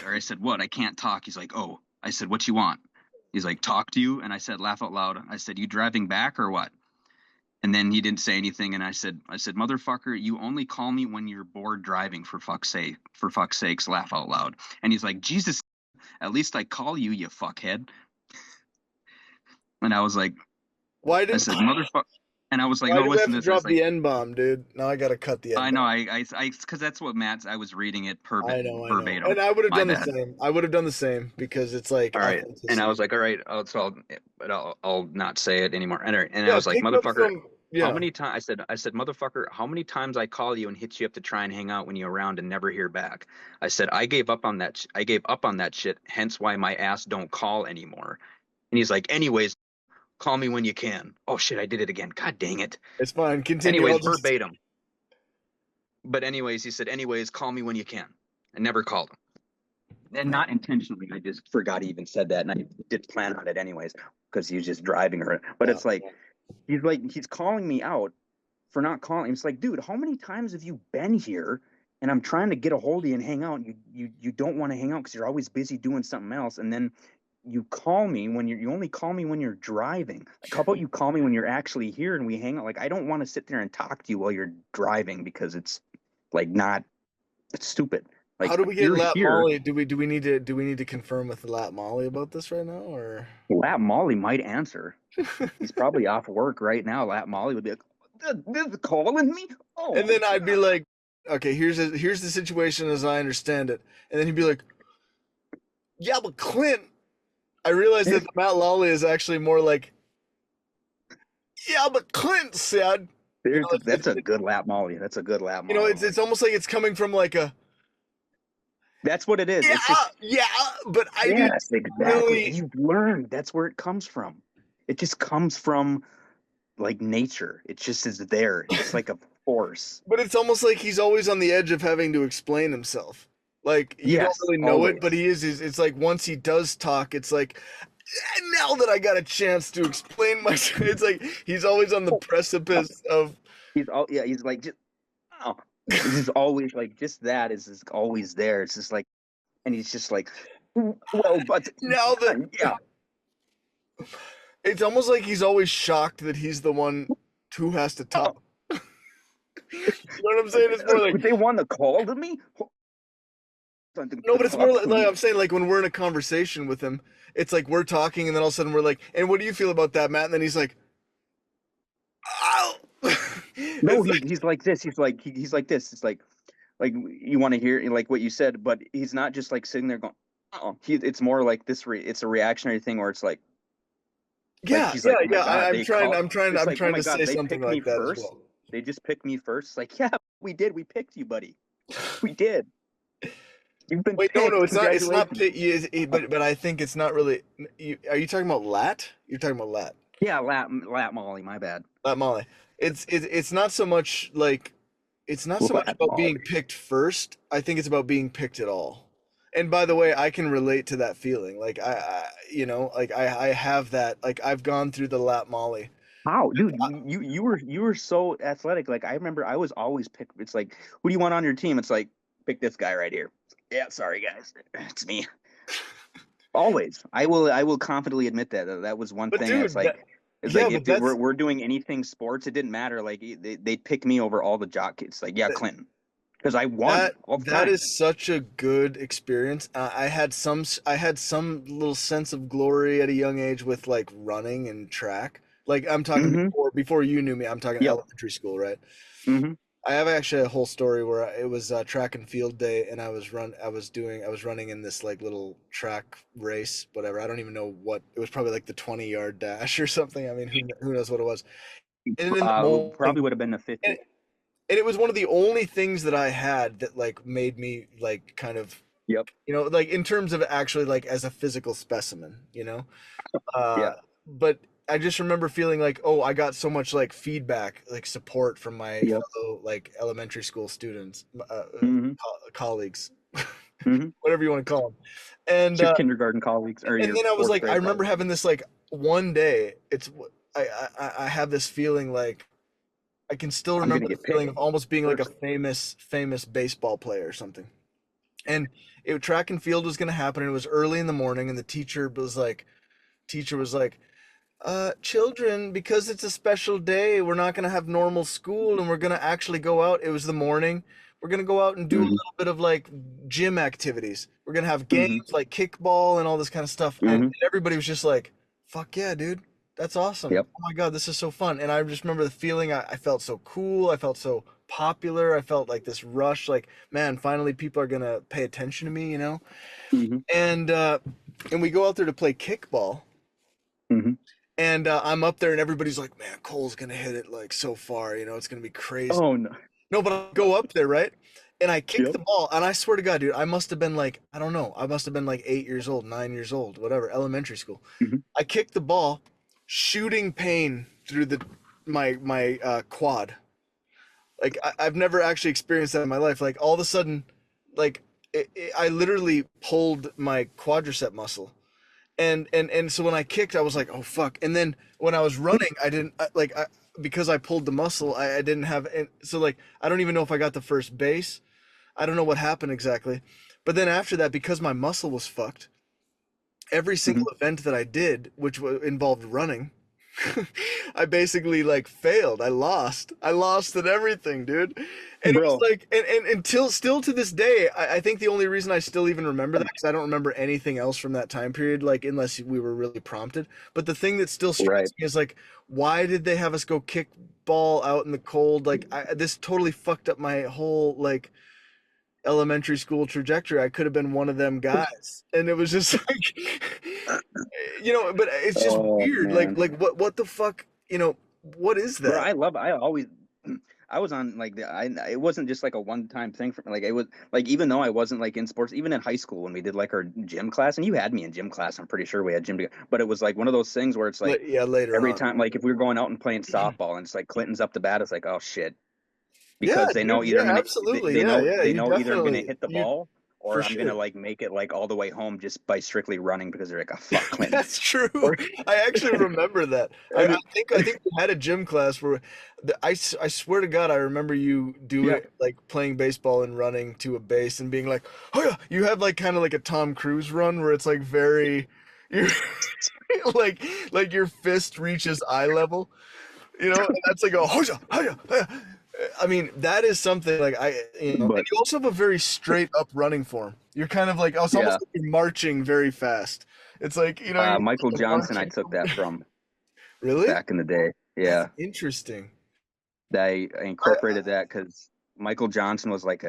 or I said what? I can't talk. He's like, oh. I said, what you want? He's like, talk to you. And I said, laugh out loud. I said, you driving back or what? And then he didn't say anything, and I said, motherfucker, you only call me when you're bored driving, for fuck's sakes, laugh out loud. And he's like, Jesus, at least I call you, you fuckhead. And I was like, why didn't I said, motherfucker. And I was like, why no, do we listen have to to this. drop the N-bomb, dude? Now I gotta cut the N-bomb. I know, I because that's what I was reading it verbatim. And I would have My done bad. the same. I would have done the same because it's like All right. And I was like, all right, I'll not say it anymore. And I was like, motherfucker, how many times I said, motherfucker, how many times I call you and hit you up to try and hang out when you're around and never hear back? I said, I gave up on that shit, hence why my ass don't call anymore. And he's like, anyways, call me when you can. Oh shit, I did it again. God dang it. It's fine. Continue. Anyways, verbatim. But anyways, he said, anyways, call me when you can. I never called him. And not intentionally. I just forgot he even said that. And I did plan on it anyways because he was just driving her. But it's like, he's calling me out for not calling. It's like, dude, how many times have you been here and I'm trying to get a hold of you and hang out? And you don't want to hang out because you're always busy doing something else. And then you call me when you only call me when you're driving. Like, how about you call me when you're actually here and we hang out? Like, I don't want to sit there and talk to you while you're driving because it's like it's stupid. Like, how do we get Lat Molly? Do we need to confirm with Lat Molly about this right now, or Lat Molly might answer? He's probably off work right now. Lat Molly would be like, "This is calling me," and then I'd be like, "Okay, here's the situation as I understand it," and then he'd be like, "Yeah, but Clint." I realized that Matt Lawley is actually more like, "Yeah, but Clint said." That's a good Lat Molly. That's a good Lat Molly. You know, it's almost like it's coming from like a. That's what it is. Yeah, it's just, but I yes, didn't exactly. really. You've learned. That's where it comes from. It just comes from like nature. It just is there. It's like a force. But it's almost like he's always on the edge of having to explain himself. Like you don't really know always. it, but he is. It's like once he does talk, it's like now that I got a chance to explain myself. It's like he's always on the precipice of. He's like just. Oh. It's just always like that is just always there. It's just like, and he's just like, well, but now that it's almost like he's always shocked that he's the one who has to talk. You know what I'm saying? It's more like they want to call to me. No, but it's more like I'm saying, like when we're in a conversation with him, it's like we're talking, and then all of a sudden we're like, "And what do you feel about that, Matt?" And then he's like, "Ow." No, he's like this. He's like this. It's like you want to hear like what you said, but he's not just like sitting there going, "Oh." It's more like this. It's a reactionary thing where it's like, I'm trying to say something like that as well. They just picked me first. It's like, yeah, we did. We picked you, buddy. We did. You've been picked. No, it's not picked. But I think it's not really. Are you talking about Lat? You're talking about Lat. Yeah, Lat Molly. My bad. Lat Molly. It's not so much like it's not so much about being picked first. I think it's about being picked at all. And by the way, I can relate to that feeling. Like I have that. Like I've gone through the Lat Molly. How, dude? You were so athletic. Like I remember, I was always picked. It's like, who do you want on your team? It's like, pick this guy right here. Yeah, sorry guys, it's me. Always, I will confidently admit that was one thing. Dude, it's like. If we're doing anything sports, it didn't matter. Like they'd pick me over all the jock kids. Like Clinton, because I won all the time. That is such a good experience. I had some little sense of glory at a young age with like running and track. Like I'm talking before you knew me. I'm talking elementary school, right? Mm-hmm. I have actually a whole story where it was track and field day, and I was running in this like little track race, whatever. I don't even know what it was. Probably like the 20-yard dash or something. I mean, who knows what it was? And probably would have been the 50. And it was one of the only things that I had that like made me like kind of like in terms of actually like as a physical specimen, But I just remember feeling like, oh, I got so much like feedback, like support from my fellow like elementary school students, colleagues, whatever you want to call them, and your kindergarten colleagues. And then I was like, I remember having this like one day. I have this feeling like I can still remember the feeling of almost being like a famous baseball player or something. And track and field was going to happen. And it was early in the morning, and the teacher was like. Children, because it's a special day, we're not going to have normal school and we're going to actually go out. It was the morning. We're going to go out and do a Mm-hmm. little bit of like gym activities. We're going to have games Mm-hmm. like kickball and all this kind of stuff. And Mm-hmm. everybody was just like, fuck yeah, dude. That's awesome. Yep. Oh my God, this is so fun. And I just remember the feeling. I felt so cool. I felt so popular. I felt like this rush, like, man, finally people are going to pay attention to me, you know? Mm-hmm. And we go out there to play kickball. Mm-hmm. And I'm up there, and everybody's like, "Man, Cole's gonna hit it like so far, you know, it's gonna be crazy." Oh no. No, but I go up there, right? And I kick Yep. the ball, and I swear to God, dude, I must have been like, I don't know, I must have been like 8 years old, 9 years old, whatever, elementary school. Mm-hmm. I kicked the ball, shooting pain through my quad. Like I've never actually experienced that in my life. Like all of a sudden, like I literally pulled my quadricep muscle. And so when I kicked, I was like, oh fuck. And then when I was running, I didn't because I pulled the muscle, I didn't have. And so like I don't even know if I got the first base. I don't know what happened exactly. But then after that, because my muscle was fucked, every single event that I did, which involved running, I basically like failed. I lost at everything, dude. And it was Bro. like, and until still to this day, I think the only reason I still even remember that, because I don't remember anything else from that time period, like unless we were really prompted. But the thing that still strikes Right. me is like, why did they have us go kick ball out in the cold? Like this totally fucked up my whole like elementary school trajectory. I could have been one of them guys, and it was just like, you know. But it's just Oh weird. man. Like what the fuck? You know, what is Bro, that? I always I was on like it wasn't just like a one-time thing for me. Like it was like, even though I wasn't like in sports, even in high school when we did like our gym class, and you had me in gym class, I'm pretty sure we had gym together, but it was like one of those things where it's like Yeah, later every on. time, like if we were going out and playing softball and it's like Clinton's up the bat, it's like, oh shit, Yeah, because they know dude. either I'm Yeah, gonna absolutely. they Yeah, know yeah. they You know either I'm gonna definitely hit the you ball or for I'm gonna sure. like make it like all the way home just by strictly running, because they're like, oh fuck, Clinton. That's true. Or- I actually remember that. and I think we had a gym class where I swear to God, I remember you yeah, doing like playing baseball and running to a base and being like, oh yeah, you had like kind of like a Tom Cruise run where it's like very, you're like your fist reaches eye level, you know, and that's like a hoja, hoja, hoja. I mean, that is something like you know, and but you also have a very straight up running form. You're kind of like, it's almost yeah, like you're marching very fast. It's like, you know, you're Michael Johnson, I marching. took that from Really? back in the day. That's Yeah. interesting. I incorporated that because Michael Johnson was like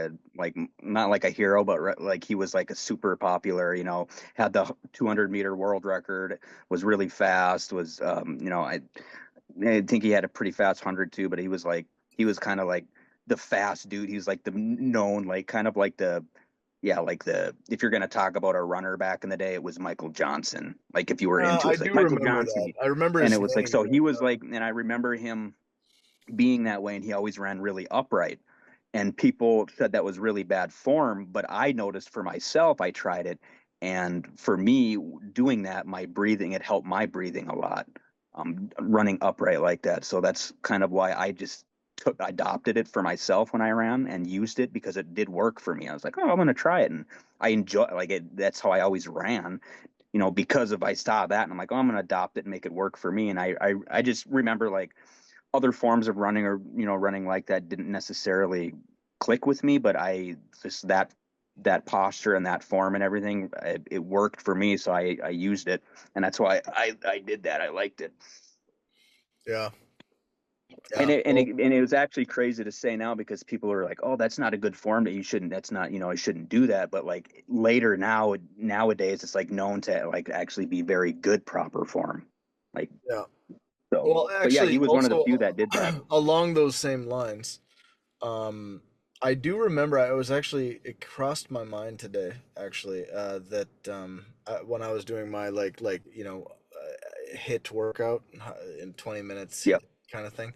not like a hero, but like he was like a super popular, you know, had the 200-meter world record, was really fast, was you know, I think he had a pretty fast 100 too, but he was kind of like the fast dude. He was like the known, like kind of like the, yeah, like if you're gonna talk about a runner back in the day, it was Michael Johnson. Like if you were into it, I it's like do Michael remember that. Johnson. I remember And his it was like, name. so he was like, and I remember him being that way, and he always ran really upright. And people said that was really bad form, but I noticed for myself, I tried it, and for me, doing that, my breathing, it helped my breathing a lot, running upright like that. So that's kind of why I just adopted it for myself when I ran and used it, because it did work for me. I was like, oh, I'm gonna try it, and I enjoy like it. That's how I always ran, you know, because if I saw that and I'm like, oh, I'm gonna adopt it and make it work for me. And I just remember like other forms of running, or you know, running like that didn't necessarily click with me, but I just that posture and that form and everything, it worked for me, so I used it, and that's why I did that. I liked it. Yeah. And Yeah. it was actually crazy to say now, because people are like, oh, that's not a good form, that you shouldn't, that's not, you know, I shouldn't do that. But like later nowadays it's like known to like actually be very good proper form. Like, Yeah. so, Well, but yeah, he actually, was one of the also few that did that. along those same lines, I do remember it crossed my mind today, actually, that when I was doing my you know, hit workout in 20 minutes Yeah. kind of thing.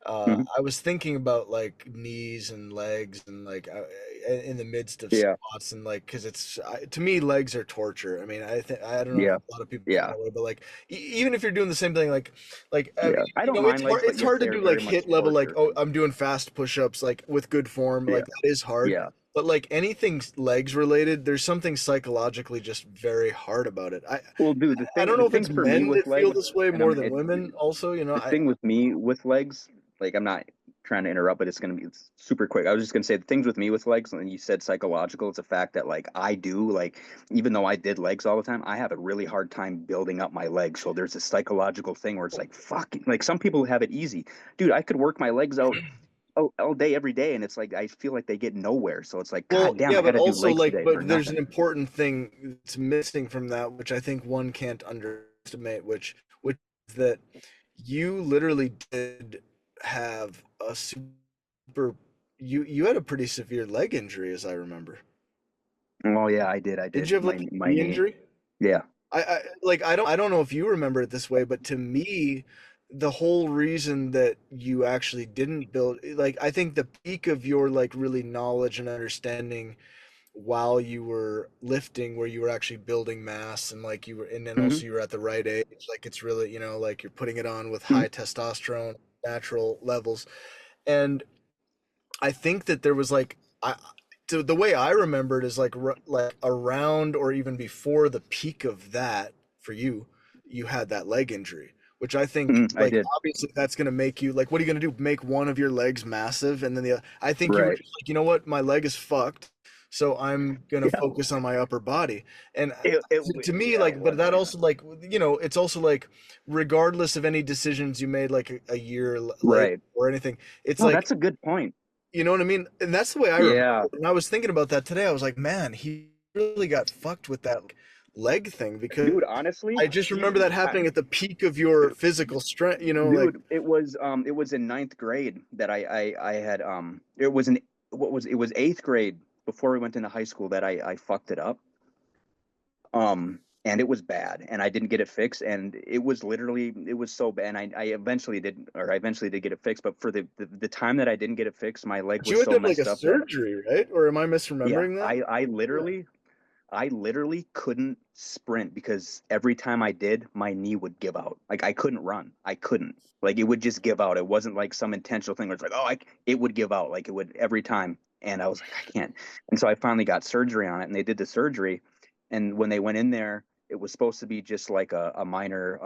Mhm. I was thinking about like knees and legs and like in the midst of Yeah. squats, and like because to me legs are torture. I mean, I don't know Yeah. if a lot of people feel Yeah. that way, but like even if you're doing the same thing, Yeah. I you don't know, mind legs, but it's yes, hard to they're do like very much hit level, like, torture. oh, I'm doing fast push-ups like with good form, Yeah. like that is hard. Yeah. But like anything legs related, there's something psychologically just very hard about it. Well, dude, I don't know if it's for me men with that feel legs, this way and more than women. Also, the thing with me with legs, like I'm not trying to interrupt, but it's super quick. I was just gonna say the things with me with legs, and you said psychological. It's a fact that like I do like even though I did legs all the time, I have a really hard time building up my legs. So there's a psychological thing where it's like fuck, like some people have it easy, dude. I could work my legs out all day every day, and it's like I feel like they get nowhere. So it's like Well, god damn, yeah, I got but to do also legs like, today for but there's an nothing. important thing that's missing from that, which I think one can't underestimate, which is that you literally did have a super, you had a pretty severe leg injury, as I remember. Oh yeah, I Did did you have like my a knee knee. injury? Yeah. I don't know if you remember it this way, but to me, the whole reason that you actually didn't build, like, I think the peak of your like really knowledge and understanding while you were lifting, where you were actually building mass and like you were, and then Hmm. also you were at the right age, like it's really, like you're putting it on with Hmm. high testosterone, natural levels. And I think that there was like to the way I remember it is like like around or even before the peak of that for you, you had that leg injury, which I think I like did. obviously that's gonna make you like what are you gonna do? Make one of your legs massive and then I think you were Right. just like, you know what, my leg is fucked, so I'm gonna Yeah. focus on my upper body. And to me, Yeah, it like, but was. that Yeah. also like it's also like regardless of any decisions you made like a year later Right. or anything, it's No, like that's a good point. you know what I mean? And that's the way I remember Yeah. it. And I was thinking about that today. I was like, man, he really got fucked with that leg thing because Dude, honestly, I just remember that I, happening at the peak of your physical strength, like dude, it was in ninth grade that I had it was in what was it was eighth grade before we went into high school that I fucked it up. And it was bad and I didn't get it fixed and it was literally it was so bad and I eventually did get it fixed, but for the time that I didn't get it fixed, my leg but was you had to so have like a messed up that surgery, right? Or am I yeah, misremembering that? Yeah. I literally couldn't sprint because every time I did, my knee would give out. Like I couldn't run. I couldn't. Like it would just give out. It wasn't like some intentional thing where it's like, oh, it would give out. Like it would every time. And I was like, I can't. And so I finally got surgery on it, and they did the surgery. And when they went in there, it was supposed to be just like a minor,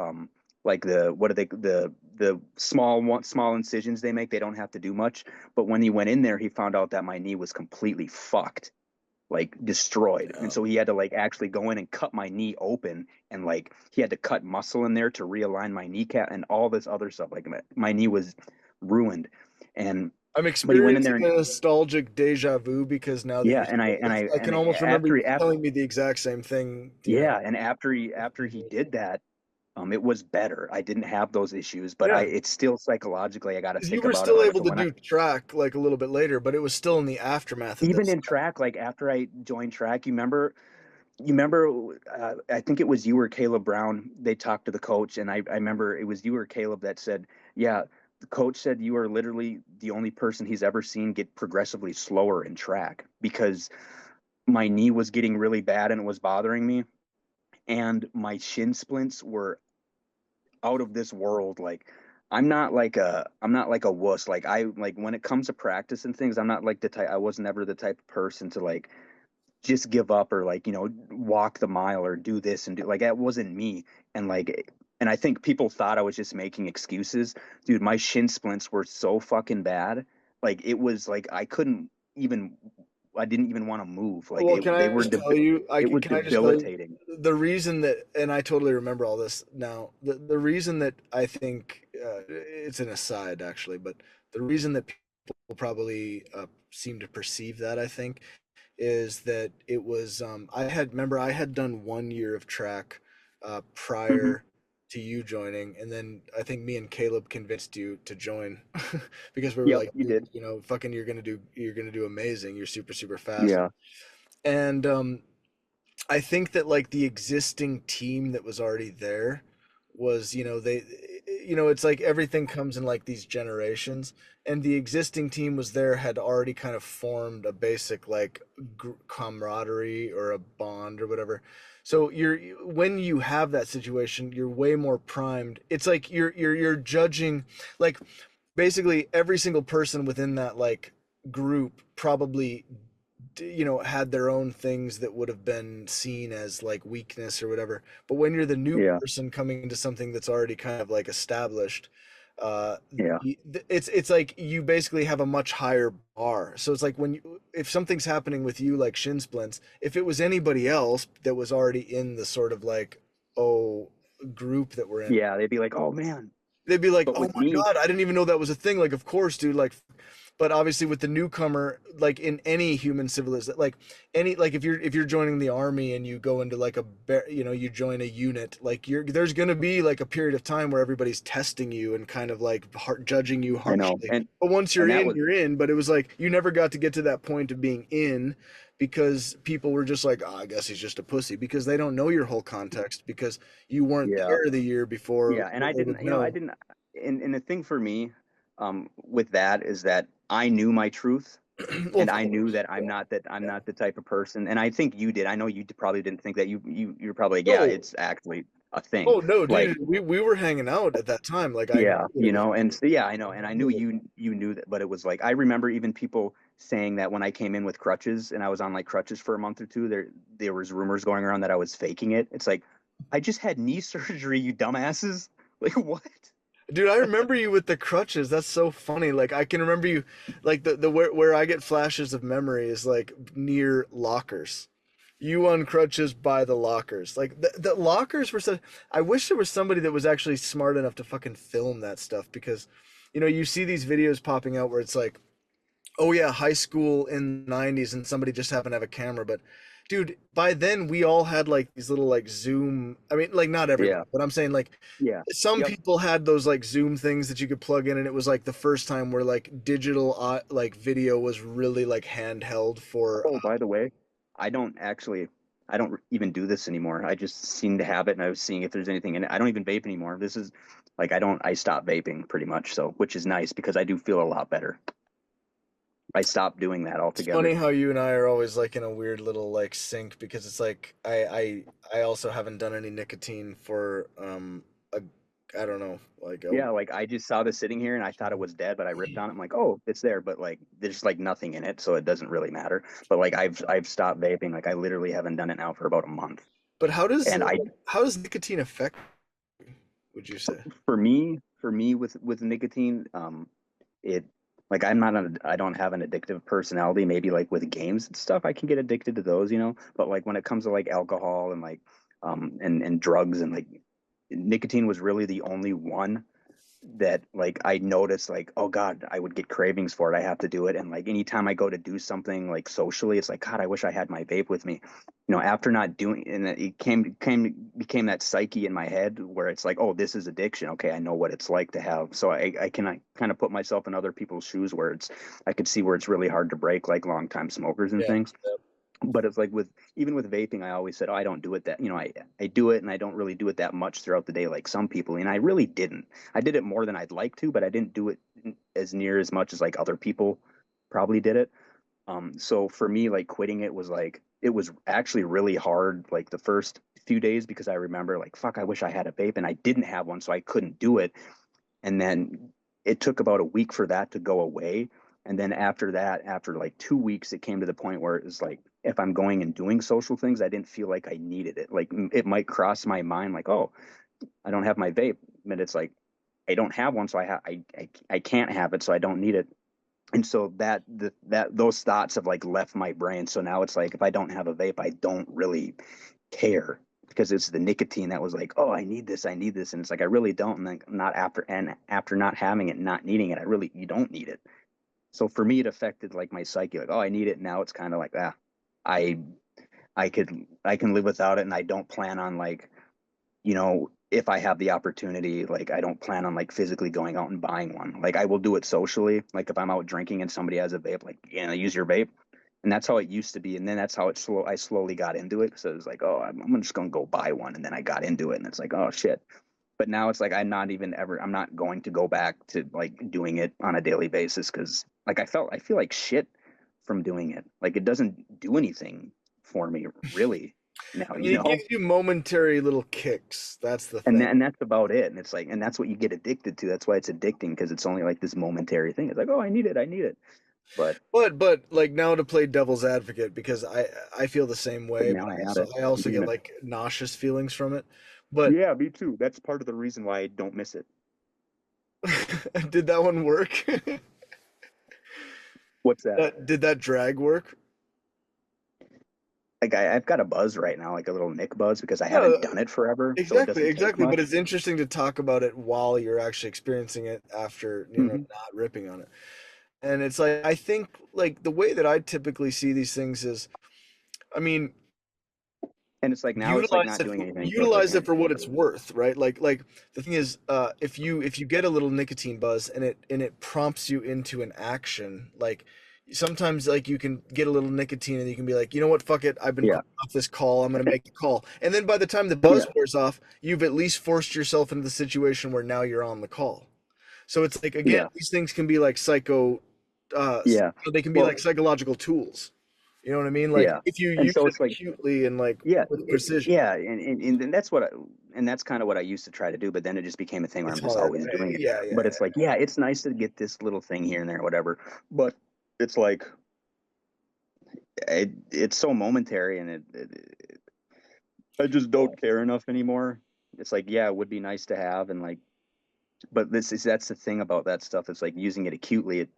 like the what are they the small incisions they make. They don't have to do much. But when he went in there, he found out that my knee was completely fucked, like destroyed. And so he had to like actually go in and cut my knee open, and like he had to cut muscle in there to realign my kneecap and all this other stuff. Like my knee was ruined. And I'm but he went in there experiencing and a nostalgic deja vu because now that yeah, you say this, I and can almost remember after you telling me the exact same thing. yeah, and after he did that, it was better. I didn't have those issues, but Yeah. it's still psychologically I got to You think were about it. still Like able so to when I do track like a little bit later, but it was still in the aftermath of even this. in track, like after I joined track, you remember, I think it was you or Caleb Brown. They talked to the coach, and I remember it was you or Caleb that said, "Yeah, the coach said you are literally the only person he's ever seen get progressively slower in track because my knee was getting really bad and it was bothering me, and my shin splints were out of this world. Like I'm not like a wuss. Like I like when it comes to practice and things, I'm not like the type. I was never the type of person to like just give up or like walk the mile or do this and do like that wasn't me. And I think people thought I was just making excuses. Dude, my shin splints were so fucking bad, like it was like even I didn't even want to move. Like Well, can I just tell you? it was Can I just tell you debilitating. the reason that, and I totally remember all this now. The reason that I think it's an aside actually, but the reason that people probably seem to perceive that I think is that it was I had done 1 year of track Hmm. prior to you joining, and then I think me and Caleb convinced you to join because we were Yep, like, you dude, did. fucking you're gonna do amazing. You're super fast. Yeah. And I think that like the existing team that was already there was, it's like everything comes in like these generations, and the existing team was there, had already kind of formed a basic like camaraderie or a bond or whatever. So when you have that situation, you're way more primed. It's like you're judging, like basically every single person within that like group probably you know, had their own things that would have been seen as like weakness or whatever. But when you're the new Yeah. person coming into something that's already kind of like established, Yeah. it's like you basically have a much higher bar. So it's like if something's happening with you like shin splints, if it was anybody else that was already in the sort of like group that we're in, Yeah. They'd be like, oh man. they'd be like, But oh with my me, God, I didn't even know that was a thing. Like, of course, dude. Like, but obviously with the newcomer, like in any human civilization, like if you're joining the army and you go into like you know, you join a unit, like there's gonna be like a period of time where everybody's testing you and kind of like judging you I know. harshly. But once you're that in, was, you're in. But it was like you never got to get to that point of being in, because people were just like, oh, I guess he's just a pussy, because they don't know your whole context, because you weren't yeah. there the year before. Yeah. And I they would didn't, you know, I didn't, and the thing for me, with that is that I knew my truth. Well, And of I knew course, that I'm yeah. not the type of person, and I think you did. I know you probably didn't think that. You're probably like, yeah, No. it's actually a thing. Oh no, Like, dude, we were hanging out at that time. Like I yeah, knew that you it was know, and so, yeah, I know, and I knew you knew that, but it was like I remember even people saying that when I came in with crutches and I was on like crutches for a month or two, there was rumors going around that I was faking it. It's like I just had knee surgery, you dumbasses. Like what? Dude, I remember you with the crutches. That's so funny. Like I can remember you, like the where I get flashes of memory is like near lockers. You on crutches by the lockers. Like the lockers were so. I wish there was somebody that was actually smart enough to fucking film that stuff, because, you know, you see these videos popping out where it's like, oh yeah, high school in the 90s, and somebody just happened to have a camera. But dude, by then we all had like these little like Zoom, I mean, like not everybody, Yeah, but I'm saying like yeah, some yep. people had those like Zoom things that you could plug in, and it was like the first time where like digital like video was really like handheld for Oh, by the way, I don't actually, I don't even do this anymore. I just seem to have it, and I was seeing if there's anything in it. I don't even vape anymore. This is like I stopped vaping pretty much, so which is nice because I do feel a lot better. I stopped doing that It's funny altogether. how you and I are always like in a weird little like sync, because it's like I also haven't done any nicotine for a I don't know, like Yeah, like I just saw this sitting here and I thought it was dead, but I ripped on it. I'm like, oh, it's there, but like there's like nothing in it, so it doesn't really matter. But like I've stopped vaping. Like I literally haven't done it now for about a month. But And how does nicotine affect you, would you say? for me with nicotine, it like I don't have an addictive personality. Maybe like with games and stuff, I can get addicted to those, you know. But like when it comes to like alcohol and like and drugs and like nicotine was really the only one that like I noticed like, oh God, I would get cravings for it. I have to do it. And like anytime I go to do something like socially, it's like, God, I wish I had my vape with me. You know, after not doing, and it became that psyche in my head where it's like, oh, this is addiction. Okay, I know what it's like to have. So I can kind of put myself in other people's shoes where I could see where it's really hard to break, like longtime smokers and Yeah. things. But it's like even with vaping, I always said, oh, I don't do it that, you know, I do it and I don't really do it that much throughout the day like some people. And I really didn't. I did it more than I'd like to, but I didn't do it as near as much as like other people probably did it. So for me, like quitting it was like, it was actually really hard, like the first few days, because I remember like, fuck, I wish I had a vape, and I didn't have one, so I couldn't do it. And then it took about a week for that to go away. And then after that, after like 2 weeks, it came to the point where it was like, if I'm going and doing social things, I didn't feel like I needed it. Like it might cross my mind, like, oh, I don't have my vape, but it's like I don't have one, so I can't have it, so I don't need it. And so that those thoughts have like left my brain. So now it's like if I don't have a vape, I don't really care, because it's the nicotine that was like, oh, I need this, and it's like I really don't. And then not after not having it, not needing it, you don't need it. So for me, it affected like my psyche, like, oh, I need it. Now it's kind of like, I I can live without it, and I don't plan on like, you know, if I have the opportunity, like I don't plan on like physically going out and buying one. Like I will do it socially. Like if I'm out drinking and somebody has a vape, like, use your vape. And that's how it used to be. And then that's how I slowly got into it. So it was like, oh, I'm just going to go buy one. And then I got into it, and it's like, oh shit. But now it's like, I'm not going to go back to like doing it on a daily basis. Cause like I feel like shit from doing it. Like it doesn't do anything for me really now, I mean, it gives you momentary little kicks. That's the thing. And that's about it. And it's like, and that's what you get addicted to. That's why it's addicting, because it's only like this momentary thing. It's like, oh, I need it. But like now to play devil's advocate, because I feel the same way, now but I have also, it. I also I'm get doing like nauseous feelings from it. it. But Yeah, me too. That's part of the reason why I don't miss it. did that one work? What's that? Did that drag work? Like I've got a buzz right now, like a little Nick buzz, because I No, haven't done it forever, so it exactly, doesn't take exactly. But much. it's interesting to talk about it while you're actually experiencing it after, Hmm. not ripping on it. And it's like, I think like the way that I typically see these things is, I mean, And it's like now it's like utilize not it doing anything, so it's like, utilize it for what it's worth, right? Like the thing is, if you get a little nicotine buzz and it prompts you into an action, like sometimes like you can get a little nicotine and you can be like, you know what, fuck it, I've been yeah, putting off this call, I'm gonna make the call. And then by the time the buzz yeah, wears off, you've at least forced yourself into the situation where now you're on the call. So it's like, again, yeah, these things can be like yeah. they can be Well, like psychological tools. You know what I mean? Like yeah. if you And use so it it's like, acutely and like yeah, with precision. yeah, and that's what and that's kind of what I used to try to do, but then it just became a thing where It's I'm just hard. always doing it. Yeah, But yeah. it's like, yeah, it's nice to get this little thing here and there, whatever. But it's like it's so momentary, and I just don't care enough anymore. It's like, yeah, it would be nice to have, and like, but that's the thing about that stuff. It's like using it acutely.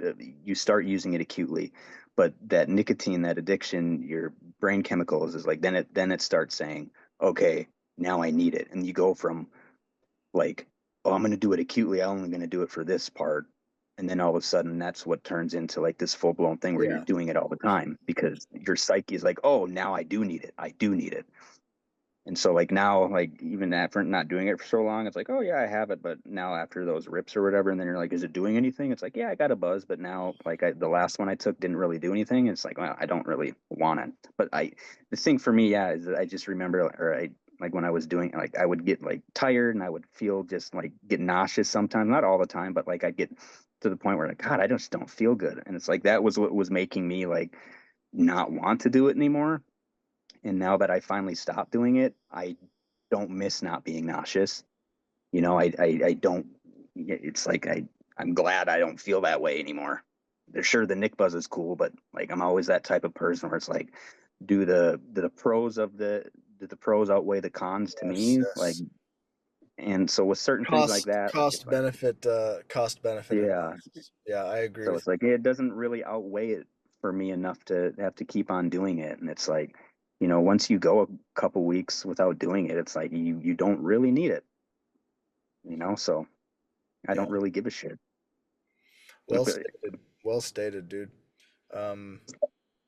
You start using it acutely, but that nicotine, that addiction, your brain chemicals is like then it starts saying, okay, now I need it, and you go from like, oh, I'm going to do it acutely. I'm only going to do it for this part. And then all of a sudden, that's what turns into like this full blown thing where you're Yeah. doing it all the time because your psyche is like, oh, now I do need it. I do need it. And so like now, like even after not doing it for so long, it's like, oh yeah, I have it. But now after those rips or whatever, and then you're like, is it doing anything? It's like, yeah, I got a buzz, but now like the last one I took didn't really do anything. It's like, well, I don't really want it. But the thing for me, yeah, is that I just remember, or I like when I was doing, like I would get like tired and I would feel just like get nauseous sometimes, not all the time, but like I'd get to the point where like, God, I just don't feel good. And it's like that was what was making me like not want to do it anymore. And now that I finally stopped doing it, I don't miss not being nauseous. I don't. It's like I'm glad I don't feel that way anymore. They're sure the Nick Buzz is cool, but like I'm always that type of person where it's like, do the pros outweigh the cons to Yes, me? Like, yes. and so with certain things like that, like if Cost benefit yeah, analysis. Yeah, I agree so with it's like it doesn't really outweigh it for me enough to have to keep on doing it. And it's like, once you go a couple weeks without doing it, it's like you don't really need it, so I you. don't Yeah. really give a shit. Well stated. Well stated, dude. Um,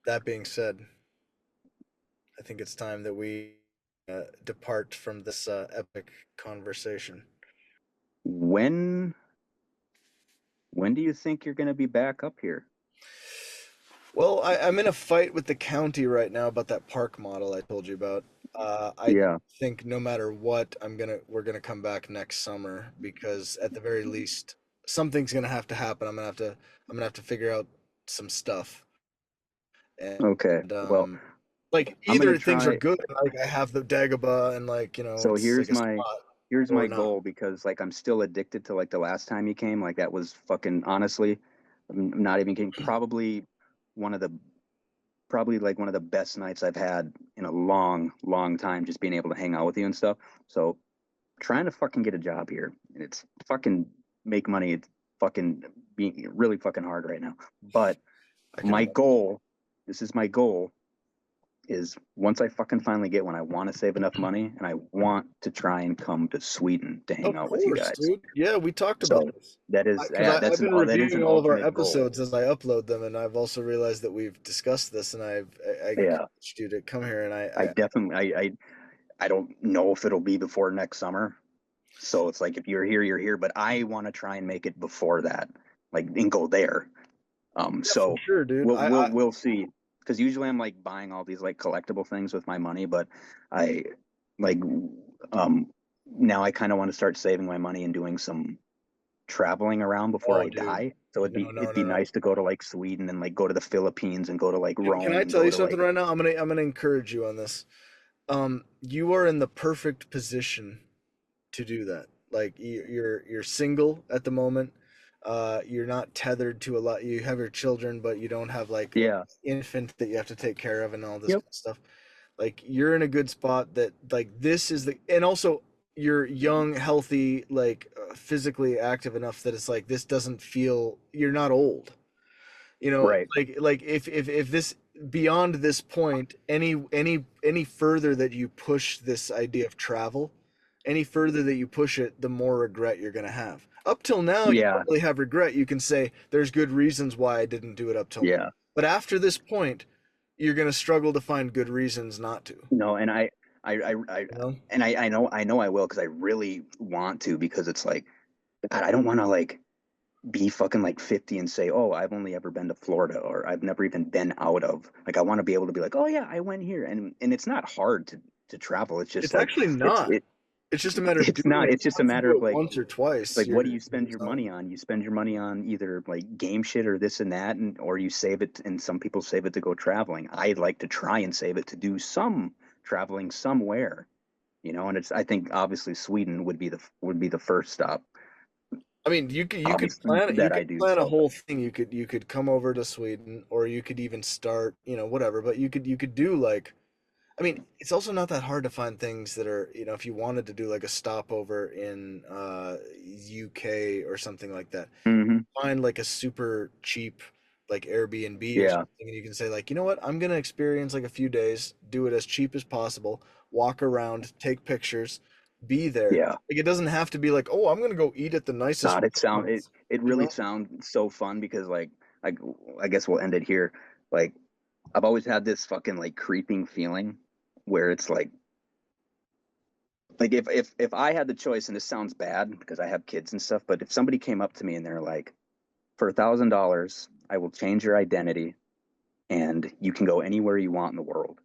that being said, I think it's time that we depart from this epic conversation. When do you think you're going to be back up here? Well, I'm in a fight with the county right now about that park model I told you about. I Yeah. think no matter what, we're gonna come back next summer because at the very least something's gonna have to happen. I'm gonna have to figure out some stuff. Okay. And Well, like I'm going to either things are try. good, like I have the Dagobah and like, So it's like here's a my spot here's or my not. goal because like I'm still addicted to like the last time you came. Like that was fucking honestly, I'm not even kidding. One of the probably like one of the best nights I've had in a long, long time, just being able to hang out with you and stuff. So trying to fucking get a job here, and it's fucking make money. It's fucking being really fucking hard right now. But my goal, this is my goal, is once I fucking finally get one, I want to save enough money and I want to try and come to Sweden to hang Of out with you course, guys. dude. Yeah, we talked about So this. that is Because I've been that is reviewing an all of our ultimate goal. episodes as I upload them, and I've also realized that we've discussed this, and I Yeah, encouraged you to come here, and I definitely I don't know if it'll be before next summer. So it's like if you're here, you're here. But I want to try and make it before that, like and go there. So for sure, dude. we'll see. Because usually I'm like buying all these like collectible things with my money, but I like now I kind of want to start saving my money and doing some traveling around before Oh, I dude. die. So it'd be No. nice to go to like Sweden and like go to the Philippines and go to like Can I Rome and tell go you to something like right now? I'm gonna encourage you on this. You are in the perfect position to do that. Like you're single at the moment. You're not tethered to a lot. You have your children, but you don't have like Yeah. infant that you have to take care of and all this Yep. kind of stuff. Like you're in a good spot that like this is the, and also you're young, healthy, like physically active enough that it's like this doesn't feel, you're not old. You know, Right. like if this beyond this point, any further that you push this idea of travel, any further that you push it, the more regret you're gonna have. Up till now, you Yeah. don't really have regret. You can say there's good reasons why I didn't do it up till now. Yeah. But after this point, you're gonna struggle to find good reasons not to. No, and I You know? and I know I will because I really want to, because it's like, God, I don't want to like be fucking like 50 and say, oh, I've only ever been to Florida, or I've never even been out of, like, I want to be able to be like, oh yeah, I went here. And it's not hard to travel. It's just It's like, actually not. It's just a matter of it's doing not, it. it's just a Once you matter do of it like, once or twice. like, what do you're you spend your money on? You spend your money on either like game shit or this and that, and or you save it, and some people save it to go traveling. I'd like to try and save it to do some traveling somewhere, you know. And it's, I think obviously Sweden would be the first stop. I mean, you could Obviously, plan it. You that I could do. plan a So whole thing. You could come over to Sweden, or you could even start, you know, whatever. But you could do like, I mean, it's also not that hard to find things that are, you know, if you wanted to do like a stopover in UK or something like that, mhm. find like a super cheap like Airbnb or Yeah, something, and you can say like, you know what, I'm gonna experience like a few days, do it as cheap as possible, walk around, take pictures, be there. yeah. Like it doesn't have to be like, oh, I'm gonna go eat at the nicest God, restaurants, it you really know? sounds so fun, because like, I I guess we'll end it here. Like, I've always had this fucking like creeping feeling where it's like if I had the choice, and this sounds bad because I have kids and stuff, but if somebody came up to me and they're like, for $1,000, I will change your identity, and you can go anywhere you want in the world,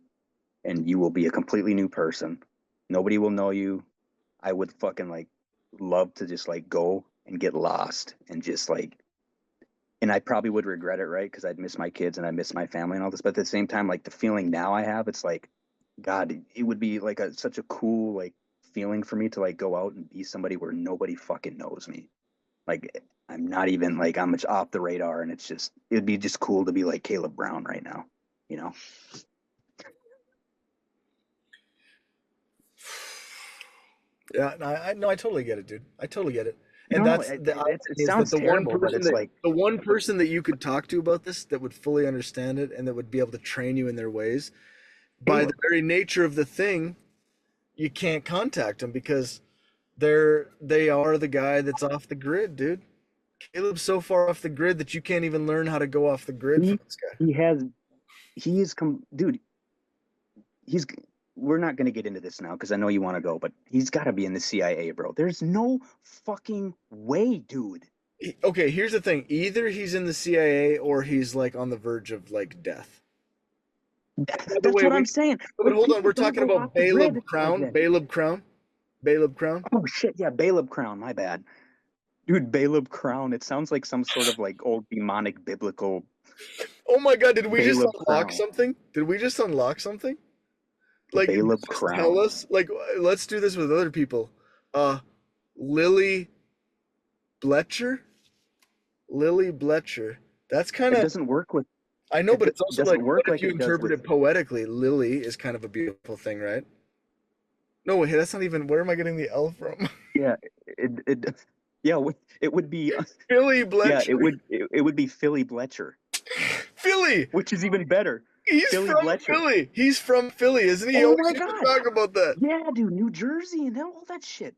and you will be a completely new person. Nobody will know you. I would fucking like love to just like go and get lost and just like, and I probably would regret it, right? Because I'd miss my kids and I miss my family and all this. But at the same time, like the feeling now I have, it's like, God, it would be like such a cool like feeling for me to like go out and be somebody where nobody fucking knows me. Like, I'm not even like, I'm much off the radar, and it's just, it'd be just cool to be like Caleb Brown right now, you know? Yeah, no, I totally get it, dude. I totally get it. You And know, that's the irony it is that sounds terrible, but it's like, the one person that you could talk to about this that would fully understand it and that would be able to train you in their ways, by the Caleb. very nature of the thing, you can't contact them because they are the guy that's off the grid, dude. Caleb's so far off the grid that you can't even learn how to go off the grid from this guy. Dude, he's, we're not going to get into this now because I know you want to go, but he's got to be in the CIA, bro. There's no fucking way, dude. Okay, here's the thing. Either he's in the CIA or he's like on the verge of like death. That's what I'm saying. But hold on, we're talking about Caleb Crown. Caleb Crown. Caleb Crown. Oh shit, yeah, Caleb Crown. My bad, dude. Caleb Crown. It sounds like some sort of like old demonic biblical. Oh my god! Did we just Caleb unlock Crown. something? Did we just unlock something? Like, Caleb just Crown. tell us. Like, let's do this with other people. Lily Bletcher. Lily Bletcher. That's kind It of. doesn't work with. I know, but it's also doesn't like, work what if like you it does interpret with. it poetically? Lily is kind of a beautiful thing, right? No, wait, that's not even. Where am I getting the L from? Yeah, yeah, it would be. Philly Bletcher. Yeah, it would be Philly Bletcher. Philly, which is even better. He's Philly from Bletcher. Philly. He's from Philly, isn't he? Oh We my didn't god! talk about that. Yeah, dude, New Jersey and all that shit.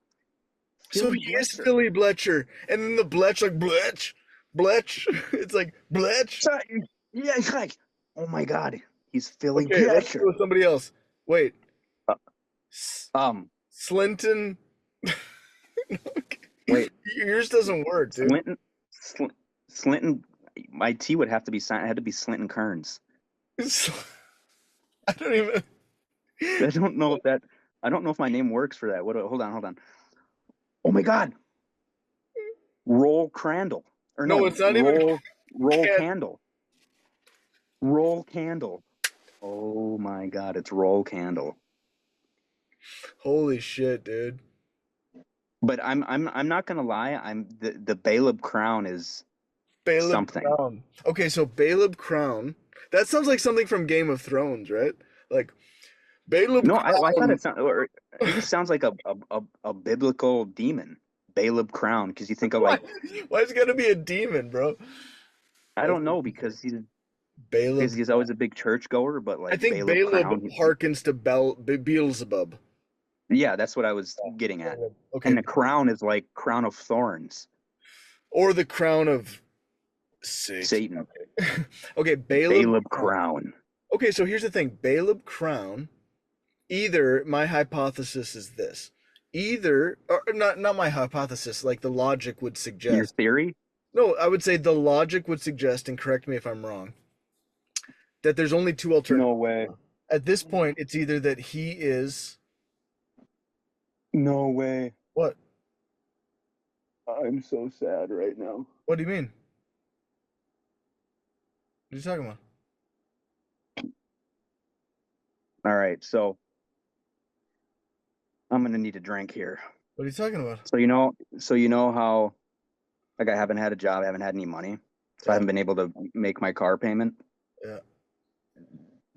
So he is Philly Bletcher, and then the Bletch like Bletch. It's like Bletch. Yeah, it's like, oh my god, he's Philly Okay, Bletcher. let's go with somebody else. Wait. Slinton. Wait. Yours doesn't work, dude. Slinton. My T would have to be signed. It had to be Slinton Kearns. I don't even. I don't know if that. I don't know if my name works for that. What? Hold on. Oh my god. Roll Crandall. Or no, it's not even. Roll Candle. Roll Candle. Oh my god, it's Roll Candle. Holy shit, dude. But I'm not gonna lie. The Baleb crown is Baleb something. Crown. Okay, so Baleb Crown. That sounds like something from Game of Thrones, right? Like Baleb No, Crown. I thought it just sounds like a biblical demon, Baleb crown, because you think of like Why is it gotta be a demon, bro? I don't know because Baleb. he's always a big churchgoer, but I like think Baleb crown. Baleb harkens to Beelzebub. Yeah, that's what I was getting at. Okay. And the crown is like crown of thorns. Or the crown of Satan. Okay, Baleb crown. Okay, so here's the thing. Baleb crown, either my hypothesis is this. Either or not my hypothesis, like the logic would suggest. Your theory? No, I would say the logic would suggest, and correct me if I'm wrong, that there's only two alternatives. No way. At this point, it's either that he is. No way. What? I'm so sad right now. What do you mean? What are you talking about? All right, so I'm gonna need a drink here. What are you talking about? So you know how like I haven't had a job, I haven't had any money, so I haven't been able to make my car payment. Yeah.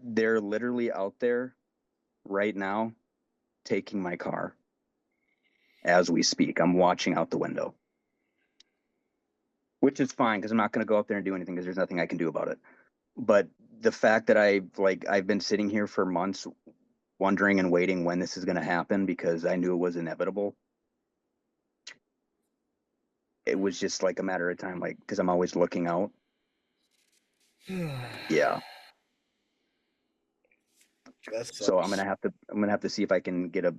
They're literally out there right now taking my car as we speak. I'm watching out the window, which is fine because I'm not going to go up there and do anything because there's nothing I can do about it. But the fact that I've been sitting here for months wondering and waiting when this is going to happen because I knew it was inevitable. It was just like a matter of time, like, because I'm always looking out. Yeah. So I'm gonna have to see if I can get a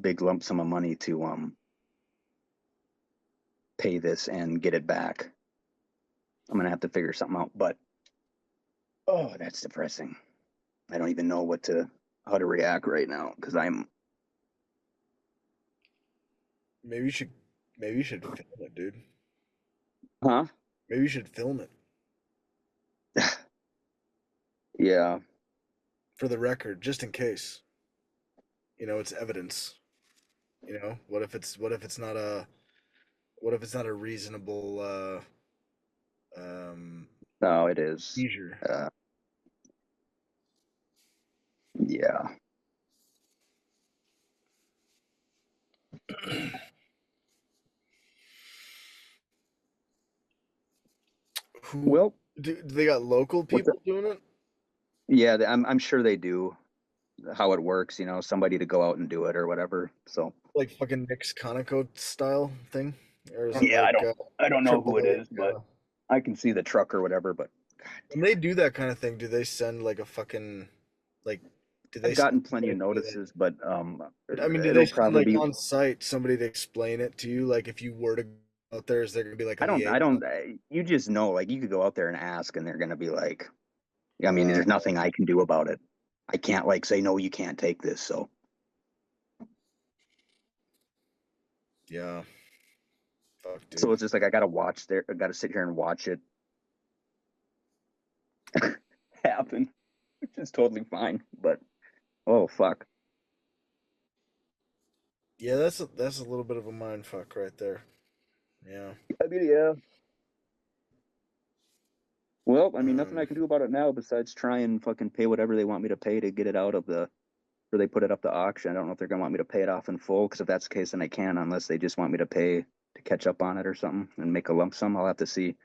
big lump sum of money to pay this and get it back. I'm gonna have to figure something out, but oh, that's depressing. I don't even know how to react right now because I'm. Maybe you should film it, dude. Huh? Maybe you should film it. Yeah. For the record, just in case. You know, it's evidence. You know, what if it's not a reasonable No, it is. seizure. Yeah. Well, do they got local people doing it? Yeah, I'm sure they do. How it works, you know, somebody to go out and do it or whatever. So Like fucking Nick's Conoco style thing? Or is it yeah, like, I don't know who it AAA, is, but I can see the truck or whatever. But when they do that kind of thing, do they send like a fucking like? Do they? I've gotten plenty of notices, but I mean, do they send like on site somebody to explain it to you? Like, if you were to go out there, is there gonna be like? You just know, like, you could go out there and ask, and they're gonna be like, I mean, there's nothing I can do about it. I can't like say no, you can't take this. So yeah. Fuck, dude. So it's just like I gotta sit here and watch it happen, which is totally fine. But oh fuck. Yeah, that's a little bit of a mind fuck right there. Yeah. I mean, yeah. Well, I mean, nothing I can do about it now besides try and fucking pay whatever they want me to pay to get it out of or they put it up to auction. I don't know if they're gonna want me to pay it off in full, because if that's the case, then I can, unless they just want me to pay to catch up on it or something and make a lump sum. I'll have to see.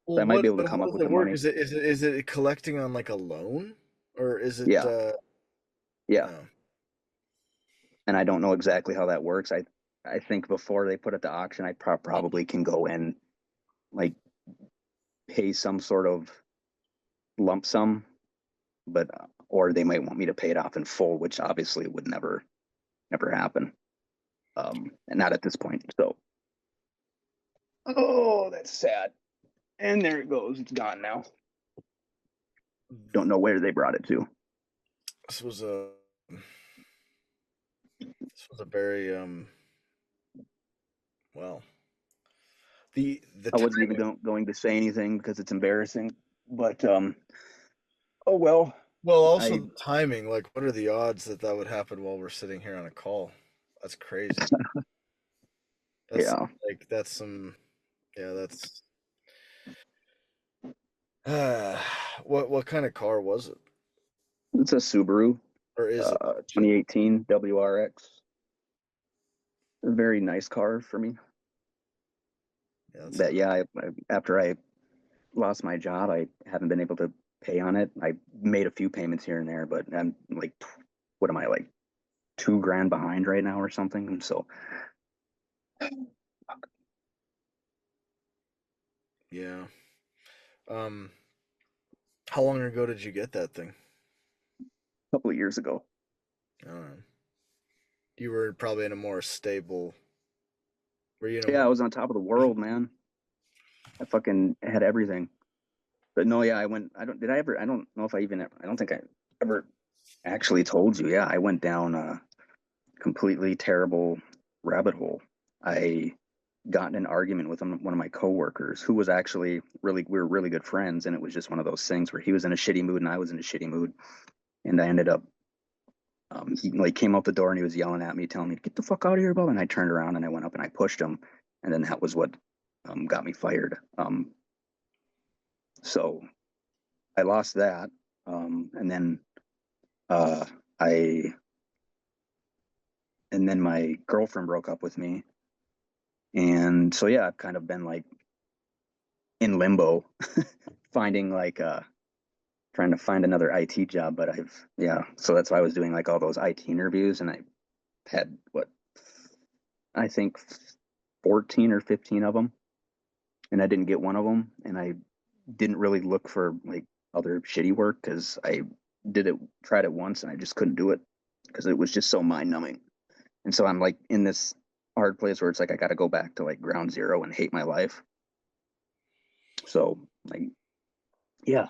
Well, I might be able to come up with the money. Is it collecting on like a loan, or is it? Yeah. Yeah. Oh. And I don't know exactly how that works. I think before they put it to auction, I probably can go in, like, pay some sort of lump sum, but or they might want me to pay it off in full, which obviously would never happen, and not at this point. So, oh, that's sad. And there it goes. It's gone now. Don't know where they brought it to. This was a very well. I wasn't even going to say anything because it's embarrassing, but oh well. Well, also the timing. Like, what are the odds that would happen while we're sitting here on a call? That's crazy. That's Yeah. like that's some. Yeah, that's. What kind of car was it, It's a Subaru, or is it? 2018 WRX. A very nice car for me. Yeah, But yeah, after I lost my job, I haven't been able to pay on it. I made a few payments here and there, but I'm like, what am I like, $2,000 behind right now or something? And so, yeah. How long ago did you get that thing? a couple of years ago. You were probably in a more stable. Were you in a Yeah, I was on top of the world, man. I fucking had everything. But no, yeah, I went. I don't. Did I ever? I don't know if I even. I don't think I ever actually told you. Yeah, I went down a completely terrible rabbit hole. I got in an argument with one of my coworkers who was actually really. We were really good friends, and it was just one of those things where he was in a shitty mood and I was in a shitty mood, and I ended up. He like came out the door and he was yelling at me, telling me, "Get the fuck out of here, Bob!" And I turned around and I went up and I pushed him, and then that was what got me fired. So I lost that, and then uh, I and then my girlfriend broke up with me, and so yeah, I've kind of been like in limbo, finding like trying to find another IT job, but so that's why I was doing like all those IT interviews, and I had what I think 14 or 15 of them, and I didn't get one of them, and I didn't really look for like other shitty work because I tried it once and I just couldn't do it because it was just so mind numbing. And so I'm like in this hard place where it's like I got to go back to like ground zero and hate my life. So like, yeah.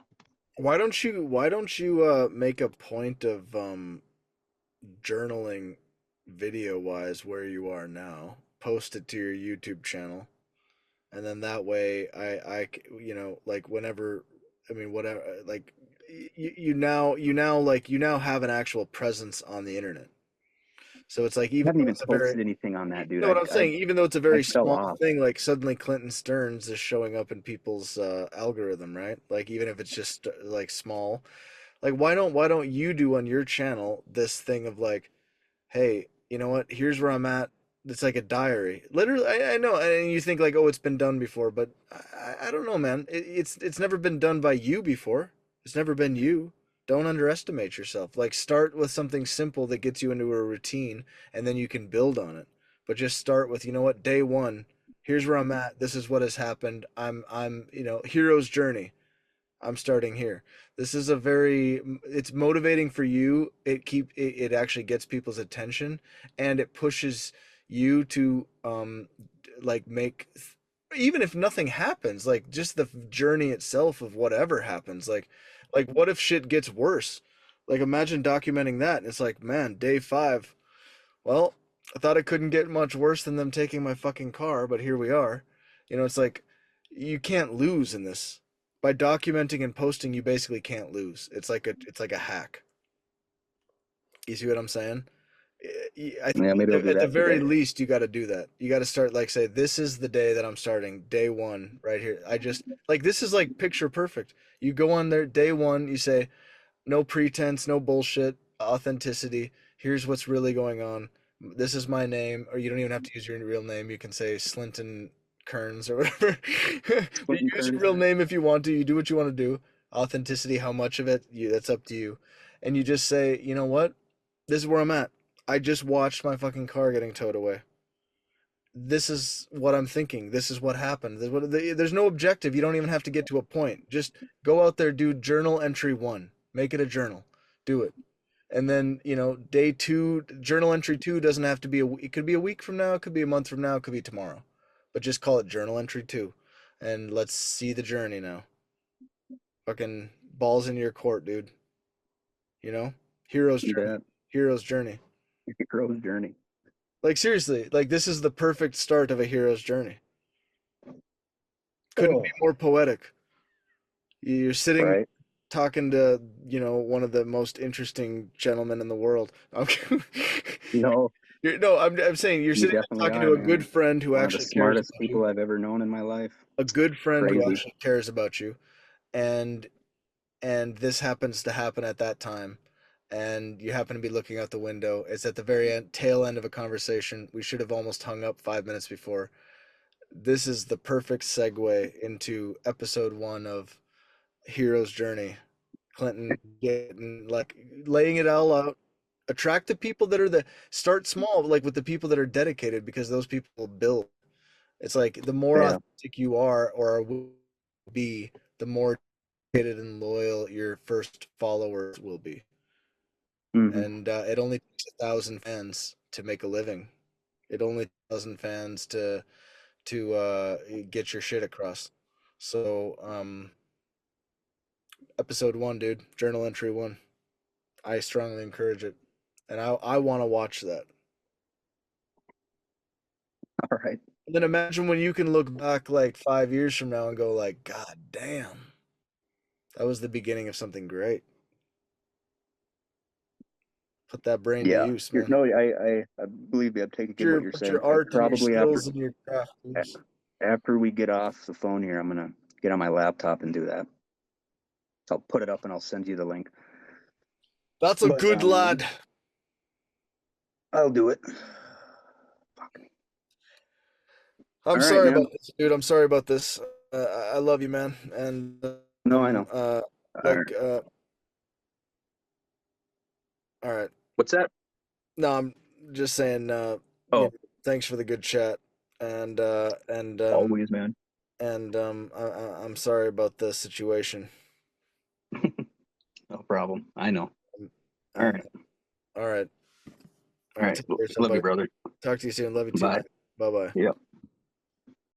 Why don't you make a point of journaling video wise where you are now, post it to your YouTube channel, and then that way like whenever, I mean whatever, like you now have an actual presence on the internet. So it's like, I even haven't though even it's a posted very, anything on that, you dude. know what I'm saying, even though it's a I very fell small off. thing, like suddenly Clinton Stearns is showing up in people's algorithm, right? Like even if it's just like small, like why don't you do on your channel this thing of like, hey, you know what? Here's where I'm at. It's like a diary. Literally, I know, and you think like, oh, it's been done before, but I don't know, man. It's never been done by you before. It's never been you. Don't underestimate yourself. Like, start with something simple that gets you into a routine, and then you can build on it. But just start with, you know what? Day one. Here's where I'm at. This is what has happened. Hero's journey. I'm starting here. This is it's motivating for you. It actually gets people's attention, and it pushes you to like make, even if nothing happens, like just the journey itself of whatever happens, like what if shit gets worse? Like imagine documenting that. And it's like, man, day 5. Well, I thought it couldn't get much worse than them taking my fucking car, but here we are. It's like you can't lose in this. By documenting and posting, you basically can't lose. It's like a hack. You see what I'm saying? I think Yeah, maybe I'll do at the that very today. least you got to do that. You got to start, like, say, this is the day that I'm starting, day 1 right here. This is like picture perfect. You go on there day 1, you say, no pretense, no bullshit, authenticity. Here's what's really going on. This is my name, or you don't even have to use your real name. You can say Slinton Kearns or whatever. You use your real name if you want to. You do what you want to do. Authenticity, how much of it, that's up to you. And you just say, you know what? This is where I'm at. I just watched my fucking car getting towed away. This is what I'm thinking. This is what happened. There's no objective. You don't even have to get to a point. Just go out there, do journal entry 1. Make it a journal. Do it. And then, day 2, journal entry 2 doesn't have to be it could be a week from now, it could be a month from now, it could be tomorrow. But just call it journal entry 2. And let's see the journey now. Fucking balls in your court, dude. Hero's journey. Yeah. Hero's journey. Hero's journey. Like, seriously, like, this is the perfect start of a hero's journey. Couldn't be more poetic. You're sitting Right. talking to, one of the most interesting gentlemen in the world. No. I'm saying you're You sitting there definitely talking are, to a man. good friend who One of the actually cares smartest about people you. I've ever known in my life. A good friend who Crazy. actually cares about you, and this happens to happen at that time, and you happen to be looking out the window. It's at the very tail end of a conversation. We should have almost hung up 5 minutes before. This is the perfect segue into episode 1 of Hero's Journey. Clinton getting like laying it all out. Attract the people that are start small, like with the people that are dedicated, because those people will build. It's like the more authentic you are or will be, the more dedicated and loyal your first followers will be. Mm-hmm. And it only takes 1,000 fans to make a living. It only takes 1,000 fans to get your shit across. So episode 1, dude, journal entry 1. I strongly encourage it, and I want to watch that. All right. And then imagine when you can look back like 5 years from now and go like, God damn, that was the beginning of something great. Put that brain to use, man. No, I believe you. I'm taking what you're Put saying. your art and your Probably skills and your craft. after we get off the phone here, I'm gonna get on my laptop and do that. So I'll put it up and I'll send you the link. That's a good lad. I'll do it. I'm sorry about this, dude. I'm sorry about this. I love you, man. And no, I know. All right. What's that? No, I'm just saying. You know, thanks for the good chat, and always, man. And I'm sorry about the situation. No problem. I know. All right. All right. All right. Love you, brother. Talk to you soon. Love you too. Bye. Bye-bye. Yep.